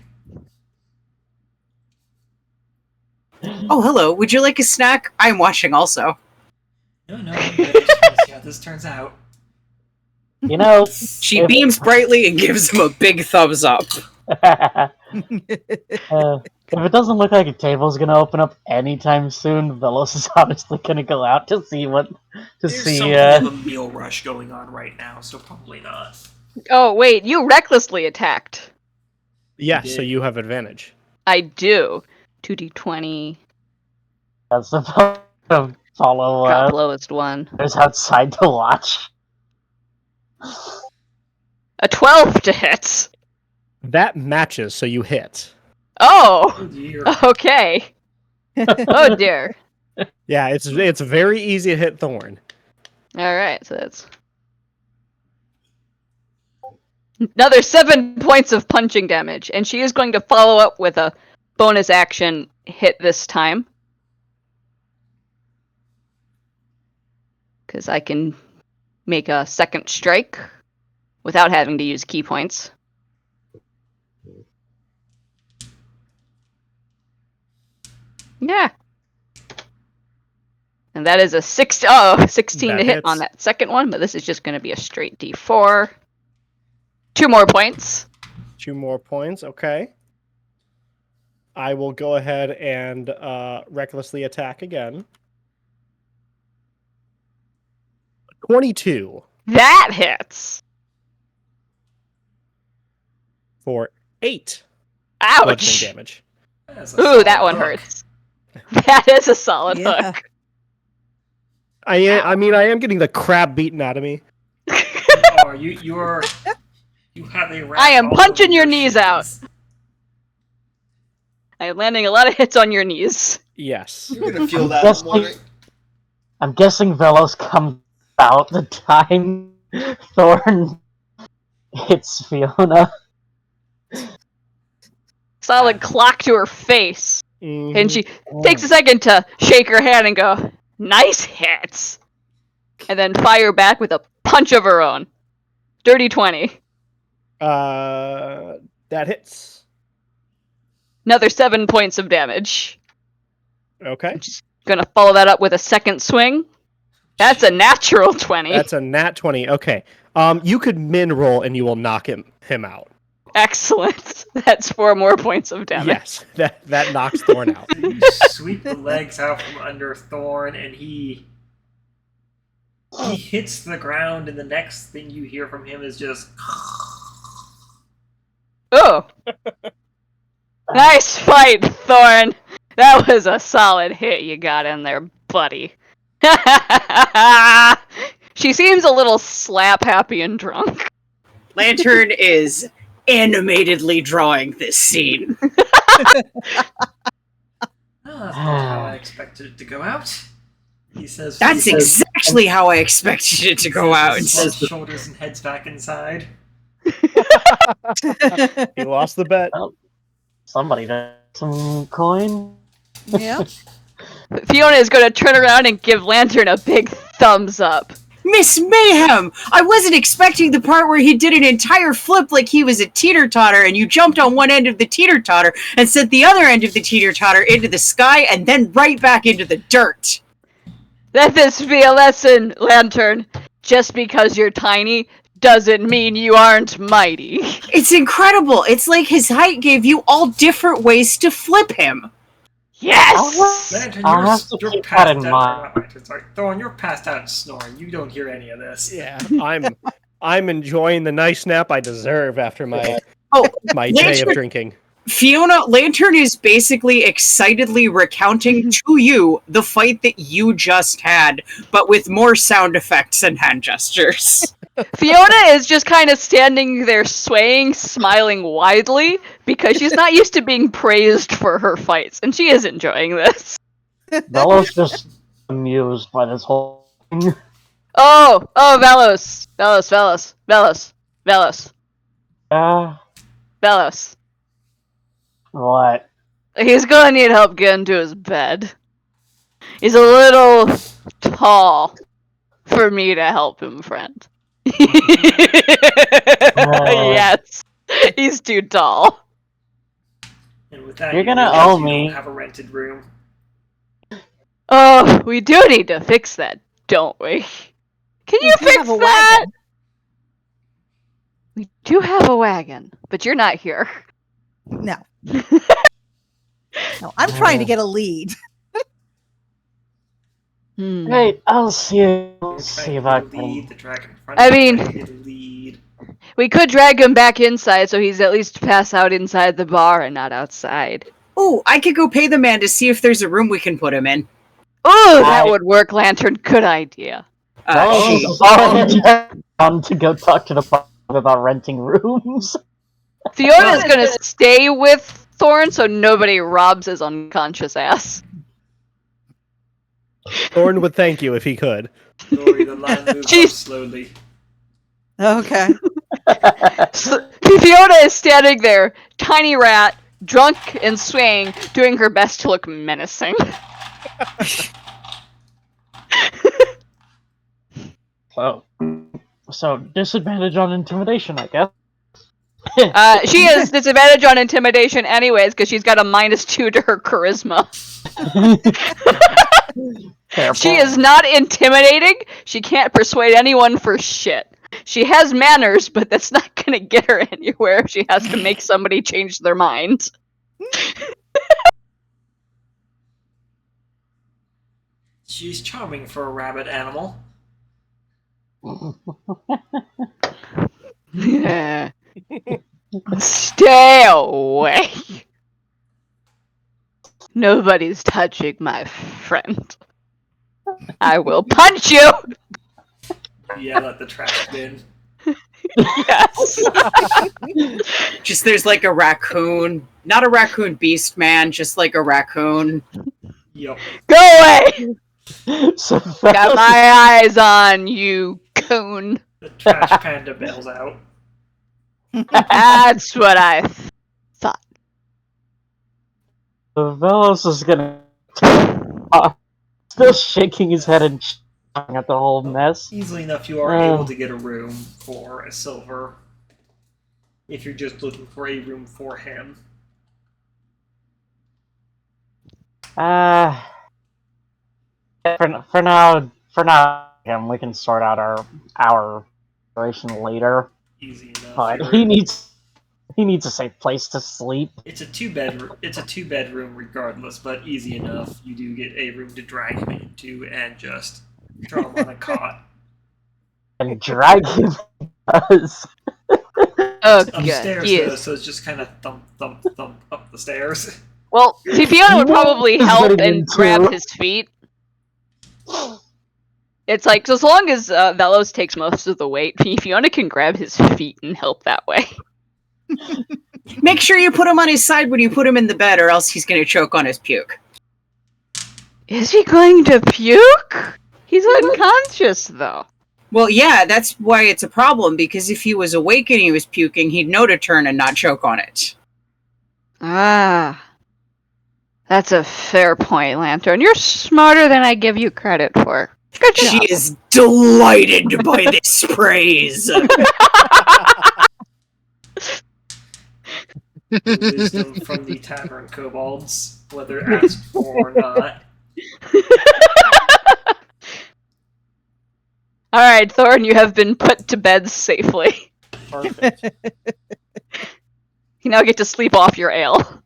Oh, hello. Would you like a snack? I'm watching also. No, I'm good. I just want to see how this turns out. You know, She beams brightly and gives him a big thumbs up. If it doesn't look like a table's gonna open up anytime soon, Vellos is honestly gonna go out to see what There's something of a meal rush going on right now, so probably not. Oh, wait, you recklessly attacked. Yeah, You so did. you have advantage. I do. 2d20. That's supposed to follow Drop lowest one. there's outside to watch. A 12 to hit. That matches, so you hit. Oh, Oh dear. okay. Oh dear. Yeah, it's very easy to hit Thorn. Alright, so that's another 7 points of punching damage, and she is going to follow up with a bonus action hit this time. Because I can make a second strike without having to use key points. Yeah. And that is a 16 That to hit on hits. that second one, but this is just going to be a straight d4. 2 more points. 2 more points, okay. I will go ahead and recklessly attack again. 22 That hits. for 8 Ouch. bludgeoning damage. That's a Ooh, solid that one hook. hurts. That is a solid Yeah. hook. I am getting the crap beaten out of me. Oh, you have a rat I am all punching over your knees out. shins. I am landing a lot of hits on your knees. Yes. You're gonna feel that Yes, one. I'm guessing Vellos comes out the time Thorn hits Fiona. Solid clock to her face. Mhm. And she takes a second to shake her hand and go, nice hits. And then fire back with a punch of her own. Dirty 20. That hits. Another 7 points of damage. Okay. Gonna follow that up with a second swing. That's a natural 20. That's a nat 20. Okay. You could min roll and you will knock him out. Excellent. That's 4 more points of damage. Yes. That knocks Thorn out. You sweep the legs out from under Thorn, and he hits the ground, and the next thing you hear from him is just. Oh. Nice fight, Thorn. That was a solid hit you got in there, buddy. She seems a little slap happy and drunk. Lantern is animatedly drawing this scene. Oh, that's not how I expected it to go out. He says. That's he says, exactly how I expected it to go out. Shrugs shoulders and heads back inside. He lost the bet. Somebody got some coin. Yeah. Fiona is going to turn around and give Lantern a big thumbs up. Miss Mayhem! I wasn't expecting the part where he did an entire flip like he was a teeter-totter and you jumped on one end of the teeter-totter and sent the other end of the teeter-totter into the sky and then right back into the dirt. Let this be a lesson, Lantern. Just because you're tiny doesn't mean you aren't mighty. It's incredible. It's like his height gave you all different ways to flip him. Yes! Lantern, I'll have to you're keep passed that in out. mind. Not Lantern, sorry. Thorn, you're passed out and snoring. You don't hear any of this. Yeah, I'm enjoying the nice nap I deserve after my Oh, day of Lantern- drinking. Fiona, Lantern is basically excitedly recounting to you the fight that you just had, but with more sound effects and hand gestures. Fiona is just kind of standing there swaying, smiling widely, because she's not used to being praised for her fights, and she is enjoying this. Vellos just amused by this whole thing. Oh, Vellos. Vellos. What? He's gonna need help getting to his bed. He's a little tall for me to help him, friend. Yes, he's too tall. And with that, You're you gonna realize owe you me. don't have a rented room. Oh, we do need to fix that, don't we? Can you do fix have a that? wagon. We do have a wagon, but you're not here. No. No, I'm trying to get a lead. Hey, I'll see you. You're See trying if to I get a lead. can. The dragon in front I of you mean- trying to get a lead. We could drag him back inside so he's at least pass out inside the bar and not outside. Oh, I could go pay the man to see if there's a room we can put him in. Oh, that I- would work, Lantern. Good idea. On to go talk to the bar about renting rooms. Fiona's gonna stay with Thorn so nobody robs his unconscious ass. Thorn would thank you if he could. Dory, the line moves up Jeez. slowly. Okay. Fiona is standing there, tiny rat, drunk and swaying, doing her best to look menacing. So disadvantage on intimidation, I guess. She has disadvantage on intimidation anyways, because she's got a -2 to her charisma. Careful. She is not intimidating. She can't persuade anyone for shit. She has manners, but that's not gonna get her anywhere if she has to make somebody change their mind. She's charming for a rabbit animal. Stay away. Nobody's touching my friend. I will punch you! Yell at the trash bin. Yes. Just there's like a raccoon, not a raccoon beast man, just like a raccoon. Yup. Go away! So Got my eyes on you, coon. The trash panda bails out. That's what I thought. Vellos is gonna still shaking his head and at the whole mess. Easily enough, you are able to get a room for a silver. If you're just looking for a room for him. For now, we can sort out our situation later. Easy enough. But You're- he needs a safe place to sleep. It's a two-bedroom regardless, but easy enough. You do get a room to drag him into and just throw him on a cot. And drag him does. Oh, good. Upstairs, though, Yes. so it's just kind of thump, thump, thump up the stairs. Well, Fiona would probably help Getting and into- grab his feet. It's like, as long as Vellos takes most of the weight, Fiona can grab his feet and help that way. Make sure you put him on his side when you put him in the bed, or else he's going to choke on his puke. Is he going to puke? He's unconscious, though. Well, yeah, that's why it's a problem, because if he was awake and he was puking, he'd know to turn and not choke on it. Ah. That's a fair point, Lantern. You're smarter than I give you credit for. Good job. She is delighted by this praise. Wisdom from the tavern kobolds, whether asked for or not. Alright, Thorn, you have been put to bed safely. Perfect. You now get to sleep off your ale.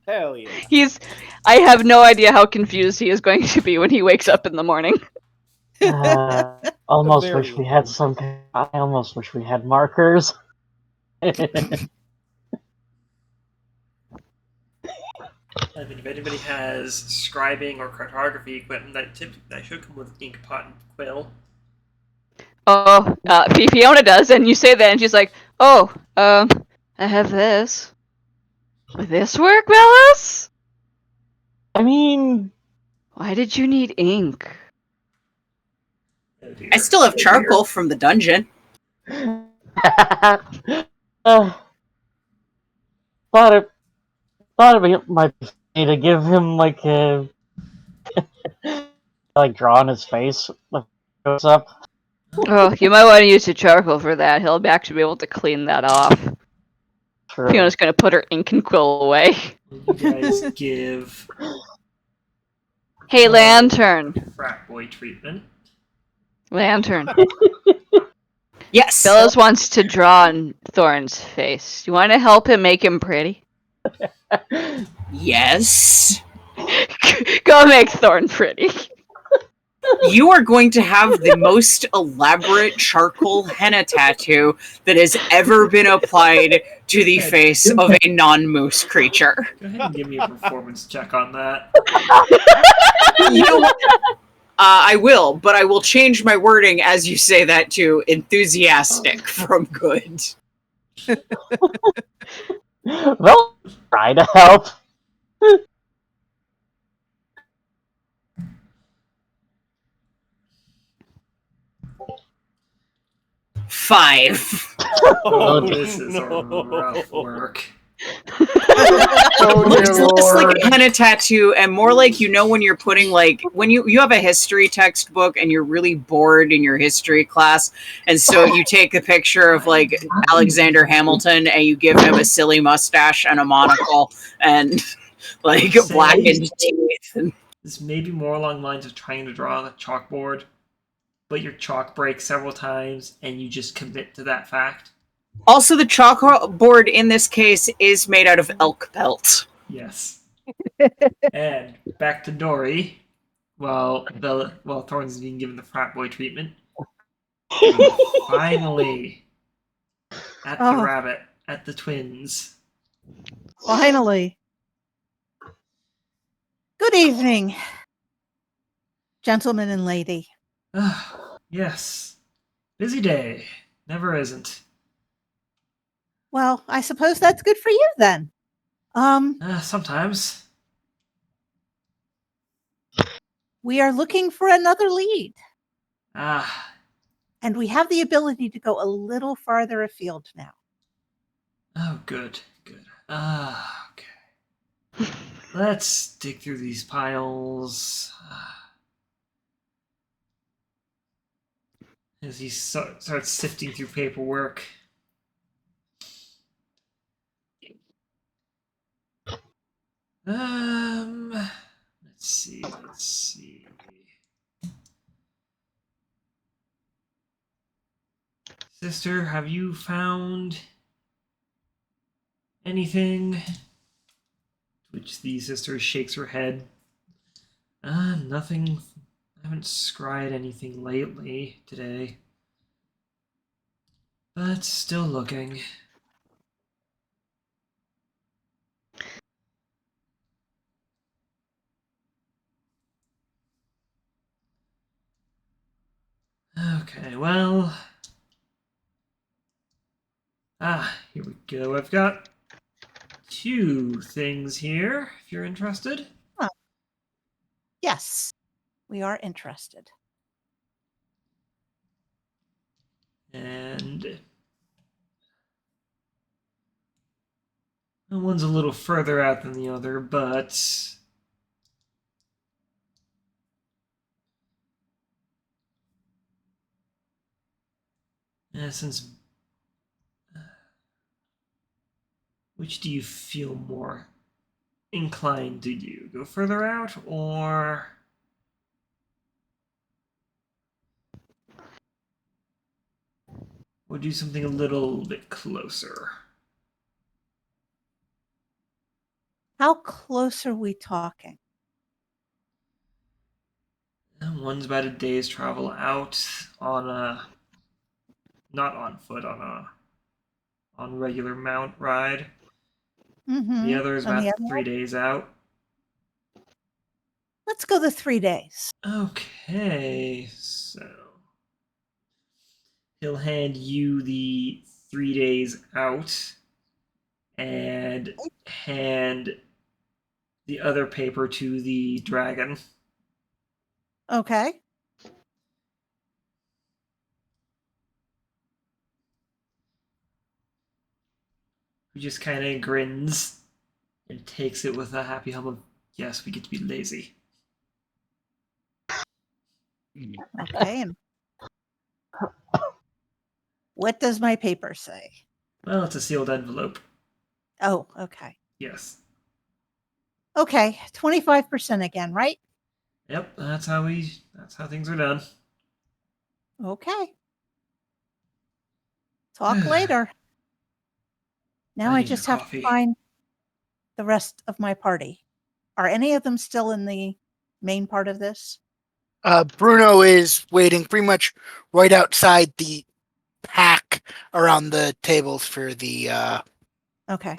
Hell yeah. I have no idea how confused he is going to be when he wakes up in the morning. Almost Very wish we had I almost wish we had markers. I mean, if anybody has scribing or cartography equipment, that should come with ink, pot, and quill. Oh, Fiona does, and you say that, and she's like, oh, I have this. Would this work, Vellos? I mean, Why did you need ink? Oh dear. I still have Oh dear. charcoal from the dungeon. thought it might be funny to give him like a like draw on his face when he goes up. Oh, you might want to use the charcoal for that. He'll actually be able to clean that off. True. Fiona's gonna put her ink and quill away. You guys give Hey, Lantern. frat boy treatment. Lantern. Yes. Vellos wants to draw on Thorn's face. You want to help him make him pretty? Yes. Go make Thorn pretty. You are going to have the most elaborate charcoal henna tattoo that has ever been applied to the face of a non-moose creature. Go ahead and give me a performance check on that. You know what? I will, but I will change my wording as you say that to enthusiastic from good. Well, try to help. 5. Oh, this is a rough work. Oh, Looks dear less like Lord. a henna tattoo and more like, you know, when you're putting like when you have a history textbook and you're really bored in your history class, and so you take a picture of like Alexander Hamilton and you give him a silly mustache and a monocle and like Say- blackened teeth. And This may be more along the lines of trying to draw on a chalkboard, but your chalk breaks several times and you just commit to that fact. also, the chalkboard in this case is made out of elk pelt. Yes. And back to Dory. While Thorn's being given the frat boy treatment. Finally, at the Oh. rabbit, at the twins. Finally. Good evening, gentlemen and lady. Yes. Busy day. Never isn't. Well, I suppose that's good for you then. Sometimes. We are looking for another lead, Ah, and we have the ability to go a little farther afield now. oh, good. Okay. Let's dig through these piles. As he starts sifting through paperwork. Let's see. Sister, have you found anything? Which the sister shakes her head. Nothing. I haven't scried anything lately today. But still looking. Okay, well. Here we go. I've got 2 things here, if you're interested. Yes, we are interested. And one's a little further out than the other, but since which do you feel more inclined to do? Go further out or do something a little bit closer? How close are we talking? One's about a day's travel out on a not on foot, on regular mount ride. Mm-hmm. The other is And about the other 3 days out. Let's go the 3 days. Okay, so he'll hand you the 3 days out and hand the other paper to the dragon. Okay. Who just kind of grins and takes it with a happy hum of, yes, we get to be lazy. Okay. And what does my paper say? Well, it's a sealed envelope. Oh, okay. Yes. Okay. 25% again, right? Yep, that's how things are done. Okay. Talk later. Now I I need just a have coffee. to find the rest of my party. Are any of them still in the main part of this? Bruno is waiting pretty much right outside the pack around the tables for the Okay.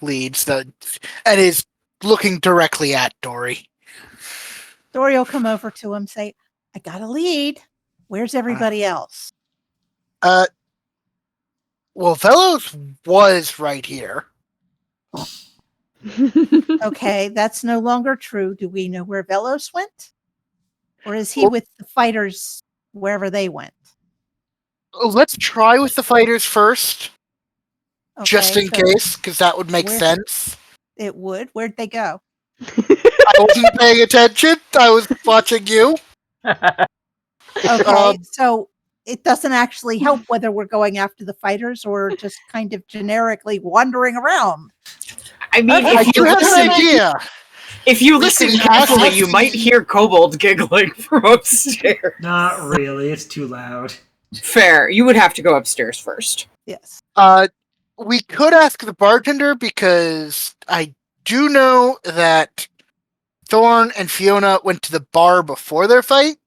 leads, and is looking directly at Dory. Dory will come over to him, say, I got a lead. Where's everybody else? Well, Vellos was right here. Okay, that's no longer true. Do we know where Vellos went? Or is he Well- with the fighters wherever they went? Let's try with the fighters first, just Okay, in so case, because that would make where- sense. It would. Where'd they go? I wasn't paying attention. I was watching you. Okay, so it doesn't actually help whether we're going after the fighters or just kind of generically wandering around. I mean, I if you do have listen, an idea. if you listen Listen, carefully, Ash, you might hear Kobold giggling from upstairs. Not really. It's too loud. Fair. You would have to go upstairs first. Yes. We could ask the bartender because I do know that Thorn and Fiona went to the bar before their fight.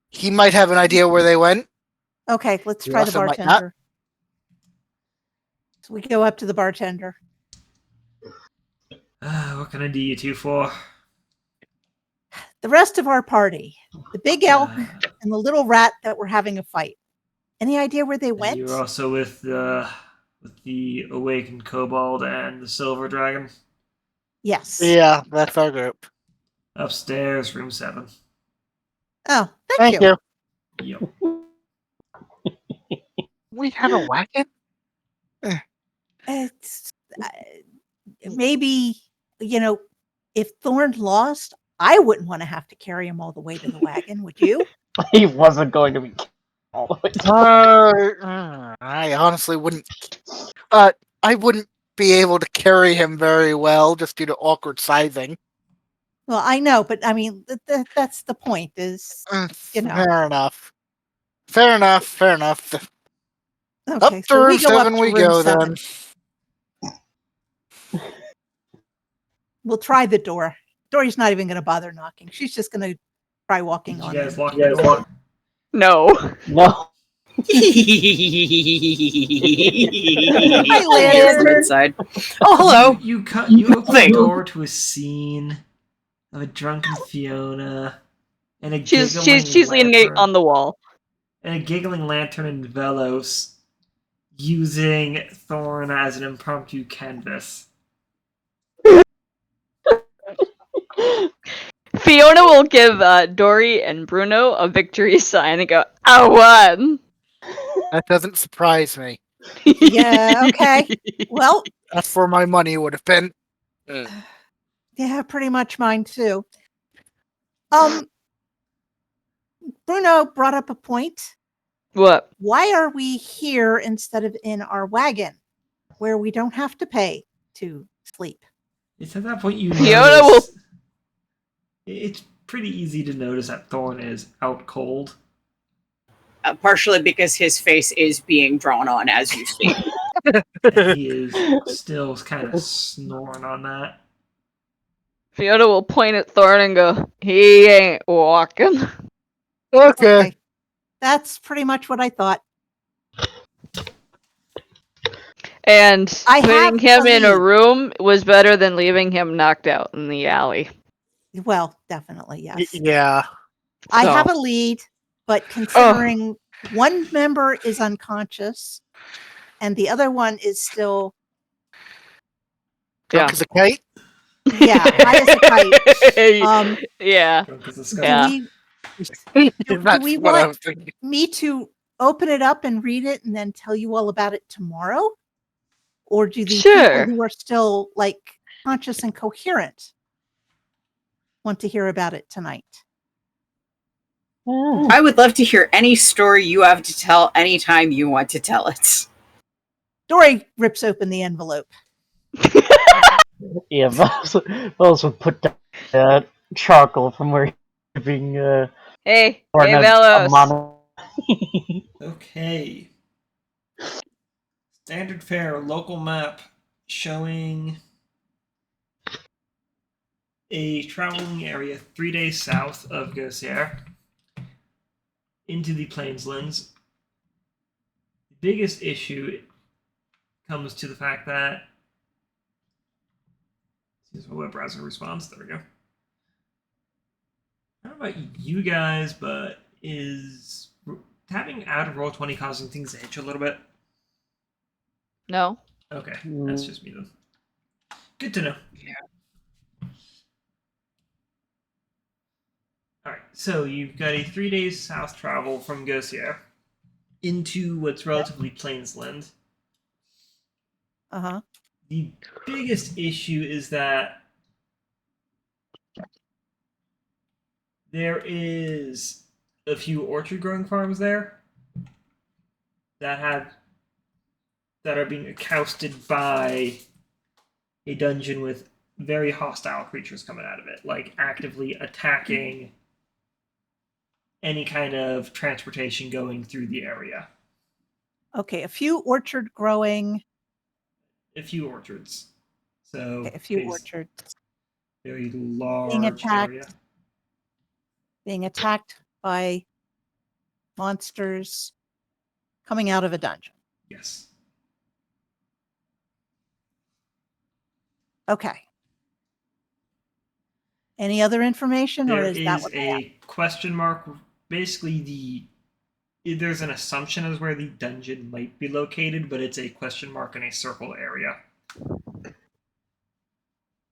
He might have an idea where they went. Okay, let's You try the also might not. bartender. So we go up to the bartender. What can I do you two for? The rest of our party, the big elk and the little rat that were having a fight. Any idea where they went? You were also with the awakened kobold and the silver dragon. Yes. Yeah, that's our group. Upstairs, room 7. Oh, Thank you. Yep. We have a wagon? It's maybe, if Thorn lost, I wouldn't want to have to carry him all the way to the wagon, would you? He wasn't going to be all the way. I honestly wouldn't. I wouldn't be able to carry him very well just due to awkward sizing. Well, I know, but I mean, that's the point is, Fair enough. Fair enough. okay, Up to so room we go up 7 to we room go 7. then. We'll try the door. Dory's not even going to bother knocking. She's just going to try walking Did on you guys in. lock the door? No. No. Hi, Lantern. Lantern. Inside. Oh, hello. You open the Thing. door to a scene of a drunken Fiona and a She's giggling leaning lantern, on the wall. and a giggling lantern and Vellos using Thorn as an impromptu canvas. Fiona will give Dory and Bruno a victory sign and go, I won! That doesn't surprise me. Yeah, okay. Well, That's where my money would have been. yeah, pretty much mine too. Bruno brought up a point. What? Why are we here instead of in our wagon where we don't have to pay to sleep? It's at that point you Fiona notice. It's pretty easy to notice that Thorn is out cold. Partially because his face is being drawn on as you speak. And he is still kind of snoring on that. Fiona will point at Thorn and go, he ain't walking. Okay. That's pretty much what I thought. And I putting have him in a lead. room was better than leaving him knocked out in the alley. Well, definitely, yes. Yeah. I So- have a lead, but considering one member is unconscious and the other one is still, Drunk Yeah. as a kite? yeah, high as a kite. Yeah. Drunk as a Do skunk. Yeah. do That's we what I want- was thinking. me to open it up and read it and then tell you all about it tomorrow? Or do the Sure. people who are still conscious and coherent want to hear about it tonight? I would love to hear any story you have to tell anytime you want to tell it. Dory rips open the envelope. Yeah, Vellos would put down charcoal from where he's being Hey, or hey, a Vellos. mono. Okay. standard fare local map showing a traveling area 3 days south of Gosier into the Plainslands. The biggest issue comes to the fact that here's my web browser response. There we go. I don't know about you guys, but is tapping out of Roll20 causing things to hitch a little bit? No. Okay, that's just me then. Good to know. Yeah. Alright, so you've got a 3 days south travel from Gosier into what's relatively Plainsland. Uh-huh. The biggest issue is that there is a few orchard growing farms there that are being accousted by a dungeon with very hostile creatures coming out of it, like actively attacking any kind of transportation going through the area. Okay, a few orchard growing. A few orchards. So Okay, a few orchards very large area. being attacked by monsters coming out of a dungeon. Yes. Okay. Any other information, or There is that is what a question mark. Basically, there's an assumption as where the dungeon might be located, but it's a question mark in a circle area.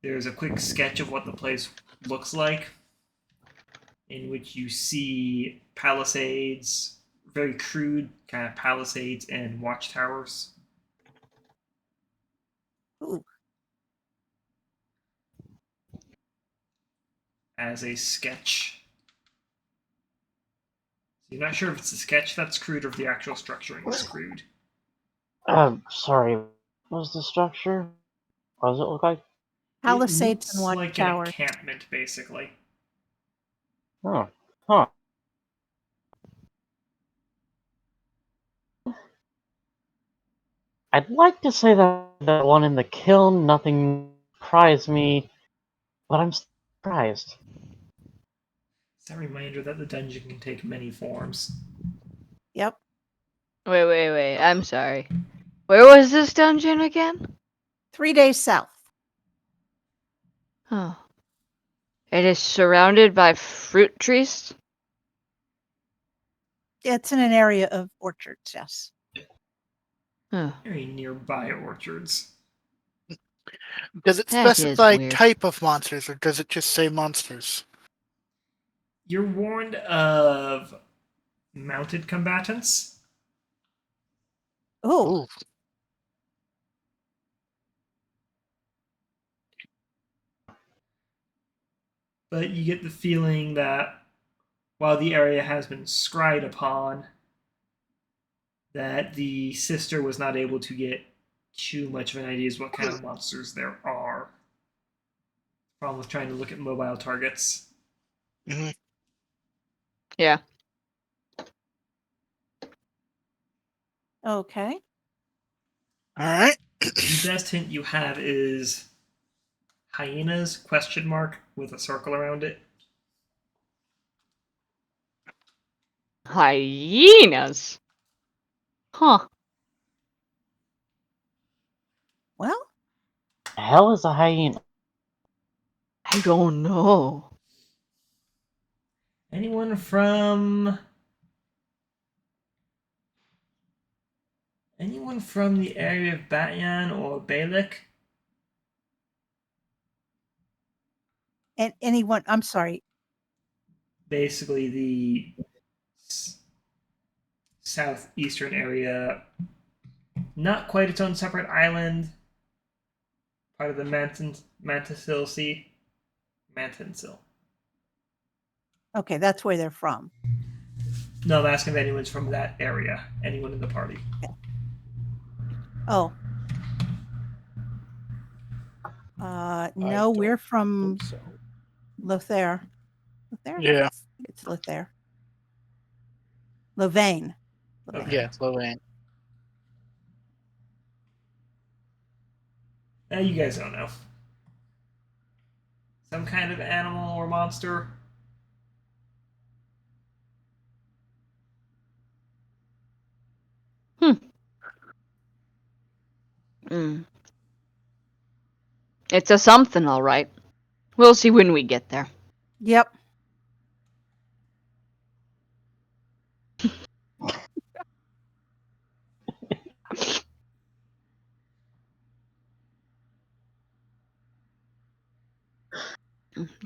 There's a quick sketch of what the place looks like, in which you see palisades, very crude kind of palisades and watchtowers. Ooh. As a sketch. So you're not sure if it's a sketch that's crude or if the actual structuring is crude. Sorry. What was the structure? What does it look like? Palisades and It looks like an watchtowers. encampment, basically. Oh. Huh. I'd like to say that the one in the kiln, nothing surprised me, but I'm surprised. It's a reminder that the dungeon can take many forms. Yep. Wait. I'm sorry. Where was this dungeon again? 3 days south. Oh. It is surrounded by fruit trees? It's in an area of orchards, yes. Huh. Very nearby orchards. Does it That is specify weird. type of monsters, or does it just say monsters? You're warned of mounted combatants. Oh, Ooh. But you get the feeling that while the area has been scryed upon, that the sister was not able to get too much of an idea as what kind of monsters there are. Problem with trying to look at mobile targets. Mhm. Yeah. okay. All right. The best hint you have is hyenas, question mark, with a circle around it. Hyenas? Huh. Well, The hell is a hyena? I don't know. Anyone from the area of Batyan or Balik? and anyone, I'm sorry. Basically the southeastern area, not quite its own separate island, part of the Mantisil Sea. Mantinsil. Okay, that's where they're from. No, I'm asking if anyone's from that area. Anyone in the party. Oh. No, we're from Hope so. Lothair. Lothair? Yeah. It's Lothair. Louvain. Okay. Yeah, Slovain. You guys don't know. Some kind of animal or monster. It's a something, all right. We'll see when we get there. Yep.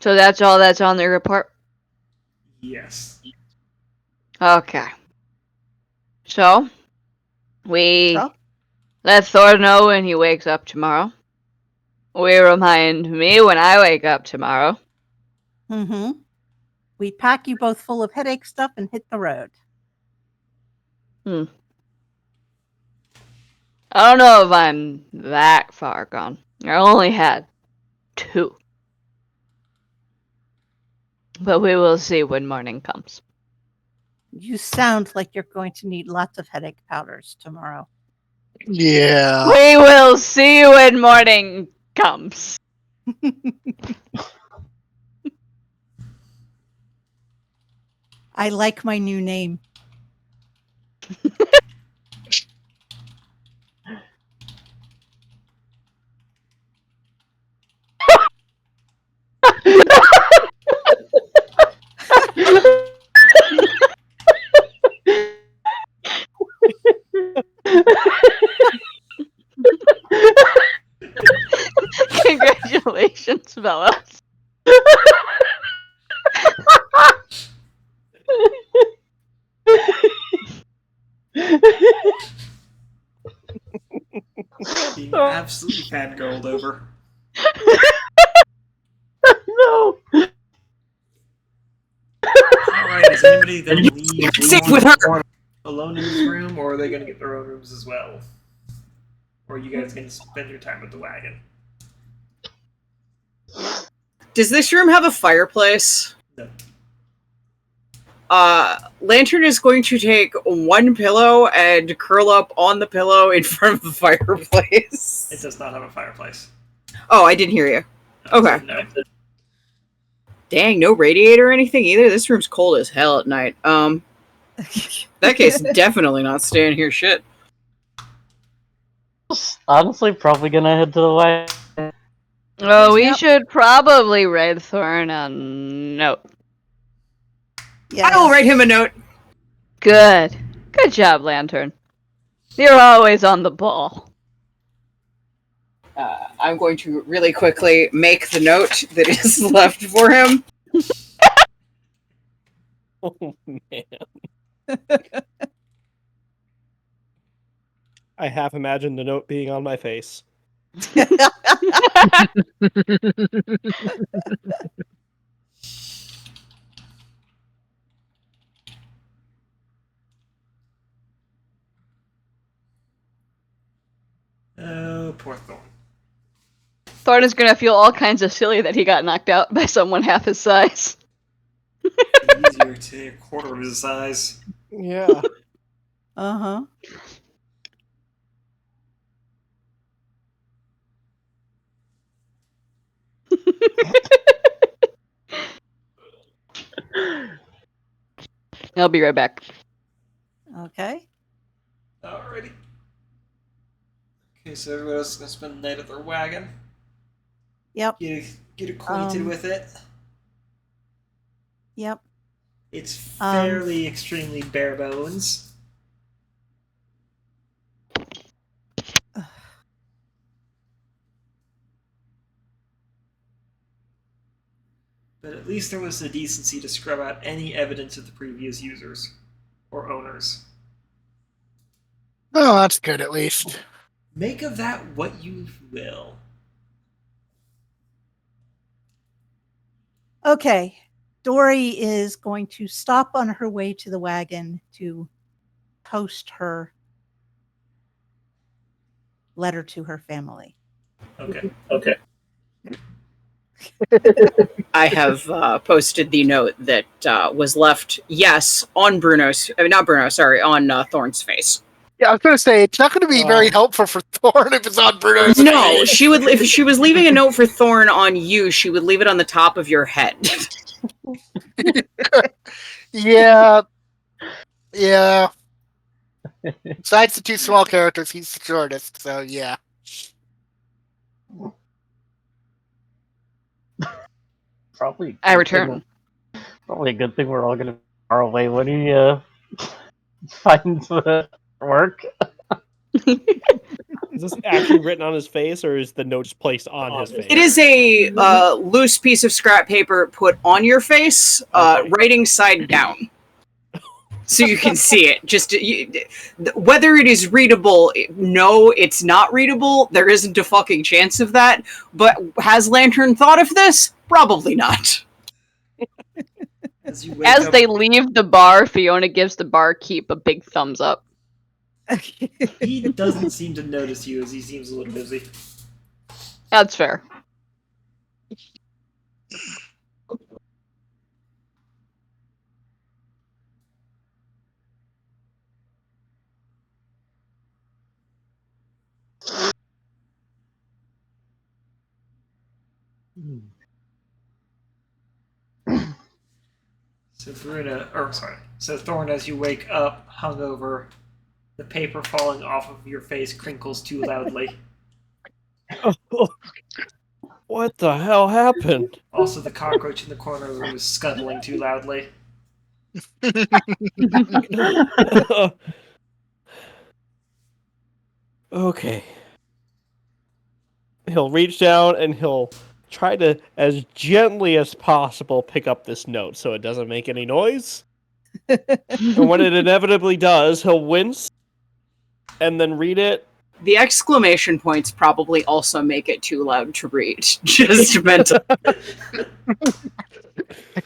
So that's all that's on the report? Yes. Okay. So, we So? let Thor know when he wakes up tomorrow. We remind me when I wake up tomorrow. Mm-hmm. We pack you both full of headache stuff and hit the road. I don't know if I'm that far gone. I only had 2. But we will see when morning comes. You sound like you're going to need lots of headache powders tomorrow. Yeah. We will see when morning comes. I like my new name. Congratulations, Vellos. Being absolutely fangirled over. No. Alright, is anybody going to leave Safe with her. alone in this room, or are they going to get their own rooms as well? Or are you guys going to spend your time at the wagon? Does this room have a fireplace? No. Lantern is going to take one pillow and curl up on the pillow in front of the fireplace. It does not have a fireplace. Oh, I didn't hear you. Okay. No. Dang, no radiator or anything either? This room's cold as hell at night. That case, definitely not staying here shit. Honestly, probably gonna head to the wagon. Oh, we Yep. should probably write Thorn a note. Yeah. I will write him a note. Good. Good job, Lantern. You're always on the ball. I'm going to really quickly make the note that is left for him. Oh man. I half imagined the note being on my face. Oh, poor Thorn. Thorn is gonna feel all kinds of silly that he got knocked out by someone half his size. It's easier to a quarter of his size. Yeah. Uh-huh. I'll be right back. Okay. Alrighty. Okay, so everybody else is gonna spend the night at their wagon. Yep. Get acquainted with it. Yep. It's fairly extremely bare bones. But at least there was the decency to scrub out any evidence of the previous users or owners. Oh, that's good at least. Make of that what you will. Okay. Dory is going to stop on her way to the wagon to post her letter to her family. Okay. I have posted the note that was left, yes, on Bruno's, not Bruno, sorry, on Thorn's face. Yeah, I was going to say, it's not going to be very helpful for Thorn if it's on Bruno's No, face. she would. If she was leaving a note for Thorn on you, she would leave it on the top of your head. Yeah. Yeah. Besides the two small characters, he's the shortest, so yeah. Probably. I return. Probably a good thing we're all gonna be far away when he finds work. Is this actually written on his face, or is the note just placed on his face? It is a loose piece of scrap paper put on your face, writing side down, so you can see it. Just whether it is readable, no, it's not readable. There isn't a fucking chance of that. But has Lantern thought of this? Probably not. As you wake As up, they leave the bar, Fiona gives the barkeep a big thumbs up. he doesn't seem to notice you as he seems a little busy. That's fair. So Thorn, as you wake up, hungover, the paper falling off of your face crinkles too loudly. What the hell happened? Also, the cockroach in the corner of the room is scuttling too loudly. Okay. He'll reach down and he'll try to, as gently as possible, pick up this note so it doesn't make any noise. And when it inevitably does, he'll wince and then read it. The exclamation points probably also make it too loud to read. Just mental.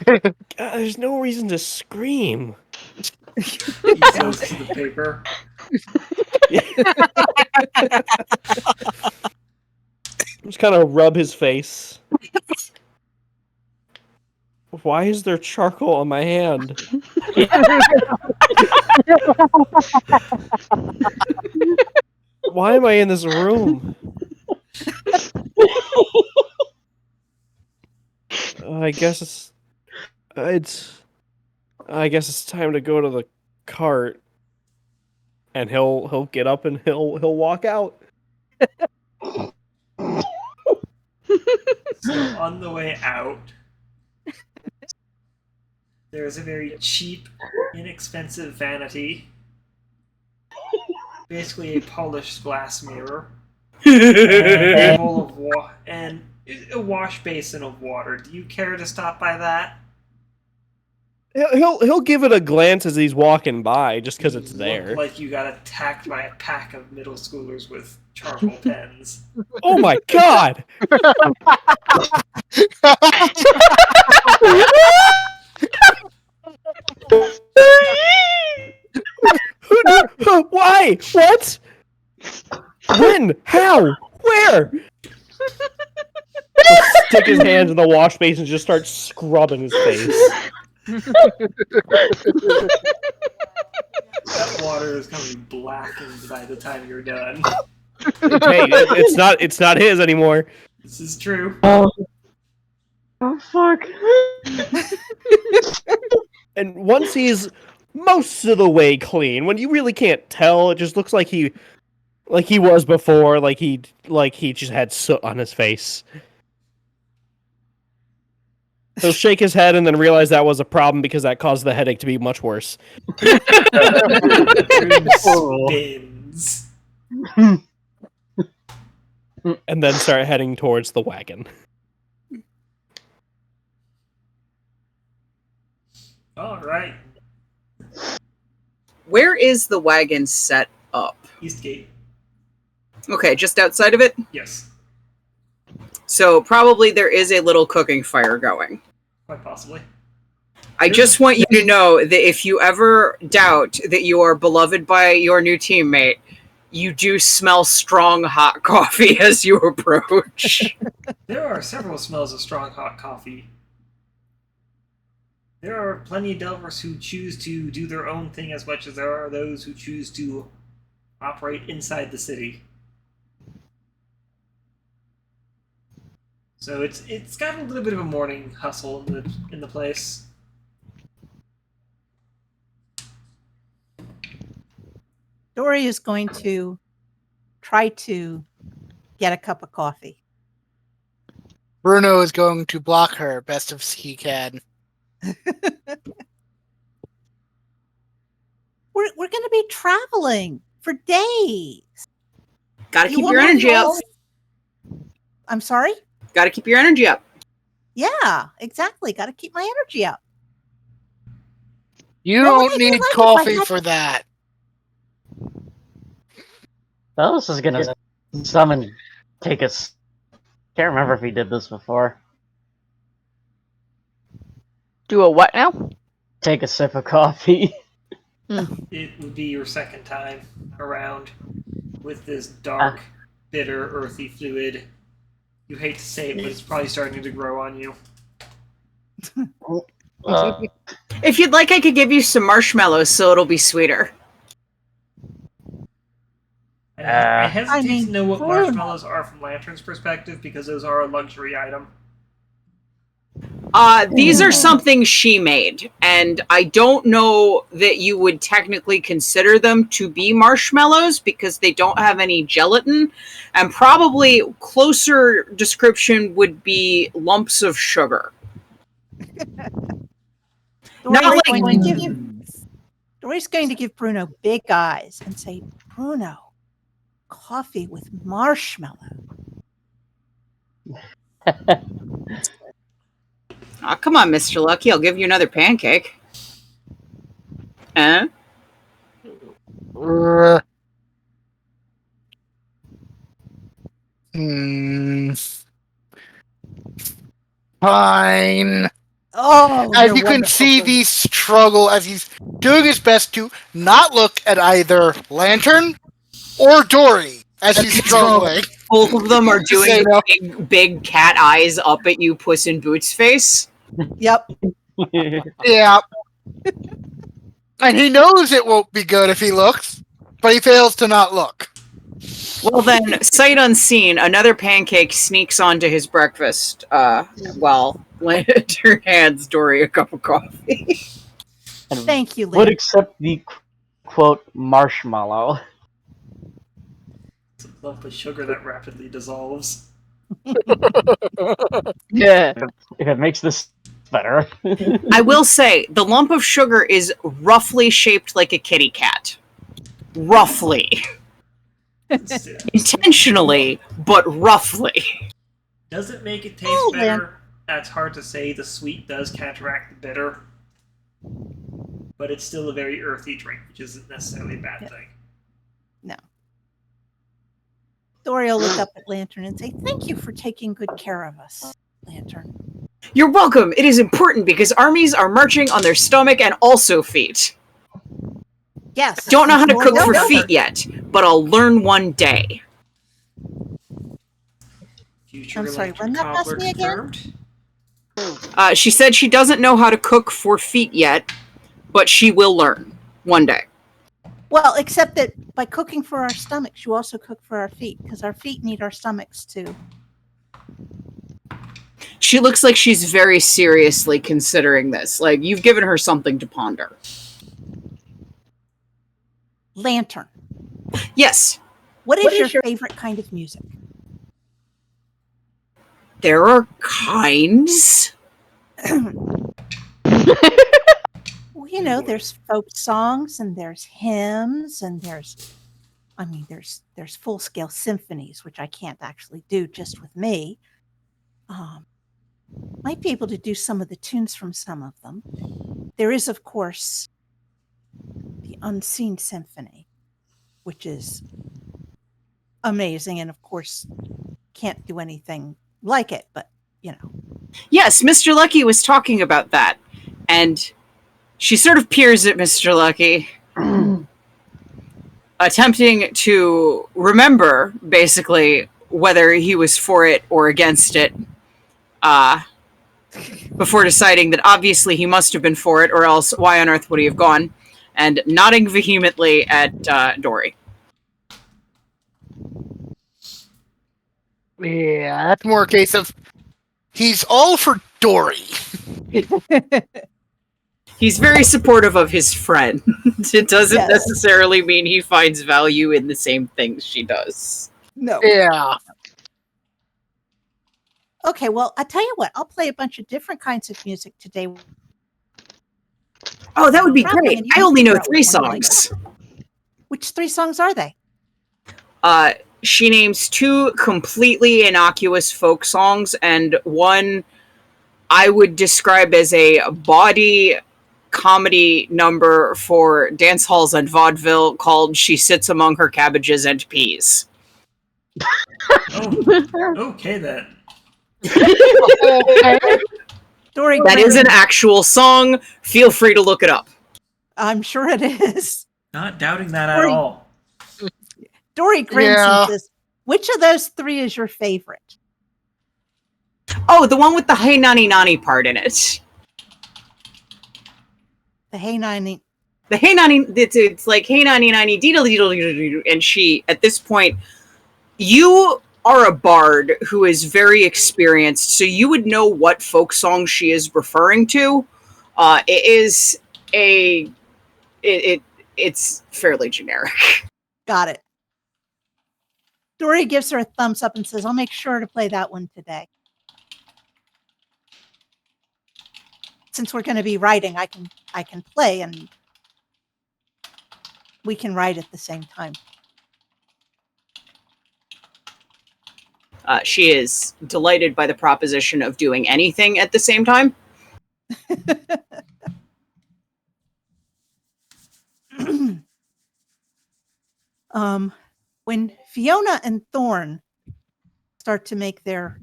God, there's no reason to scream. He soaks the paper. Just kind of rub his face. Why is there charcoal on my hand? Why am I in this room? I guess it's time to go to the cart. And he'll get up and he'll walk out. So on the way out, there's a very cheap, inexpensive vanity. Basically a polished glass mirror. And a bowl of and a wash basin of water. Do you care to stop by that? He'll give it a glance as he's walking by, just because it's You there. look like you got attacked by a pack of middle schoolers with charcoal pens. Oh my god! Why? What? When? How? Where? He'll stick his hands in the wash basin and just start scrubbing his face. That water is going to be blackened by the time you're done. Hey, it's not his anymore. This is true. Oh fuck! And once he's most of the way clean, when you really can't tell, it just looks like he was before, like he just had soot on his face. He'll shake his head and then realize that was a problem because that caused the headache to be much worse. Spins. And then start heading towards the wagon. All right. Where is the wagon set up? Eastgate. Okay, just outside of it? Yes. So probably there is a little cooking fire going. Quite possibly. I just want you to know that if you ever doubt that you are beloved by your new teammate, you do smell strong hot coffee as you approach. There are several smells of strong hot coffee. There are plenty of Delvers who choose to do their own thing as much as there are those who choose to operate inside the city. So it's got a little bit of a morning hustle in the place. Dory is going to try to get a cup of coffee. Bruno is going to block her best of he can. We're going to be traveling for days. Gotta You keep want your me energy to up. roll? I'm sorry? Gotta keep your energy up. Yeah, exactly. Got to keep my energy up. You What would don't I be need like if I coffee had- for that. Vellos is gonna summon take us. Can't remember if he did this before. Do a what now? Take a sip of coffee. It would be your second time around with this dark, bitter, earthy fluid. You hate to say it, but it's probably starting to grow on you. If you'd like, I could give you some marshmallows so it'll be sweeter. I hesitate to know what Bruno. marshmallows are from Lantern's perspective because those are a luxury item. These are something she made, and I don't know that you would technically consider them to be marshmallows because they don't have any gelatin, and probably closer description would be lumps of sugar. Dory's going to give Bruno big eyes and say, Bruno, coffee with marshmallow. Oh, come on, Mr. Lucky. I'll give you another pancake. Huh? Fine. Oh, As you're you can wonderful, see, Bruno. the struggle as he's doing his best to not look at either Lantern or Dory as he's struggling. Both of them are doing Say no. big cat eyes up at you, Puss in Boots face. Yep. Yeah. And he knows it won't be good if he looks, but he fails to not look. Well then, sight unseen, another pancake sneaks onto his breakfast, while Lantern hands Dory a cup of coffee. And Thank you, would Lynn. accept the quote marshmallow. It's a lump of sugar that rapidly dissolves. Yeah. If it makes this better. I will say, the lump of sugar is roughly shaped like a kitty cat. Roughly. Intentionally, but roughly. Does it make it taste Oh, better? That's hard to say. The sweet does counteract the bitter. But it's still a very earthy drink, which isn't necessarily a bad thing. Dory will look up at Lantern and say, thank you for taking good care of us, Lantern. You're welcome. It is important because armies are marching on their stomach and also feet. Yes. Don't know how to More cook for yogurt. feet yet, but I'll learn one day. Future I'm sorry, electric run that past cobbler me again? confirmed. She said she doesn't know how to cook for feet yet, but she will learn one day. Well, except that by cooking for our stomachs, you also cook for our feet because our feet need our stomachs too. She looks like she's very seriously considering this. Like, you've given her something to ponder. Lantern. Yes, What is your favorite kind of music? there are kinds. Well, you know, there's folk songs and there's hymns and there's full scale symphonies, which I can't actually do just with me. Might be able to do some of the tunes from some of them. There is, of course, the Unseen Symphony, which is amazing, and of course, can't do anything like it, but you know. Yes, Mr. Lucky was talking about that. And she sort of peers at Mr. Lucky, attempting to remember, basically, whether he was for it or against it, before deciding that obviously he must have been for it, or else why on earth would he have gone? And nodding vehemently at Dory. Yeah, that's more a case of he's all for Dory. He's very supportive of his friend. It doesn't Yes. necessarily mean he finds value in the same things she does. No. Yeah. Okay, well, I tell you what, I'll play a bunch of different kinds of music today. Oh, that would be Traveling, great. and you I can only know figure out 3 which one you like. songs. Which 3 songs are they? She names 2 completely innocuous folk songs and one I would describe as a body comedy number for dance halls and vaudeville called She Sits Among Her Cabbages and Peas. Oh, okay then. Dory, That is an actual song. Feel free to look it up. I'm sure it is. Not doubting that at Dory. all. Dory grins Yeah. and says, which of those 3 is your favorite? Oh, the one with the Hey Nani Nani part in it. The Hey Nani. The Hey Nani, it's like Hey Nani Nani, deedle deedle deedle, and she, at this point, you are a bard who is very experienced, so you would know what folk song she is referring to. It's fairly generic. Got it. Dory gives her a thumbs up and says, I'll make sure to play that one today. Since we're going to be writing, I can play and we can write at the same time. She is delighted by the proposition of doing anything at the same time. When Fiona and Thorn start to make their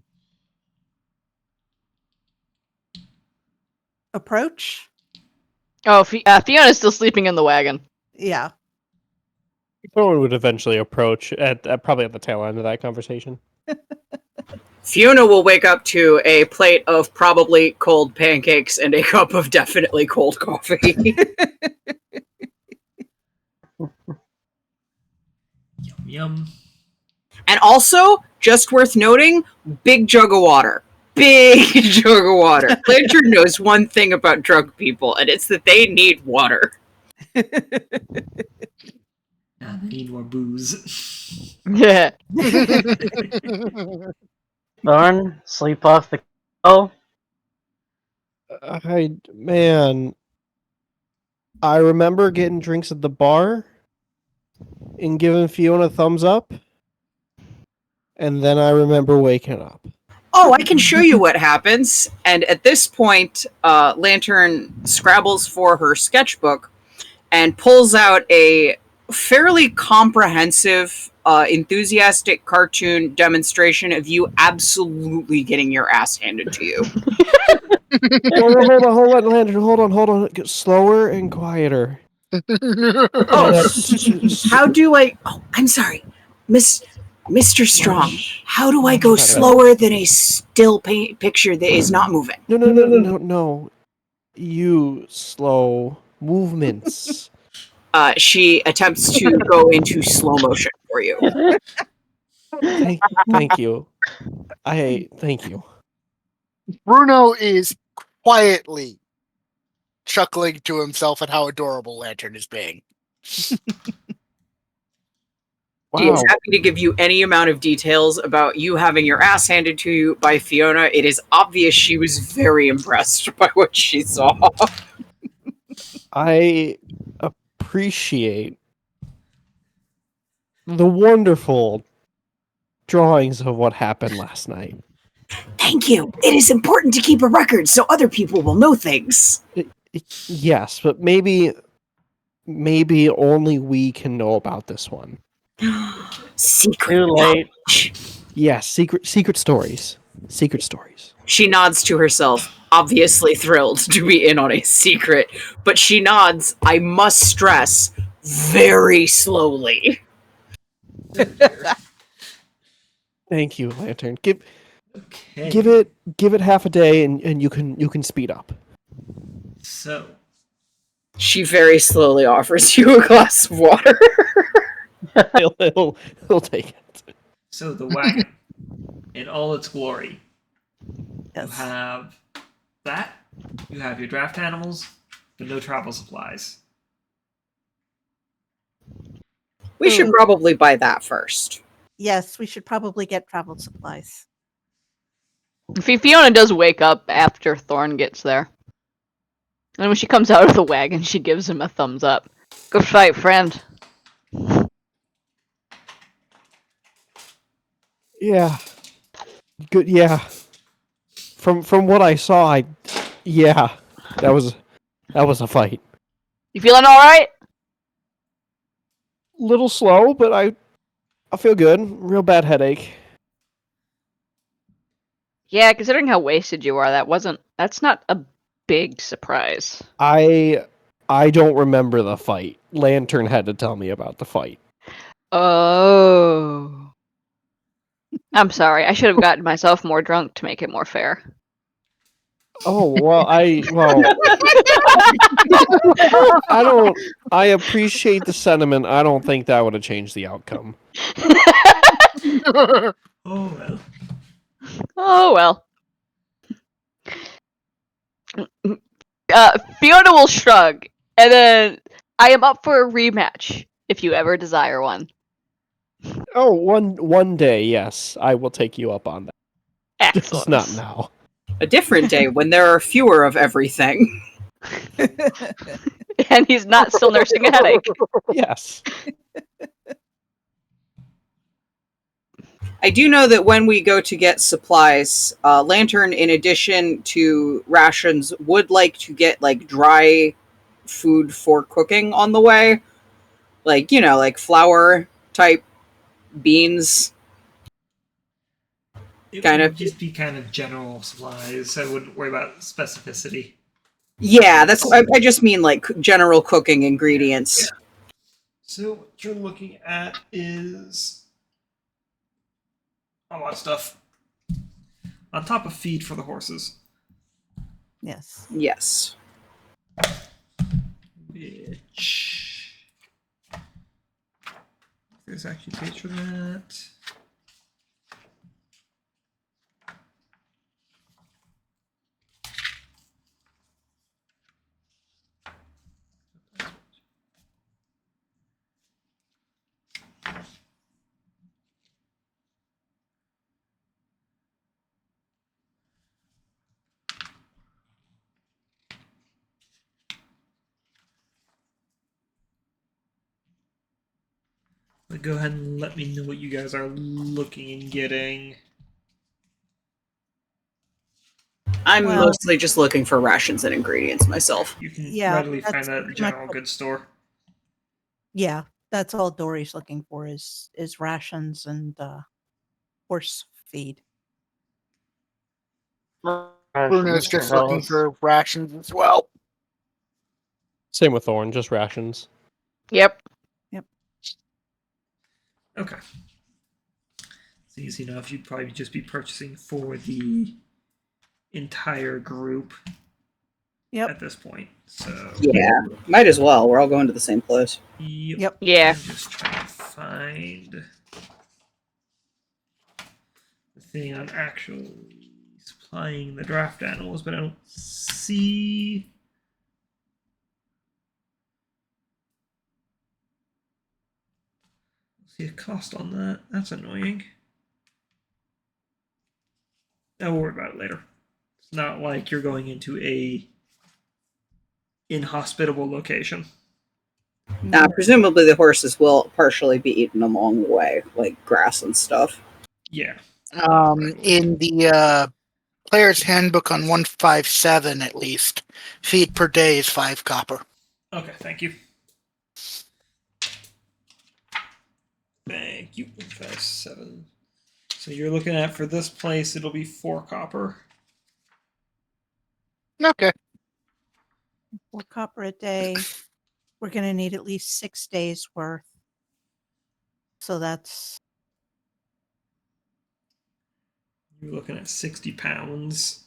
approach, Oh, Fiona's still sleeping in the wagon. yeah, Thorn would eventually approach at probably at the tail end of that conversation. Fiona will wake up to a plate of probably cold pancakes and a cup of definitely cold coffee. Yum yum. And also, just worth noting, big jug of water. Big jug of water. Lantern knows one thing about drug people, and it's that they need water. Now they need more booze. Yeah. Thorn, sleep off the. Oh, I remember getting drinks at the bar and giving Fiona a thumbs up, and then I remember waking up. Oh, I can show you what happens. And at this point, Lantern scrabbles for her sketchbook and pulls out a fairly comprehensive, enthusiastic cartoon demonstration of you absolutely getting your ass handed to you. Hold on, Lantern, hold on. Get slower and quieter. How do I... Oh, I'm sorry. Mr. Strong, how do I go slower than a still picture that is not moving? No. You slow movements. She attempts to go into slow motion for you. Thank you. Thank you. Bruno is quietly chuckling to himself at how adorable Lantern is being. She is Wow. happy to give you any amount of details about you having your ass handed to you by Fiona. It is obvious she was very impressed by what she saw. I appreciate the wonderful drawings of what happened last night. Thank you. It is important to keep a record so other people will know things. Yes, but maybe only we can know about this one. Secret. too late. Yes, secret stories. Secret stories. She nods to herself, obviously thrilled to be in on a secret, but she nods, I must stress, very slowly. Thank you, Lantern. Give Okay. it half a day and you can speed up. So, She very slowly offers you a glass of water. He'll take it. so the wagon. in all its glory. You Yes. have that. You have your draft animals, but no travel supplies. We should probably buy that first. Yes, we should probably get travel supplies. Fiona does wake up after Thorn gets there. And when she comes out of the wagon, she gives him a thumbs up. Good fight, friend. Yeah. Good. Yeah. From what I saw, yeah, that was a fight. You feeling all right? Little slow, but I feel good. Real bad headache. Yeah, considering how wasted you are, that's not a big surprise. I don't remember the fight. Lantern had to tell me about the fight. Oh. I'm sorry. I should have gotten myself more drunk to make it more fair. Oh well, I don't. I appreciate the sentiment. I don't think that would have changed the outcome. Oh well. Oh well. Fiona will shrug, and then I am up for a rematch if you ever desire one. Oh, one day, yes, I will take you up on that. Excellent. Just not now. A different day when there are fewer of everything. And he's not still nursing a headache. Yes. I do know that when we go to get supplies, Lantern, in addition to rations, would like to get like dry food for cooking on the way. Like, like flour type beans. It Kind would of. just be kind of general supplies. I wouldn't worry about specificity. Yeah, I just mean like general cooking ingredients. Yeah. So what you're looking at is a lot of stuff. On top of feed for the horses. Yes. Yes. Which there's actually a page for that. But go ahead and let me know what you guys are looking and getting. I'm Well- mostly just looking for rations and ingredients myself. You can Yeah, readily that's find that at the pretty much general what- goods store. Yeah, that's all Dory's looking for is rations and horse feed. Bruno's just looking for rations as well. Same with Thorn, just rations. Yep. Okay. So easy enough. You'd probably just be purchasing for the entire group Yep. at this point. So Yeah, might as well. We're all going to the same place. Yep. Yeah. I'm just trying to find the thing on actually supplying the draft animals, but I don't see. See a cost on that. That's annoying. I'll worry about it later. It's not like you're going into a inhospitable location. Presumably the horses will partially be eaten along the way, like grass and stuff. Yeah. In the player's handbook on 157, at least, feed per day is 5 copper. Okay, thank you. Thank you. 157. So you're looking at, for this place, it'll be 4 copper. Okay. 4 copper a day. We're going to need at least 6 days worth. So that's You're looking at 60 pounds.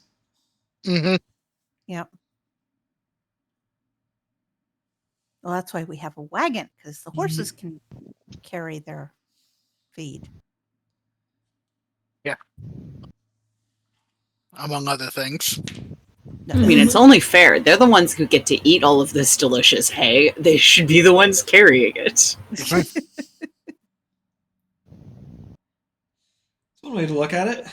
Mm-hmm. yep. Well, that's why we have a wagon because the horses can carry their feed. Among other things. I mean, it's only fair. They're the ones who get to eat all of this delicious hay. They should be the ones carrying it. It's one way to look at it.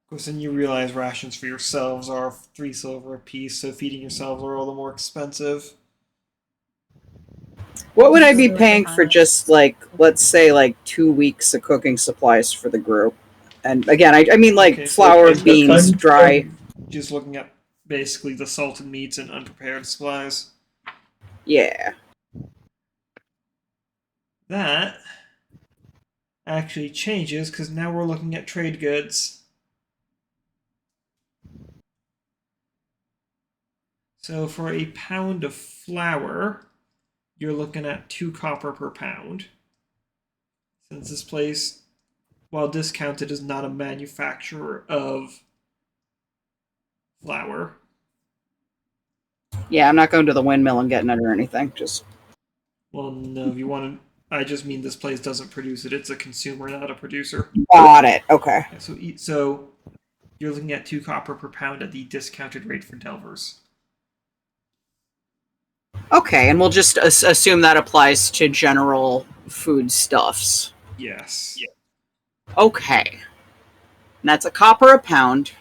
Of course, then you realize rations for yourselves are 3 silver apiece, so feeding yourselves are all the more expensive. What would I be paying for just, like, let's say, like, 2 weeks of cooking supplies for the group? And again, I mean, like, Okay, so flour, it's beans, dry. Just looking at basically the salted meats and unprepared supplies. Yeah. That actually changes because now we're looking at trade goods. So for a pound of flour, you're looking at 2 copper per pound. Since this place, while discounted, is not a manufacturer of flour. Yeah, I'm not going to the windmill and getting it or anything. Just Well, no, if you want to, I just mean this place doesn't produce it. It's a consumer, not a producer. got it. Okay. So you're looking at 2 copper per pound at the discounted rate for Delvers. Okay, and we'll just assume that applies to general foodstuffs. Yes. Okay. And that's a copper a pound.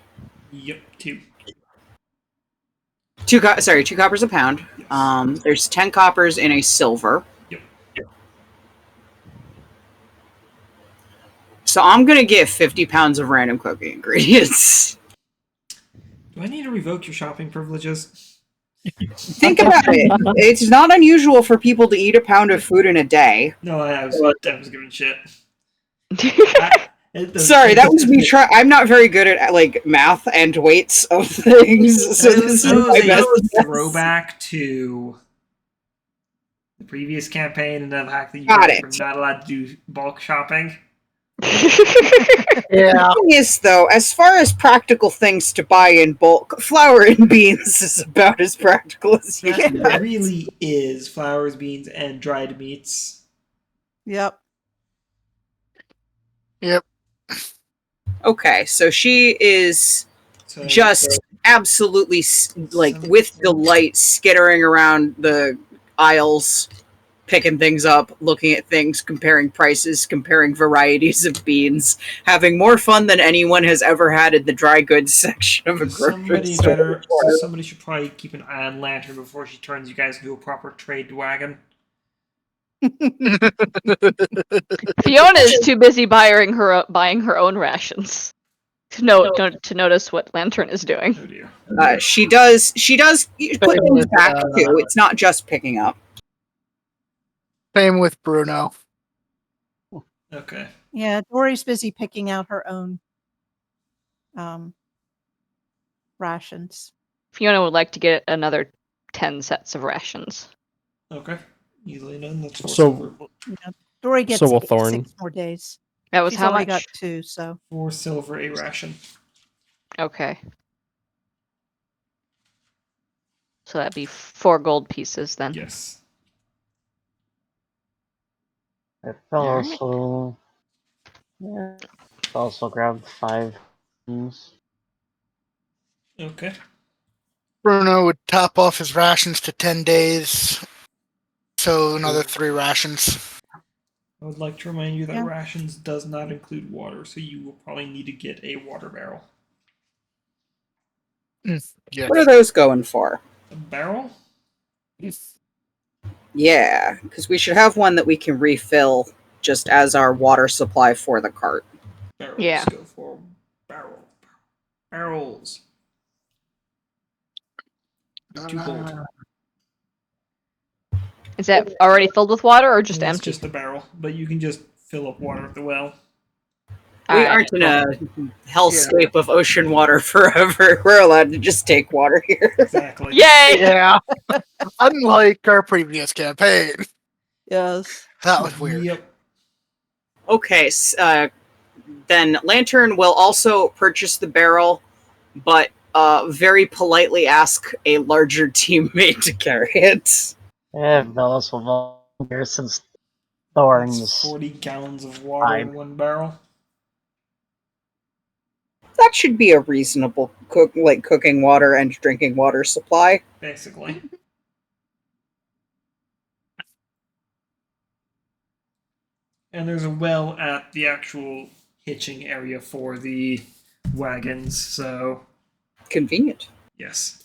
Yep, 2. 2 coppers a pound. Yes. There's 10 coppers in a silver. Yep. So I'm gonna get 50 pounds of random cooking ingredients. Do I need to revoke your shopping privileges? Think about it. It's not unusual for people to eat a pound of food in a day. No, I was giving shit. Sorry, that was me trying. I'm not very good at like math and weights of things, so this is my best guess. Throwback to the previous campaign and the fact that you Got guys it. were not allowed to do bulk shopping. Yeah. The thing is, though, as far as practical things to buy in bulk, flour and beans is about as practical as you That get. really is flours, beans, and dried meats. Yep. Okay, so she is So just absolutely like with delight skittering around the aisles, picking things up, looking at things, comparing prices, comparing varieties of beans, having more fun than anyone has ever had in the dry goods section of a grocery store. somebody should probably keep an eye on Lantern before she turns you guys into a proper trade wagon. Fiona is too busy buying her own rations to notice what Lantern is doing. Oh dear. She does put things back too. It's not just picking up. Same with Bruno. Okay. Yeah, Dory's busy picking out her own rations. Fiona would like to get another 10 sets of rations. Okay. Easily done. That's 4 So- silver. Yeah, Dory gets So will Thorn. 6 more days. That was She's how only much? got 2, so 4 silver a ration. Okay. So that'd be 4 gold pieces then. Yes. Vellos will. Yeah. Vellos will grab 5 things. Okay. Bruno would top off his rations to 10 days. So another 3 rations. I would like to remind you that Yeah. rations does not include water, so you will probably need to get a water barrel. Yeah. What are those going for? A barrel? Yeah, because we should have one that we can refill just as our water supply for the cart. Barrels Yeah. go for barrels. 2 gold. Is that already filled with water or just It's empty? just a barrel, but you can just fill up water at the well. We Alright. aren't in a hellscape of ocean water forever. We're allowed to just take water here. Exactly. Yay! Yeah. Unlike our previous campaign. yes. That was weird. Yep. Okay, then Lantern will also purchase the barrel, but very politely ask a larger teammate to carry it. Yeah, Vellos will volunteer since Doring That's is 40 gallons of water fine. in one barrel. That should be a reasonable cooking water and drinking water supply. Basically. And there's a well at the actual hitching area for the wagons, so Convenient. yes.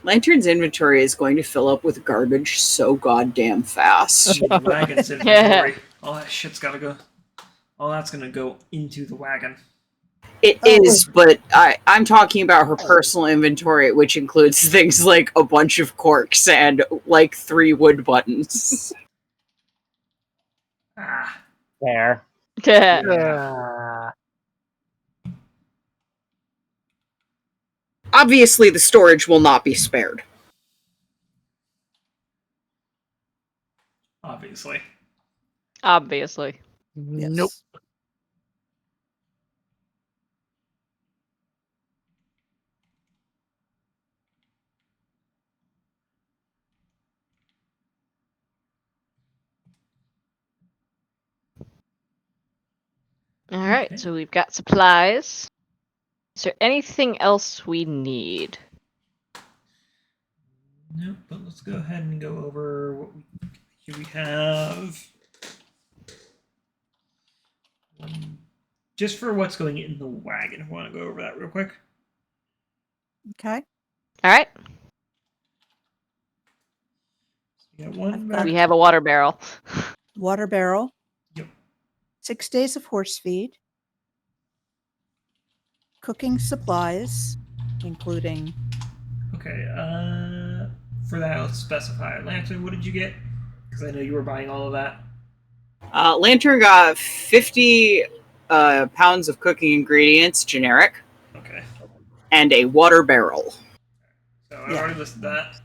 Lantern's inventory is going to fill up with garbage so goddamn fast. The wagon's inventory. All that shit's gotta go. All that's gonna go into the wagon. It is, but I'm talking about her personal inventory, which includes things like a bunch of corks and like 3 wood buttons. Ah. There. Yeah. Obviously, the storage will not be spared. Obviously. Obviously. Yes. Nope. All right, Okay. so we've got supplies. Is there anything else we need? Nope, but let's go ahead and go over what here we have. Just for what's going in the wagon, I want to go over that real quick. Okay. All right, We got one I've got- back. we have a water barrel. Water barrel. Yep. 6 days of horse feed. Cooking supplies, including Okay, for that, let's specify. Lantern, what did you get? Because I know you were buying all of that. Lantern got 50 pounds of cooking ingredients, generic, Okay. and a water barrel. So I Yeah. already listed that.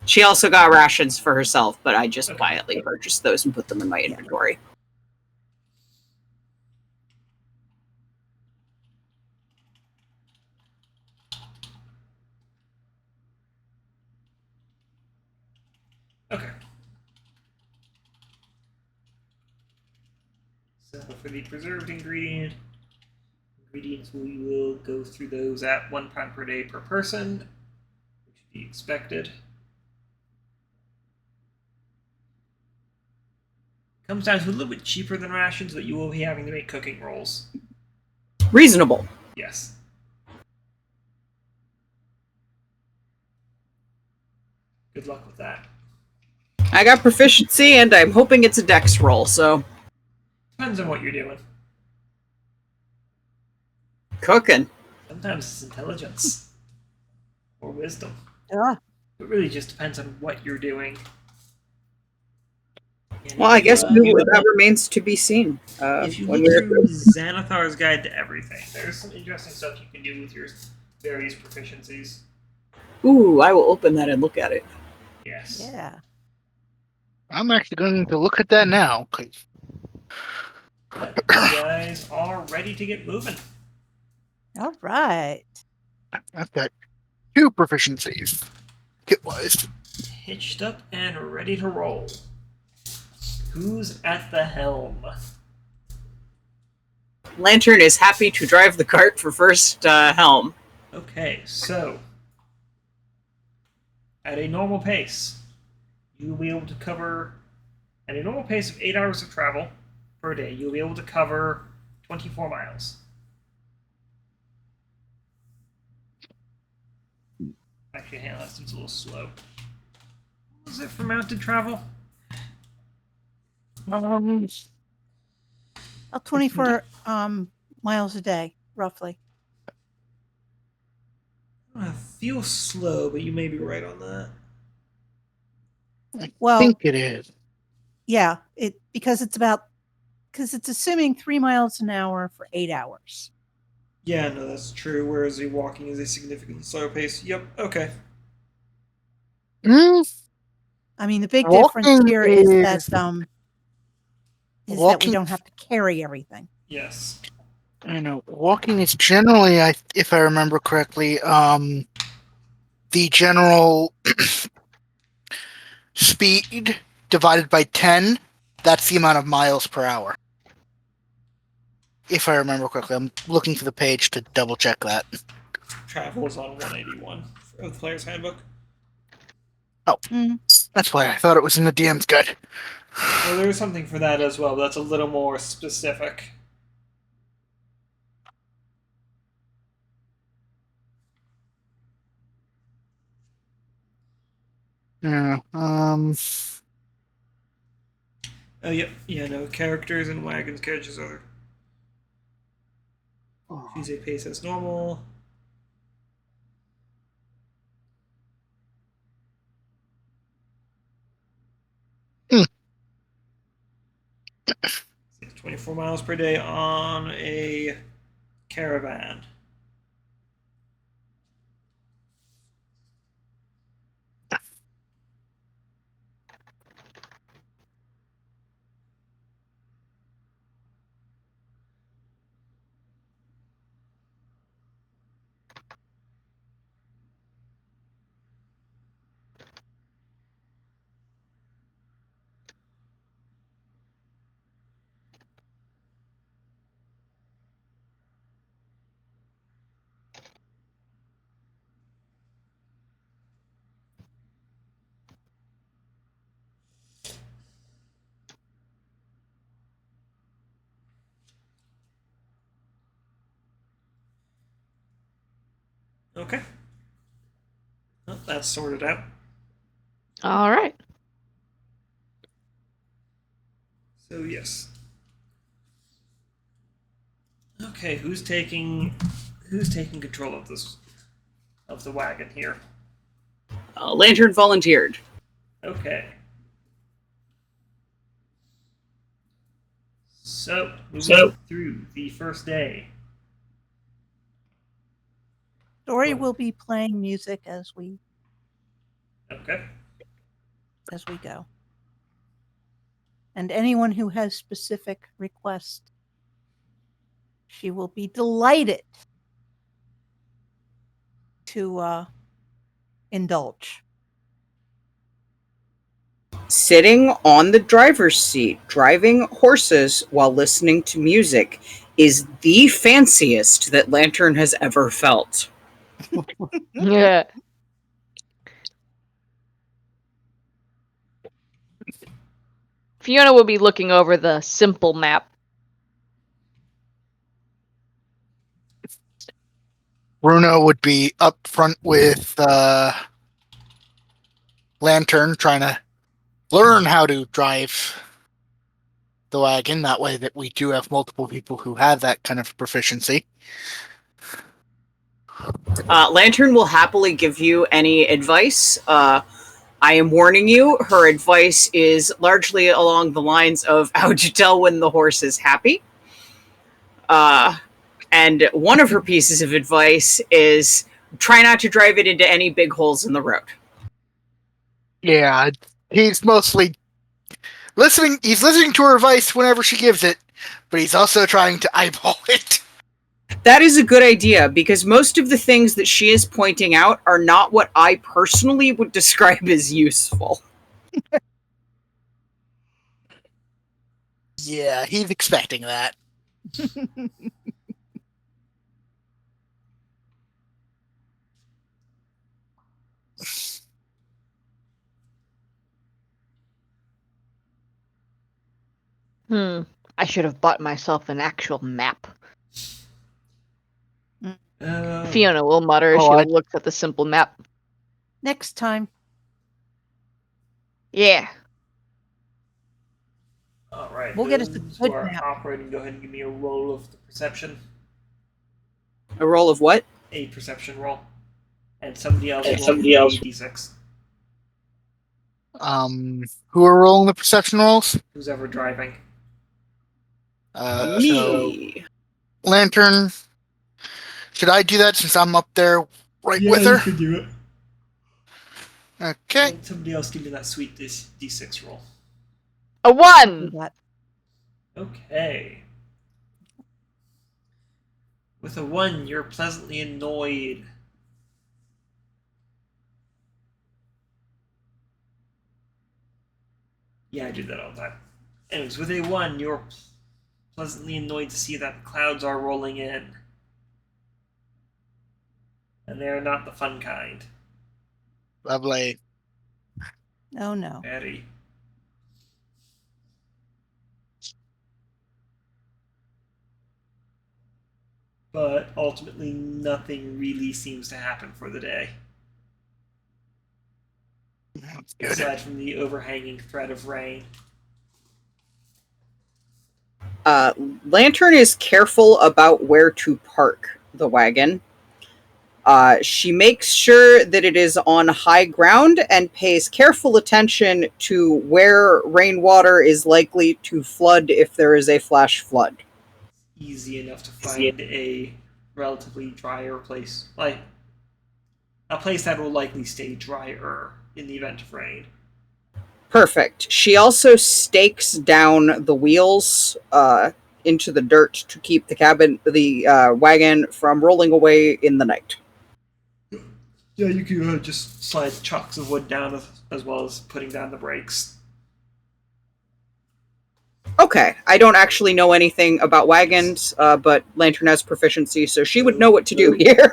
She also got rations for herself, but I just Okay. quietly purchased those and put them in my inventory. Okay. So for the preserved ingredients, we will go through those at £1 per day per person, which should be expected. Comes down to a little bit cheaper than rations, but you will be having to make cooking rolls. Reasonable. Yes. Good luck with that. I got proficiency, and I'm hoping it's a dex roll, so Depends on what you're doing. cooking. Sometimes it's intelligence or wisdom. Ah. It really just depends on what you're doing. And Well, I if guess you look that remains to be seen. if you when look we're through Xanathar's Guide to Everything, there's some interesting stuff you can do with your various proficiencies. Ooh, I will open that and look at it. Yes. yeah. I'm actually going to look at that now. 'Cause But you guys are ready to get moving. All right. I've got 2 proficiencies, kit-wise. Hitched up and ready to roll. Who's at the helm? Lantern is happy to drive the cart for first helm. Okay, so at a normal pace, you'll be able to cover, at a normal pace of 8 hours of travel per day, you'll be able to cover 24 miles. Actually, hang on, that seems a little slow. What was it for mounted travel? About 24 miles a day, roughly. I feel slow, but you may be right on that. I Well, think it is. yeah, because it's assuming 3 miles an hour for 8 hours. Yeah, no, that's true. Whereas the walking is a significantly slower pace. Yep. Okay. I mean, the big Walking difference here is that is- we Walking- don't have to carry everything. Yes. I know walking is generally, if I remember correctly, the general speed divided by 10. That's the amount of miles per hour. If I remember correctly, I'm looking for the page to double check that. Travel is on 181 of the player's handbook. That's why I thought it was in the DM's guide. Well, there's something for that as well, but that's a little more specific. Yeah. Oh, yep. Yeah, no. Characters and wagons, carriages are. Choose a pace as normal. Hmm. 24 miles per day on a caravan. Okay. Well, that's sorted out. All right. So yes. Okay, who's taking control of the wagon here? Lantern volunteered. Okay. So moving through the first day. Dory will be playing music as we Okay. go. And anyone who has specific requests, she will be delighted to indulge. Sitting on the driver's seat, driving horses while listening to music is the fanciest that Lantern has ever felt. Yeah. Fiona will be looking over the simple map. Bruno would be up front with Lantern, trying to learn how to drive the wagon. That way that we do have multiple people who have that kind of proficiency. Lantern will happily give you any advice. I am warning you, her advice is largely along the lines of how'd you tell when the horse is happy? And one of her pieces of advice is try not to drive it into any big holes in the road. Yeah, he's mostly listening. He's listening to her advice whenever she gives it, but he's also trying to eyeball it. That is a good idea, because most of the things that she is pointing out are not what I personally would describe as useful. Yeah, he's expecting that. I should have bought myself an actual map. Fiona will mutter as she looks at the simple map. Next time. Yeah. All right. We'll get us a those good who are map. operating, go ahead and give me a roll of the perception. A roll of what? A perception roll. And somebody else roll D6. Who are rolling the perception rolls? Who's ever driving? So Me. Lantern, Should I do that since I'm up there right with you her? could do it. Okay. Somebody else give me that sweet D6 roll. A Do 1! that. Okay. With a 1, you're pleasantly annoyed. Yeah, I do that all the time. Anyways, with a 1, you're pleasantly annoyed to see that clouds are rolling in. And they're not the fun kind. Lovely. Oh no. Very. But ultimately, nothing really seems to happen for the day. That's good. Aside from the overhanging threat of rain. Lantern is careful about where to park the wagon. She makes sure that it is on high ground and pays careful attention to where rainwater is likely to flood if there is a flash flood. Easy enough to find a relatively drier place. Like, a place that will likely stay drier in the event of rain. Perfect. She also stakes down the wheels into the dirt to keep the wagon from rolling away in the night. Yeah, you could just slide chunks of wood down as well as putting down the brakes. Okay, I don't actually know anything about wagons, but Lantern has proficiency, so she would know what to do here.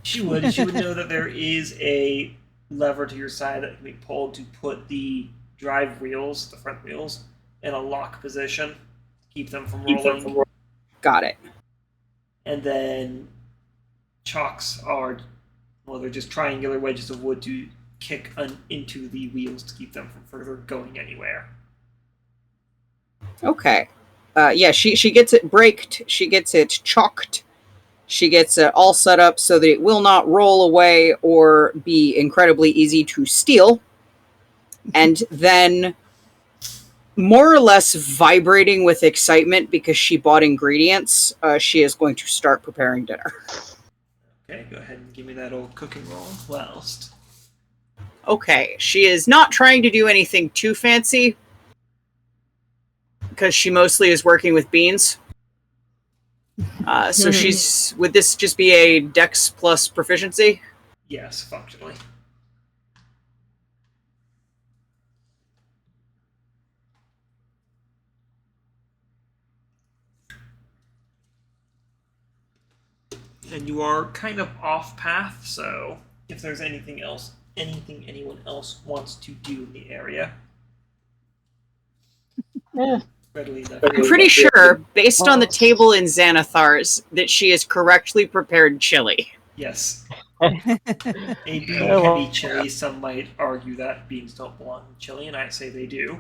She would know that there is a lever to your side that can be pulled to put the drive wheels, the front wheels, in a lock position to keep them from rolling. Got it. And then chocks are, well, they're just triangular wedges of wood to kick into the wheels to keep them from further going anywhere. Okay. Yeah, she gets it braked, she gets it chalked, she gets it all set up so that it will not roll away or be incredibly easy to steal. And then, more or less vibrating with excitement because she bought ingredients, she is going to start preparing dinner. Okay, go ahead and give me that old cooking roll whilst. Okay, she is not trying to do anything too fancy because she mostly is working with beans. So she's, would this just be a Dex plus proficiency? Yes, functionally. And you are kind of off path, so if there's anything anyone else wants to do in the area, readily enough. I'm pretty sure, based on the table in Xanathar's, that she has correctly prepared chili. Yes. A being heavy chili, some might argue that beans don't belong in chili, and I say they do.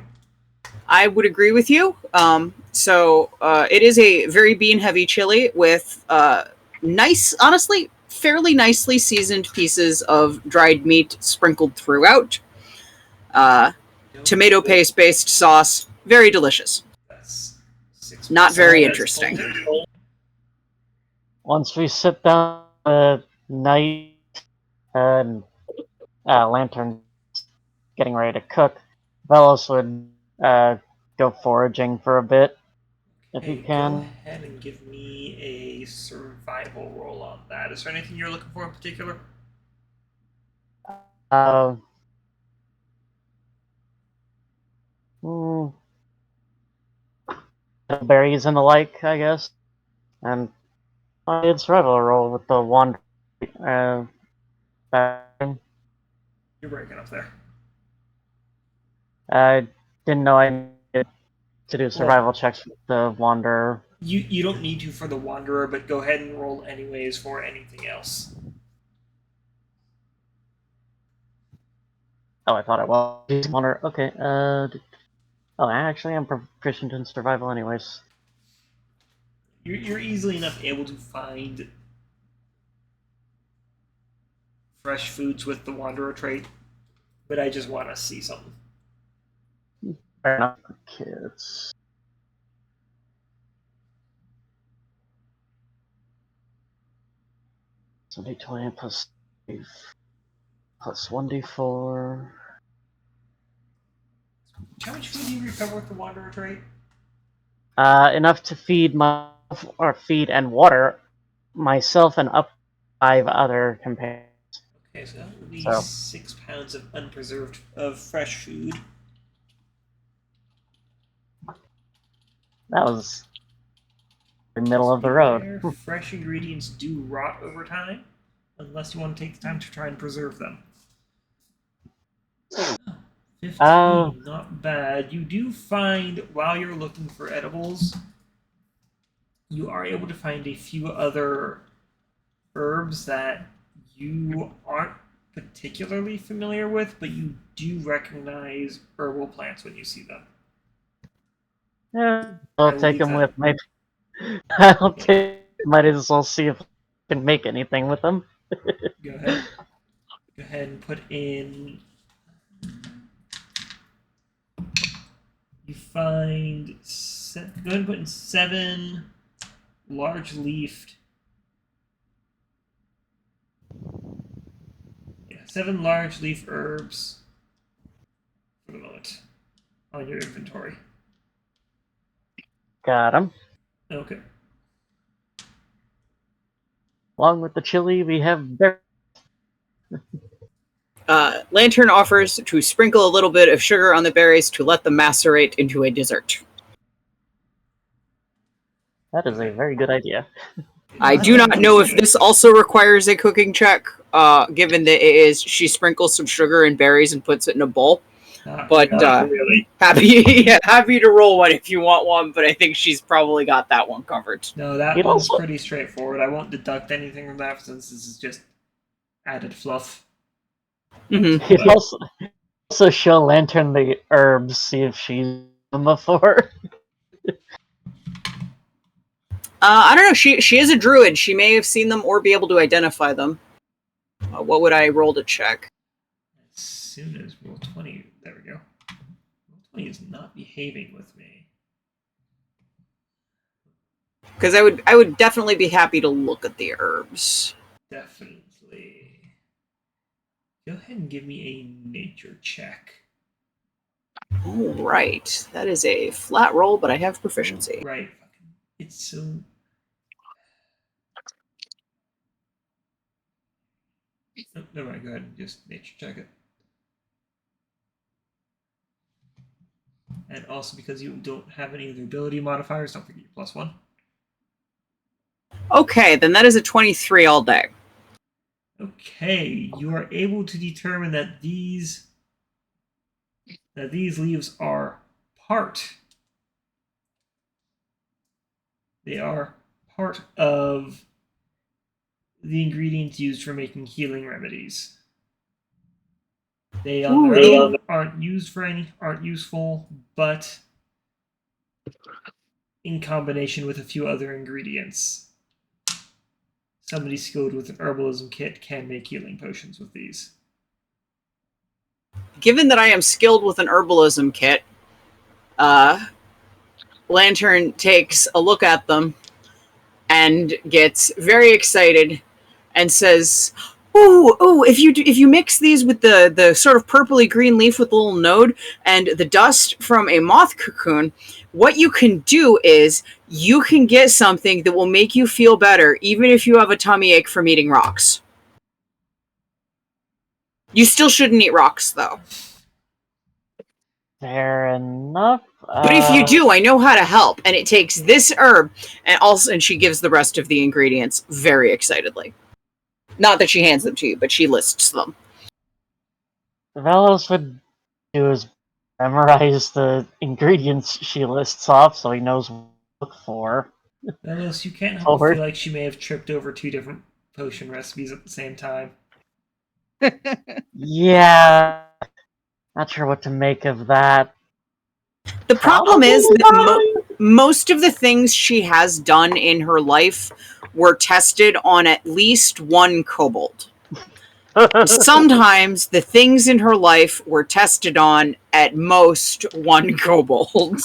I would agree with you. So it is a very bean-heavy chili with nice, honestly, fairly nicely seasoned pieces of dried meat sprinkled throughout. Tomato paste-based sauce, very delicious. That's 6%. Not very That's interesting. folded. Once we sit down at night and Lantern getting ready to cook, Vellos would go foraging for a bit, if Okay, he can. go ahead and give me a survival roll on that. Is there anything you're looking for in particular? Berries and the like, I guess. And I did survival roll with the wand. You're breaking up there. I didn't know I needed to do survival checks with the Wanderer. You don't need to for the Wanderer, but go ahead and roll anyways for anything else. Oh, I thought it was Wanderer. Okay. Oh, I actually am proficient in survival, anyways. You're easily enough able to find fresh foods with the Wanderer trait, but I just want to see something. Fair enough for kids. So D20 plus 1d4. How much food do you recover with the Wanderer trait? Enough to feed feed and water myself and up 5 other companions. Okay, so that would be So. 6 pounds of unpreserved, of fresh food. That was the middle of the road. Fresh ingredients do rot over time, unless you want to take the time to try and preserve them. 15, not bad. You do find, while you're looking for edibles, you are able to find a few other herbs that you aren't particularly familiar with, but you do recognize herbal plants when you see them. Yeah, I'll take them with me. Might as well see if I can make anything with them. Go ahead. Go ahead and put in. You find. Go ahead and put in 7 large leafed. Yeah, 7 large leaf herbs for the moment on your inventory. Got them. Okay. Along with the chili, we have berries. Lantern offers to sprinkle a little bit of sugar on the berries to let them macerate into a dessert. That is a very good idea. I do not know if this also requires a cooking check, given that she sprinkles some sugar and berries and puts it in a bowl. But really. happy to roll one if you want one, but I think she's probably got that one covered. No, that one's pretty straightforward. I won't deduct anything from that since this is just added fluff. Mm-hmm. You also show Lantern the herbs, see if she's seen them before. I don't know. She is a druid. She may have seen them or be able to identify them. What would I roll to check? As soon as roll 20, there we go. Roll 20 is not behaving with me. Because I would definitely be happy to look at the herbs. Definitely. Go ahead and give me a nature check. All right. That is a flat roll, but I have proficiency. Right. It's so... Oh, never mind, go ahead and just nature check it. And also because you don't have any of the ability modifiers, don't forget your +1. Okay, then that is a 23 all day. Okay, you are able to determine that these leaves are part. They are part of the ingredients used for making healing remedies. They on their own aren't useful, but in combination with a few other ingredients, somebody skilled with an herbalism kit can make healing potions with these. Given that I am skilled with an herbalism kit, Lantern takes a look at them and gets very excited and says, "Ooh! If you mix these with the sort of purpley green leaf with the little node and the dust from a moth cocoon, what you can do is you can get something that will make you feel better, even if you have a tummy ache from eating rocks. You still shouldn't eat rocks, though. Fair enough. But if you do, I know how to help, and it takes this herb, and she gives the rest of the ingredients very excitedly. Not that she hands them to you, but she lists them. Vellos would do is memorize the ingredients she lists off so he knows what to look for. Vellos, you can't help but feel like she may have tripped over 2 different potion recipes at the same time. Yeah. Not sure what to make of that. The problem is that most of the things she has done in her life were tested on at least one kobold. Sometimes the things in her life were tested on at most one kobold.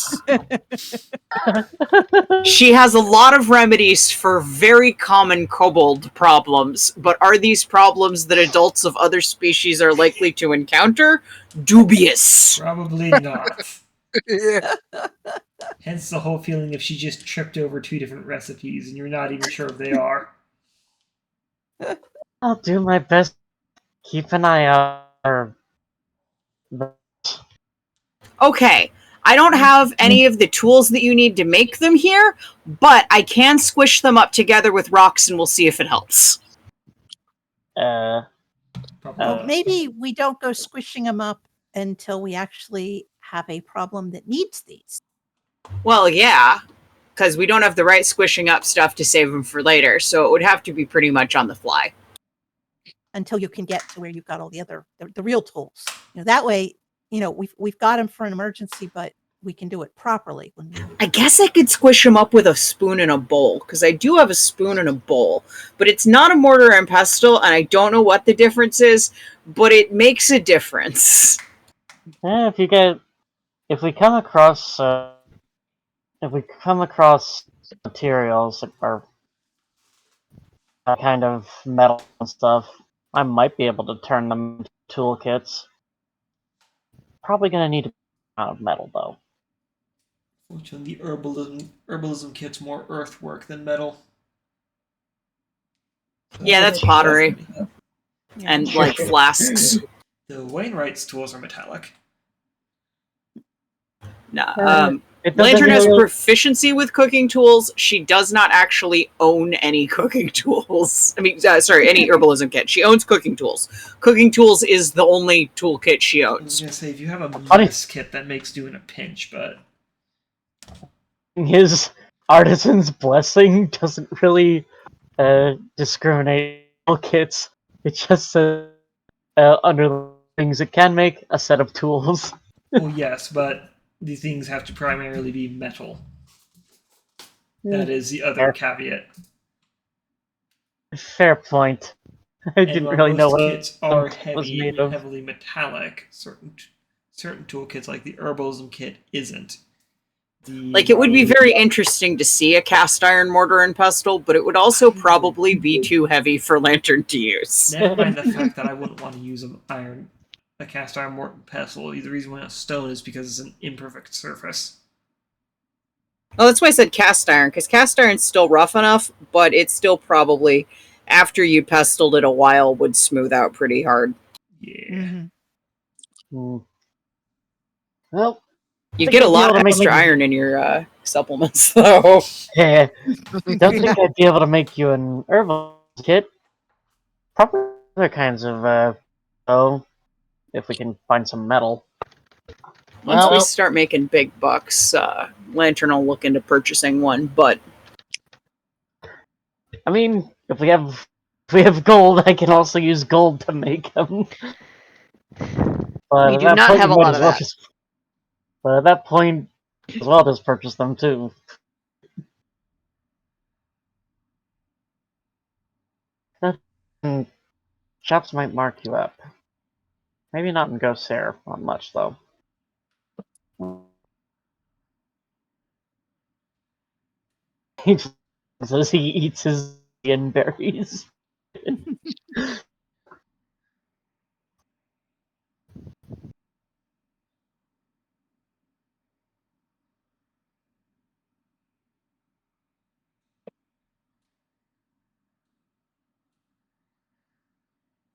She has a lot of remedies for very common kobold problems, but are these problems that adults of other species are likely to encounter? Dubious. Probably not. Yeah. Hence the whole feeling if she just tripped over 2 different recipes and you're not even sure if they are. I'll do my best. Keep an eye out. Okay, I don't have any of the tools that you need to make them here, but I can squish them up together with rocks and we'll see if it helps. Probably Well, not. maybe we don't go squishing them up until we actually have a problem that needs these. Well, yeah, because we don't have the right squishing up stuff to save them for later, so it would have to be pretty much on the fly. Until you can get to where you've got all the other the real tools. That way, we've got them for an emergency, but we can do it properly when we. I guess I could squish them up with a spoon and a bowl, because I do have a spoon and a bowl, but it's not a mortar and pestle, and I don't know what the difference is, but it makes a difference. If we come across materials that are kind of metal and stuff, I might be able to turn them into toolkits. Probably gonna need a amount of metal though. Fortunately, the herbalism kit's more earthwork than metal. Yeah, that's pottery. And, like, flasks. The Wainwright's tools are metallic. Nah, It doesn't Lantern has really- proficiency with cooking tools. She does not actually own any cooking tools. I mean, sorry, any herbalism kit. She owns cooking tools. Cooking tools is the only toolkit she I was owns. gonna say if you have a Funny- mess kit that makes do in a pinch, but his artisan's blessing doesn't really discriminate all kits. It just says under the things it can make a set of tools. well, yes, but these things have to primarily be metal. That is the other caveat. Fair point. I And didn't while really know most what kits are it was heavy, made of. heavily metallic. Certain toolkits, like the herbalism kit, isn't. Like, it would be very interesting to see a cast iron mortar and pestle, but it would also probably be too heavy for Lantern to use. Never mind the fact that I wouldn't want to use a cast iron mortar and pestle. The reason why it's stone is because it's an imperfect surface. Well, that's why I said cast iron, because cast iron's still rough enough, but it's still probably, after you pestled it a while, would smooth out pretty hard. Yeah. Mm-hmm. Hmm. Well, You think get a I'd be lot able of to make extra me- iron in your supplements, though. yeah. Don't think I'd be able to make you an herbal kit. Probably other kinds of if we can find some metal. Once we Well- start making big bucks, Lantern will look into purchasing one, but I mean, if we have gold, I can also use gold to make them. But We at do that not point, have you a might lot as of well that. But at that point, as well, just purchase them too. Shops might mark you up. Maybe not in Ghost Air, not much though. He just says he eats his berries.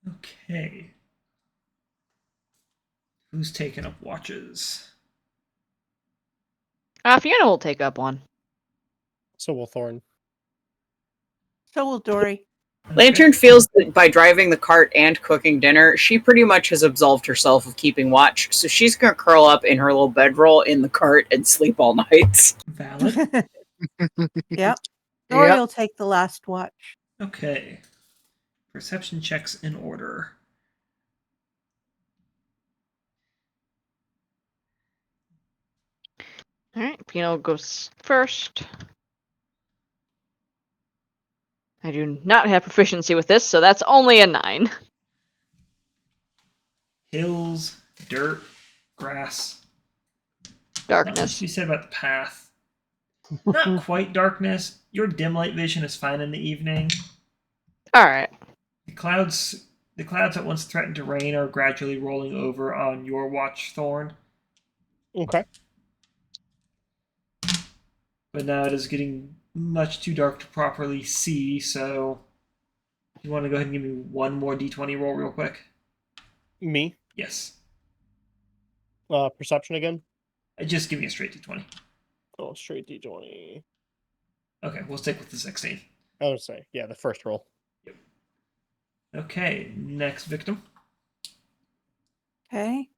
Okay. Who's taking up watches? Fiona will take up one. So will Thorn. So will Dory. Lantern feels that by driving the cart and cooking dinner, she pretty much has absolved herself of keeping watch, so she's gonna curl up in her little bedroll in the cart and sleep all night. Valid. Yep. Dory Yep. will take the last watch. Okay. Perception checks in order. Alright, Fiona goes first. I do not have proficiency with this, so that's only a 9. hills, dirt, grass. Not much Darkness. to be said about the path. Not quite darkness. Your dim light vision is fine in the evening. All right. The clouds that once threatened to rain are gradually rolling over on your watch, Thorn. Okay. But now it is getting much too dark to properly see, so you want to go ahead and give me one more d20 roll real quick? Me. Yes. Perception again. Just give me a straight d20. Oh, straight D20. Okay, we'll stick with the 16. I would say, yeah, the first roll. Okay, next victim. Okay.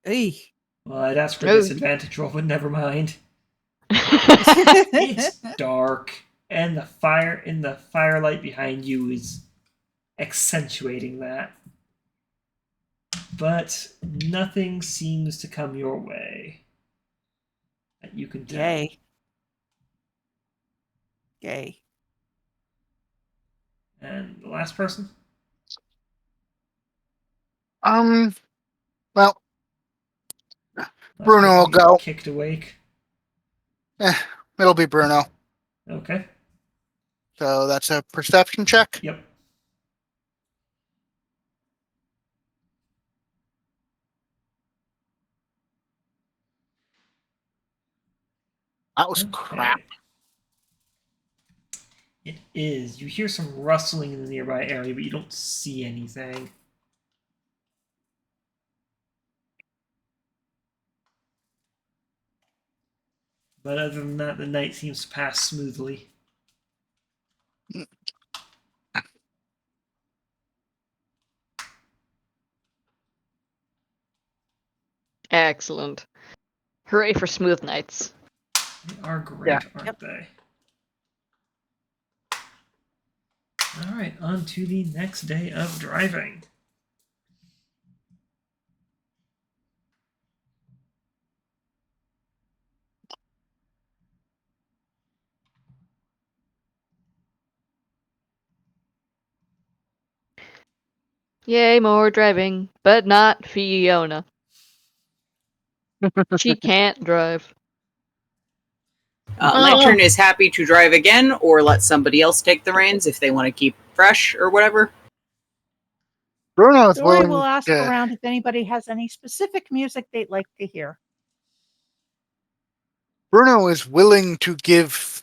Hey. Well, I'd ask for a Oh. disadvantage roll, but never mind. It's dark, and the firelight behind you is accentuating that. But nothing seems to come your way that you can tell. Yay. Yay. And the last person? Well, Last Bruno person will getting go. Kicked awake. It'll be Bruno. Okay. So that's a perception check. Yep. That was Okay. crap. It is. You hear some rustling in the nearby area, but you don't see anything. But other than that, the night seems to pass smoothly. Excellent. Hooray for smooth nights. They are great, Yeah. aren't Yep. they? Alright, on to the next day of driving. Yay, more driving, but not Fiona. She can't drive. Lantern is happy to drive again, or let somebody else take the reins if they want to keep fresh or whatever. Bruno is Dory willing will ask to. around if anybody has any specific music they'd like to hear. Bruno is willing to give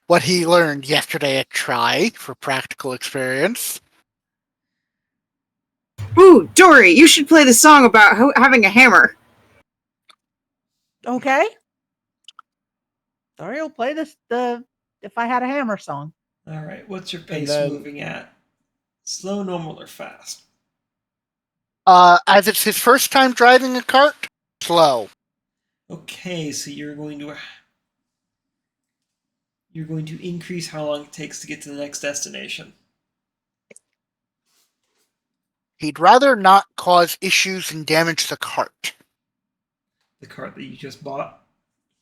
what he learned yesterday a try for practical experience. Ooh, Dory, you should play the song about having a hammer. Okay. Dory will play the If I Had a Hammer song. Alright, what's your pace then- moving at? Slow, normal, or fast? As it's his first time driving a cart, slow. Okay, so you're going to increase how long it takes to get to the next destination. He'd rather not cause issues and damage the cart. The cart that you just bought?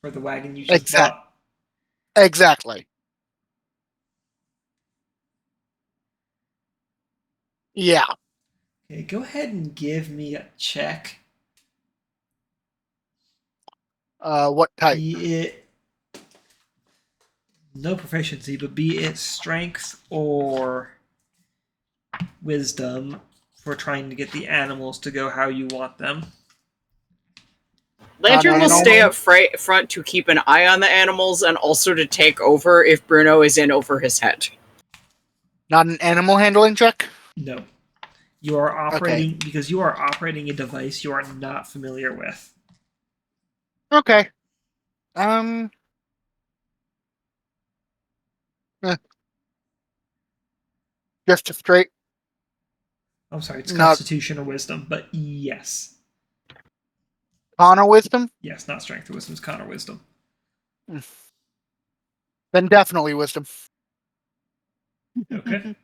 Or the wagon you just Exact- bought? Exactly. Yeah. Okay, go ahead and give me a check. What type? Be it no proficiency, but be it strength or wisdom for trying to get the animals to go how you want them. Lantern will Not stay animal. up front to keep an eye on the animals and also to take over if Bruno is in over his head. Not an animal handling check? No. You are operating because you are operating a device you are not familiar with. Okay. Just a straight. I'm sorry, it's Not- Constitution or Wisdom, but yes. Honor wisdom? Yes, not Strength or Wisdom, it's Con or Wisdom. Then definitely wisdom. Okay.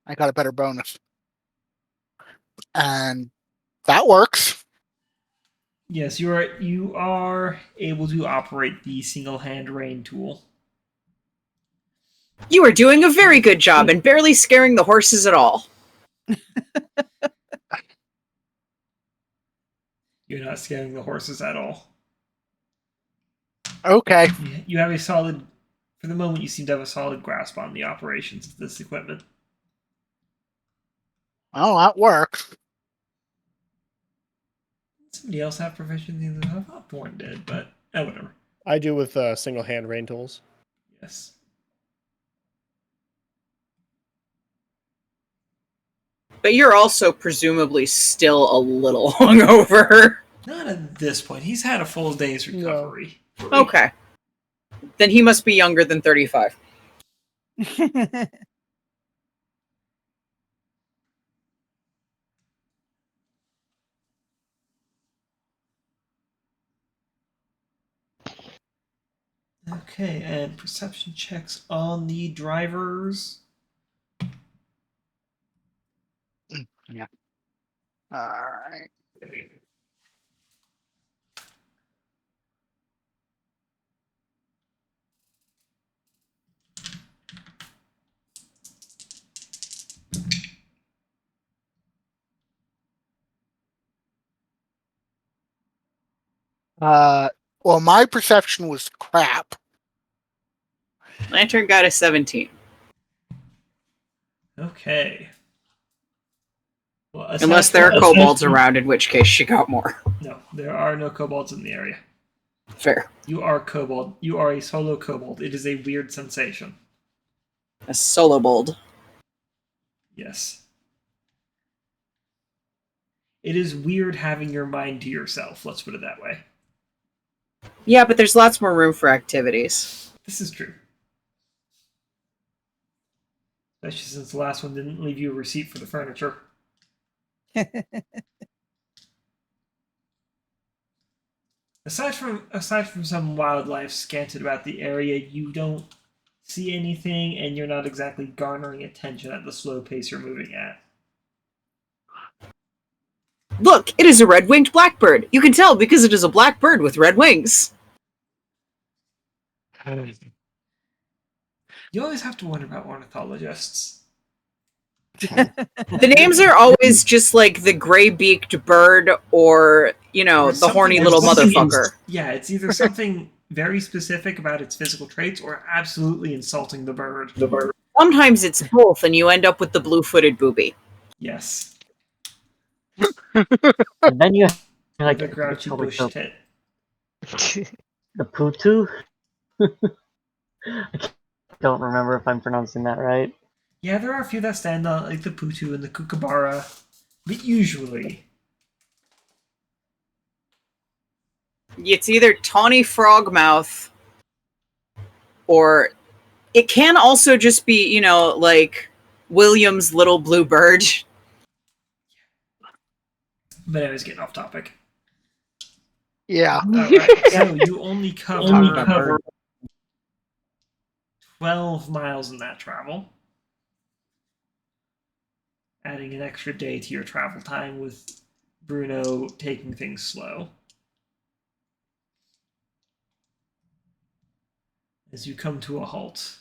I got a better bonus. And that works. Yes, you are able to operate the single hand rein tool. You are doing a very good job and barely scaring the horses at all. You're not scaring the horses at all. Okay. You have a solid, for the moment, you seem to have a solid grasp on the operations of this equipment. Well, that works. Somebody else have proficiency in this? I thought Thorn did, but whatever. I do with single hand rain tools. Yes. But you're also presumably still a little hungover. Not at this point. He's had a full day's recovery. Okay. Then he must be younger than 35. Okay, and perception checks on the drivers. Yeah. All right. Well, my perception was crap. Lantern got a 17. Okay. Well, Unless there are kobolds around, in which case she got more. No, there are no kobolds in the area. Fair. You are kobold. You are a solo kobold. It is a weird sensation. A solo bold. Yes. It is weird having your mind to yourself, let's put it that way. Yeah, but there's lots more room for activities. This is true. Especially since the last one didn't leave you a receipt for the furniture. Aside from some wildlife scanted about the area, you don't see anything, and you're not exactly garnering attention at the slow pace you're moving at. Look, it is a red-winged blackbird. You can tell because it is a black bird with red wings. You always have to wonder about ornithologists. The names are always just like the gray-beaked bird or, you know, Or the something- horny or little something motherfucker. Yeah, it's either something very specific about its physical traits or absolutely insulting the bird. Sometimes it's both, and you end up with the blue-footed booby. Yes. And then you have, like The grouchy bush tit. the Putu. I don't remember if I'm pronouncing that right. Yeah, there are a few that stand on, like the Putu and the Kookaburra. But usually... It's either tawny frogmouth, or it can also just be, you know, like William's little blue bird. But anyways, getting off topic. Yeah. Alright, so you only cover 12 miles in that travel. Adding an extra day to your travel time with Bruno taking things slow. As you come to a halt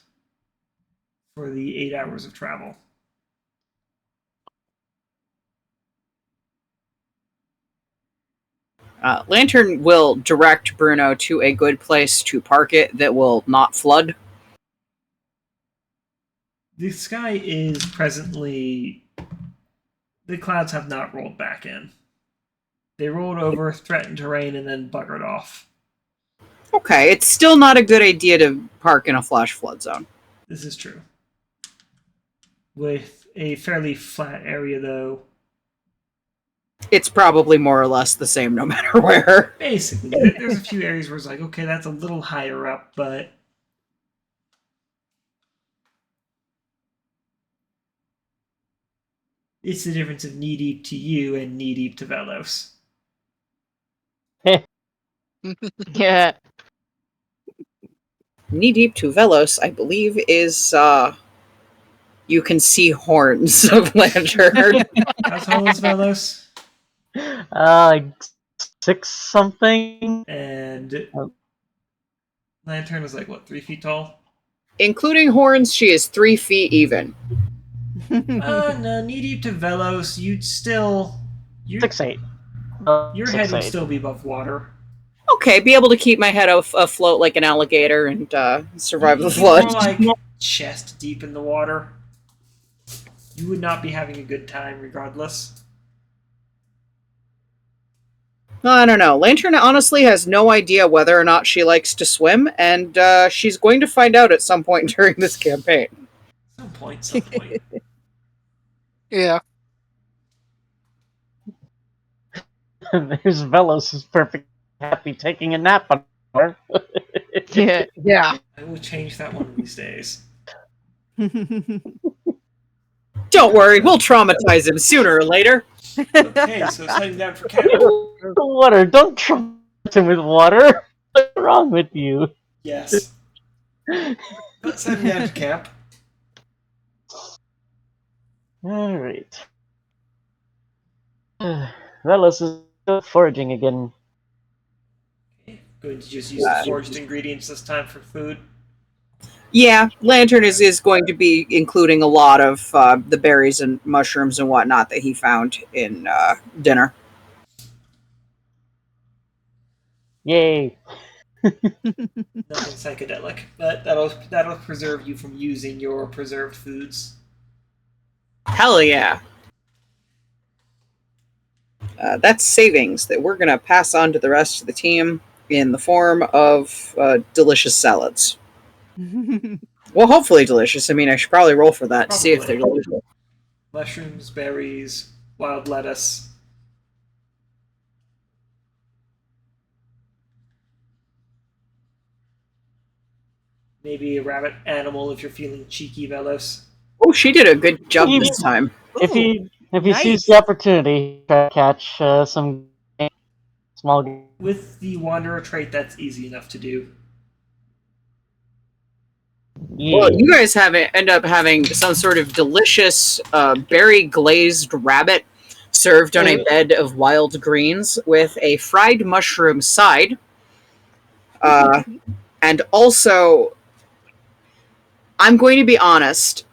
for the 8 hours of travel. Lantern will direct Bruno to a good place to park it that will not flood. The sky is presently... The clouds have not rolled back in. They rolled over, threatened to rain, and then buggered off. Okay, it's still not a good idea to park in a flash flood zone. This is true. With a fairly flat area, though. It's probably more or less the same no matter where. Basically, there's a few areas where it's like, okay, that's a little higher up, but... It's the difference of knee-deep to you and knee-deep to Vellos. Yeah. Knee deep to Vellos, I believe, is you can see horns of Lantern. How tall is Vellos? Like 6 something. And Lantern is like, what, 3 feet tall? Including horns, she is 3 feet even. No, knee deep to Vellos, you'd still. 6'8". Your head would 6'8". still be above water. Okay, be able to keep my head afloat like an alligator and survive the You'd be flood. more like chest deep in the water. You would not be having a good time regardless. I don't know. Lantern honestly has no idea whether or not she likes to swim, and she's going to find out at some point during this campaign. Some point. Yeah. There's Vellos who's perfectly happy taking a nap on her. Yeah. Yeah. I will change that one of these days. Don't worry, we'll traumatize him sooner or later. Okay, so it's heading down for camp. The water, don't trust him with water. What's wrong with you? Yes. Let's head down to camp. Alright. Vellos is still foraging again. Okay, going to just use the foraged ingredients this time for food. Yeah, Lantern is going to be including a lot of the berries and mushrooms and whatnot that he found in dinner. Yay. Nothing psychedelic, but that'll preserve you from using your preserved foods. Hell yeah. That's savings that we're going to pass on to the rest of the team in the form of delicious salads. Well, hopefully delicious. I mean, I should probably roll for that to see if they're delicious. Mushrooms, berries, wild lettuce. Maybe a rabbit animal if you're feeling cheeky, Vellos. Oh, she did a good job this time. If he nice. sees the opportunity, try to catch some small game. With the Wanderer trait, that's easy enough to do. Well, you guys end up having some sort of delicious berry glazed rabbit served on a bed of wild greens with a fried mushroom side. And also, I'm going to be honest,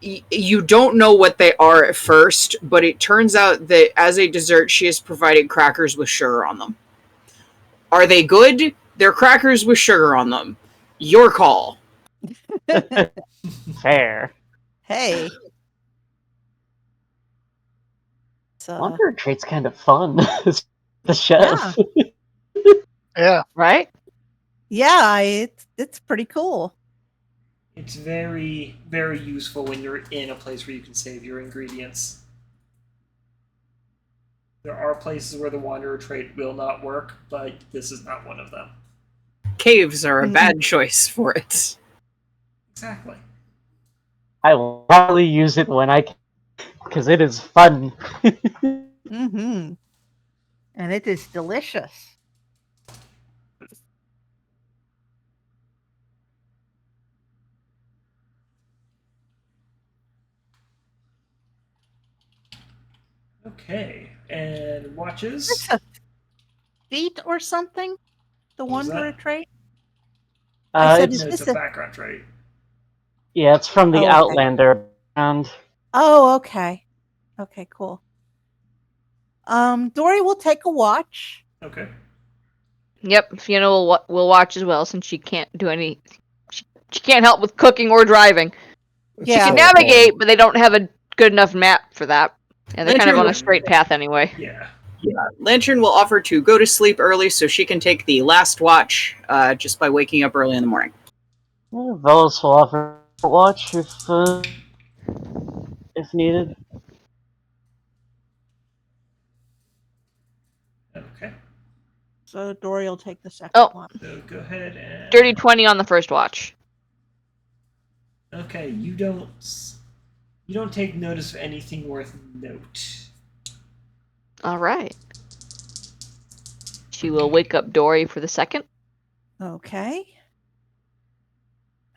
you don't know what they are at first, but it turns out that as a dessert, she is providing crackers with sugar on them. Are they good? They're crackers with sugar on them. Your call. Fair. Hey. So, Wanderer trait's kind of fun. The chef. Yeah. Right? yeah, it's pretty cool. It's very, very useful when you're in a place where you can save your ingredients. There are places where the Wanderer trait will not work, but this is not one of them. Caves are a bad choice for it. Exactly. I will probably use it when I can, because it is fun. Mm-hmm. And it is delicious. Okay, and watches. It's a feat or something? The What was Wanderer that? trait? I said, It's, is No, it's this a a... background trait. yeah, it's from the Oh, okay. Outlander. And Oh, okay. Okay, cool. Dory will take a watch. Okay. Yep, Fiona will watch as well since she can't do any. She can't help with cooking or driving. She Yeah. can navigate, but they don't have a good enough map for that, and they're kind of on a straight path anyway. Yeah. Lantern will offer to go to sleep early so she can take the last watch just by waking up early in the morning. Vellos will offer a watch if needed. Okay. So Dory will take the second Oh. one. So go ahead and. Dirty 20 on the first watch. Okay, you don't take notice of anything worth note. All right. She will wake up Dory for the second. Okay.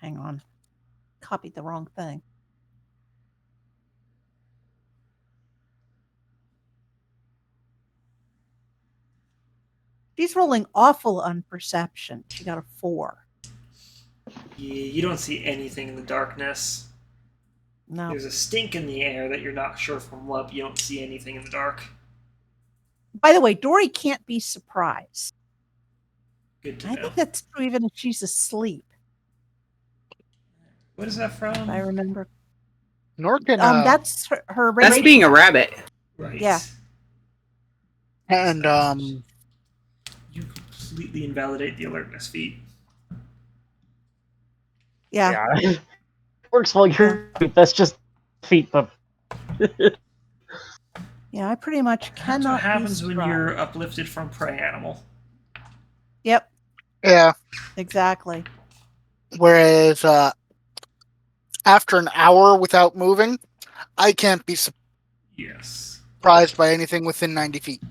Hang on. Copied the wrong thing. She's rolling awful on perception. She got a 4. You don't see anything in the darkness. No. There's a stink in the air that you're not sure from what, but you don't see anything in the dark. By the way, Dory can't be surprised. Good to I know. think that's true even if she's asleep, What is that from? if I remember. Norkin, That's her That's being a rabbit. Right. Yeah. and You completely invalidate the alertness feat. Yeah. Works while you're that's just feet, but Yeah, I pretty much That's cannot what happens be when surprised. you're uplifted from prey animal. Yep, yeah. exactly. Whereas after an hour without moving, I can't be Yes. surprised by anything within 90 feet.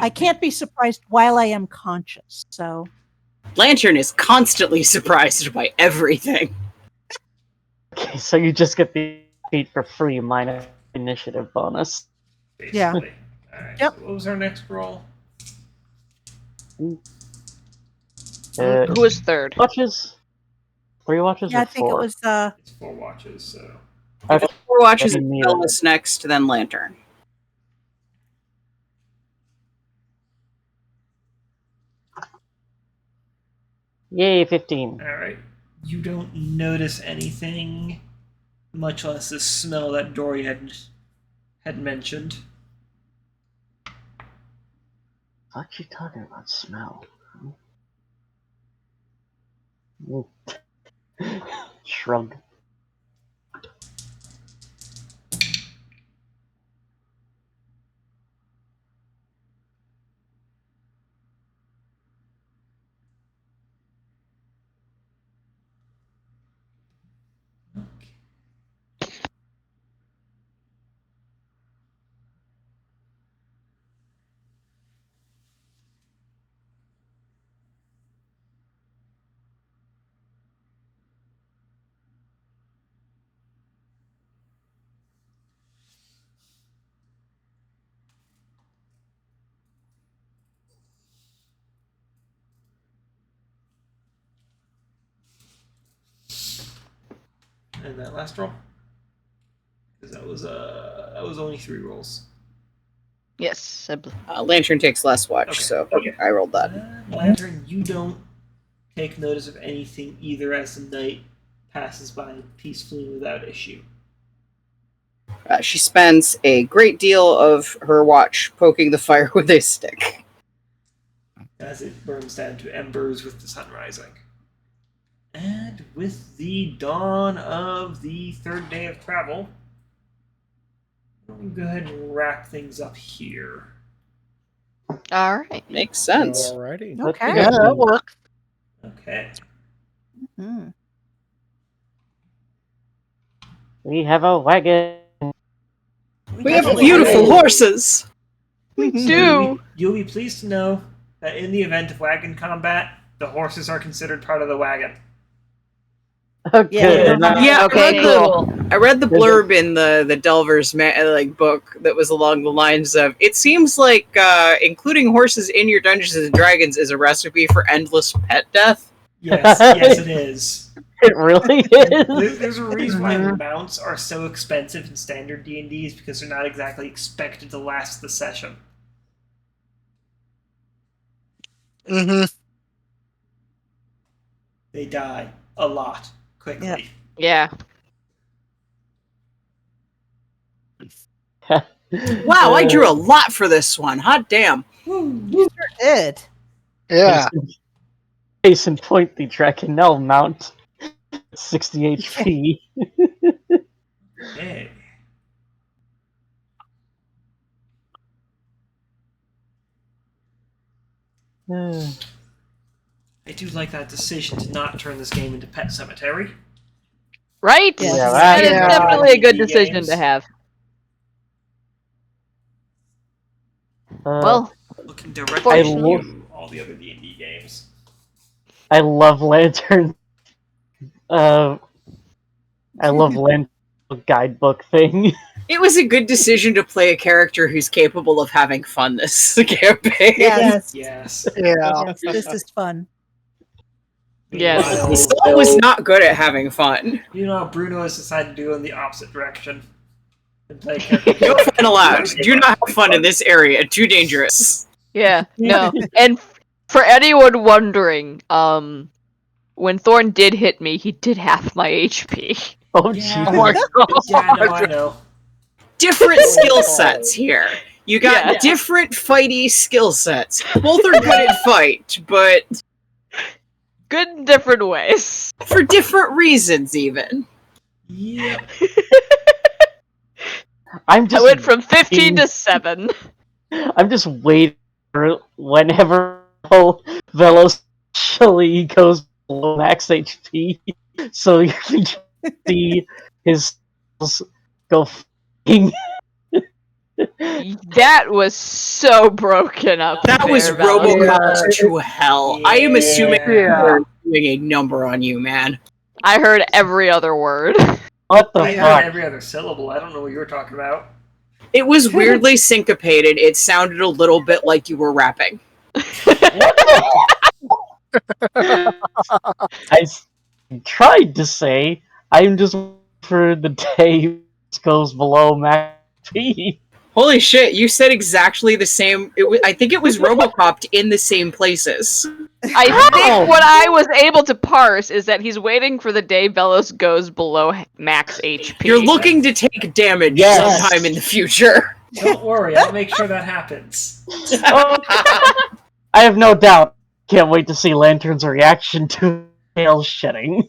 I can't be surprised while I am conscious. So Lantern is constantly surprised by everything. okay, so you just get the feet for free minus initiative bonus. Basically. Yeah. Alright, Yep. so what was our next roll? Uh, Who was third? watches? 3 watches yeah, or I think 4? it was It's 4 watches, so. Okay. 4 watches Maybe and neither. Vellos next, then Lantern. Yay, 15. Alright. You don't notice anything, much less the smell that Dory had mentioned. What you talking about smell? Shrug. And that last roll? Because that was only 3 rolls. Yes. Lantern takes less watch, Okay. so I rolled that. Lantern, you don't take notice of anything either as the night passes by peacefully without issue. She spends a great deal of her watch poking the fire with a stick. As it burns down to embers with the sun rising. And with the dawn of the 3rd day of travel, we'll go ahead and wrap things up here. All right. Makes sense. Alrighty. okay. Yeah, that works. Okay. Hmm. We have a wagon. We have beautiful horses. We So do. you'll be pleased to know that in the event of wagon combat, the horses are considered part of the wagon. Okay. Yeah. Yeah, Okay, cool. I read the blurb in the Delver's book that was along the lines of, it seems like including horses in your Dungeons and Dragons is a recipe for endless pet death. Yes, yes, it is. It really is. There's a reason why mounts are so expensive in standard D&Ds, because they're not exactly expected to last the session. Mm-hmm. They die a lot quickly. Yep. Yeah. Wow, I drew a lot for this one. Hot damn. You sure did. Yeah. Case in point, the Drakenel mount. 60 HP. Hey. I do like that decision to not turn this game into Pet Cemetery. Right? Yes. Yeah, That is Yeah. definitely a good D&D decision games. to have. Well, Well, Looking directly at lo- you, all the other D&D games. I love Lantern. I love Lantern guidebook thing. It was a good decision to play a character who's capable of having fun this campaign. Yes. Yes. Yeah. Yes, this is fun. Yes. Saul was not good at having fun. You know, Bruno has decided to go in the opposite direction. No fun allowed. Do not have fun in this area. Too dangerous. Yeah, no. And for anyone wondering, when Thorn did hit me, he did half my HP. Oh, Yeah. jeez. Oh my god. Yeah, no, I know. Different skill sets here. You got different fighty skill sets. Both are good at fight, but Good in different ways. for different reasons, even. Yep. I'm I just went from 15 to 7. I'm just waiting for whenever Vellos actually goes below max HP, so you can see his skills go f***ing. That was so broken up. That was there, Val. Robocop to hell. I am assuming Yeah. they're doing a number on you, man. I heard every other word. What the I heard fuck? every other syllable. I don't know what you were talking about. It was weirdly syncopated. It sounded a little bit like you were rapping. I tried to say I'm just waiting for the day it goes below max HP. Holy shit, you said exactly the same. I think it was Robocop in the same places. I think what I was able to parse is that he's waiting for the day Vellos goes below max HP. You're looking to take damage Yes. sometime in the future. Don't worry, I'll make sure that happens. I have no doubt. Can't wait to see Lantern's reaction to tail shedding.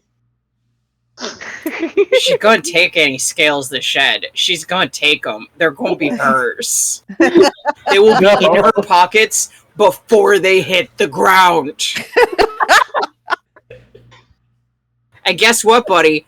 She's gonna take any scales to shed. She's gonna take them. They're gonna be hers. They will be in her pockets before they hit the ground. And guess what, buddy?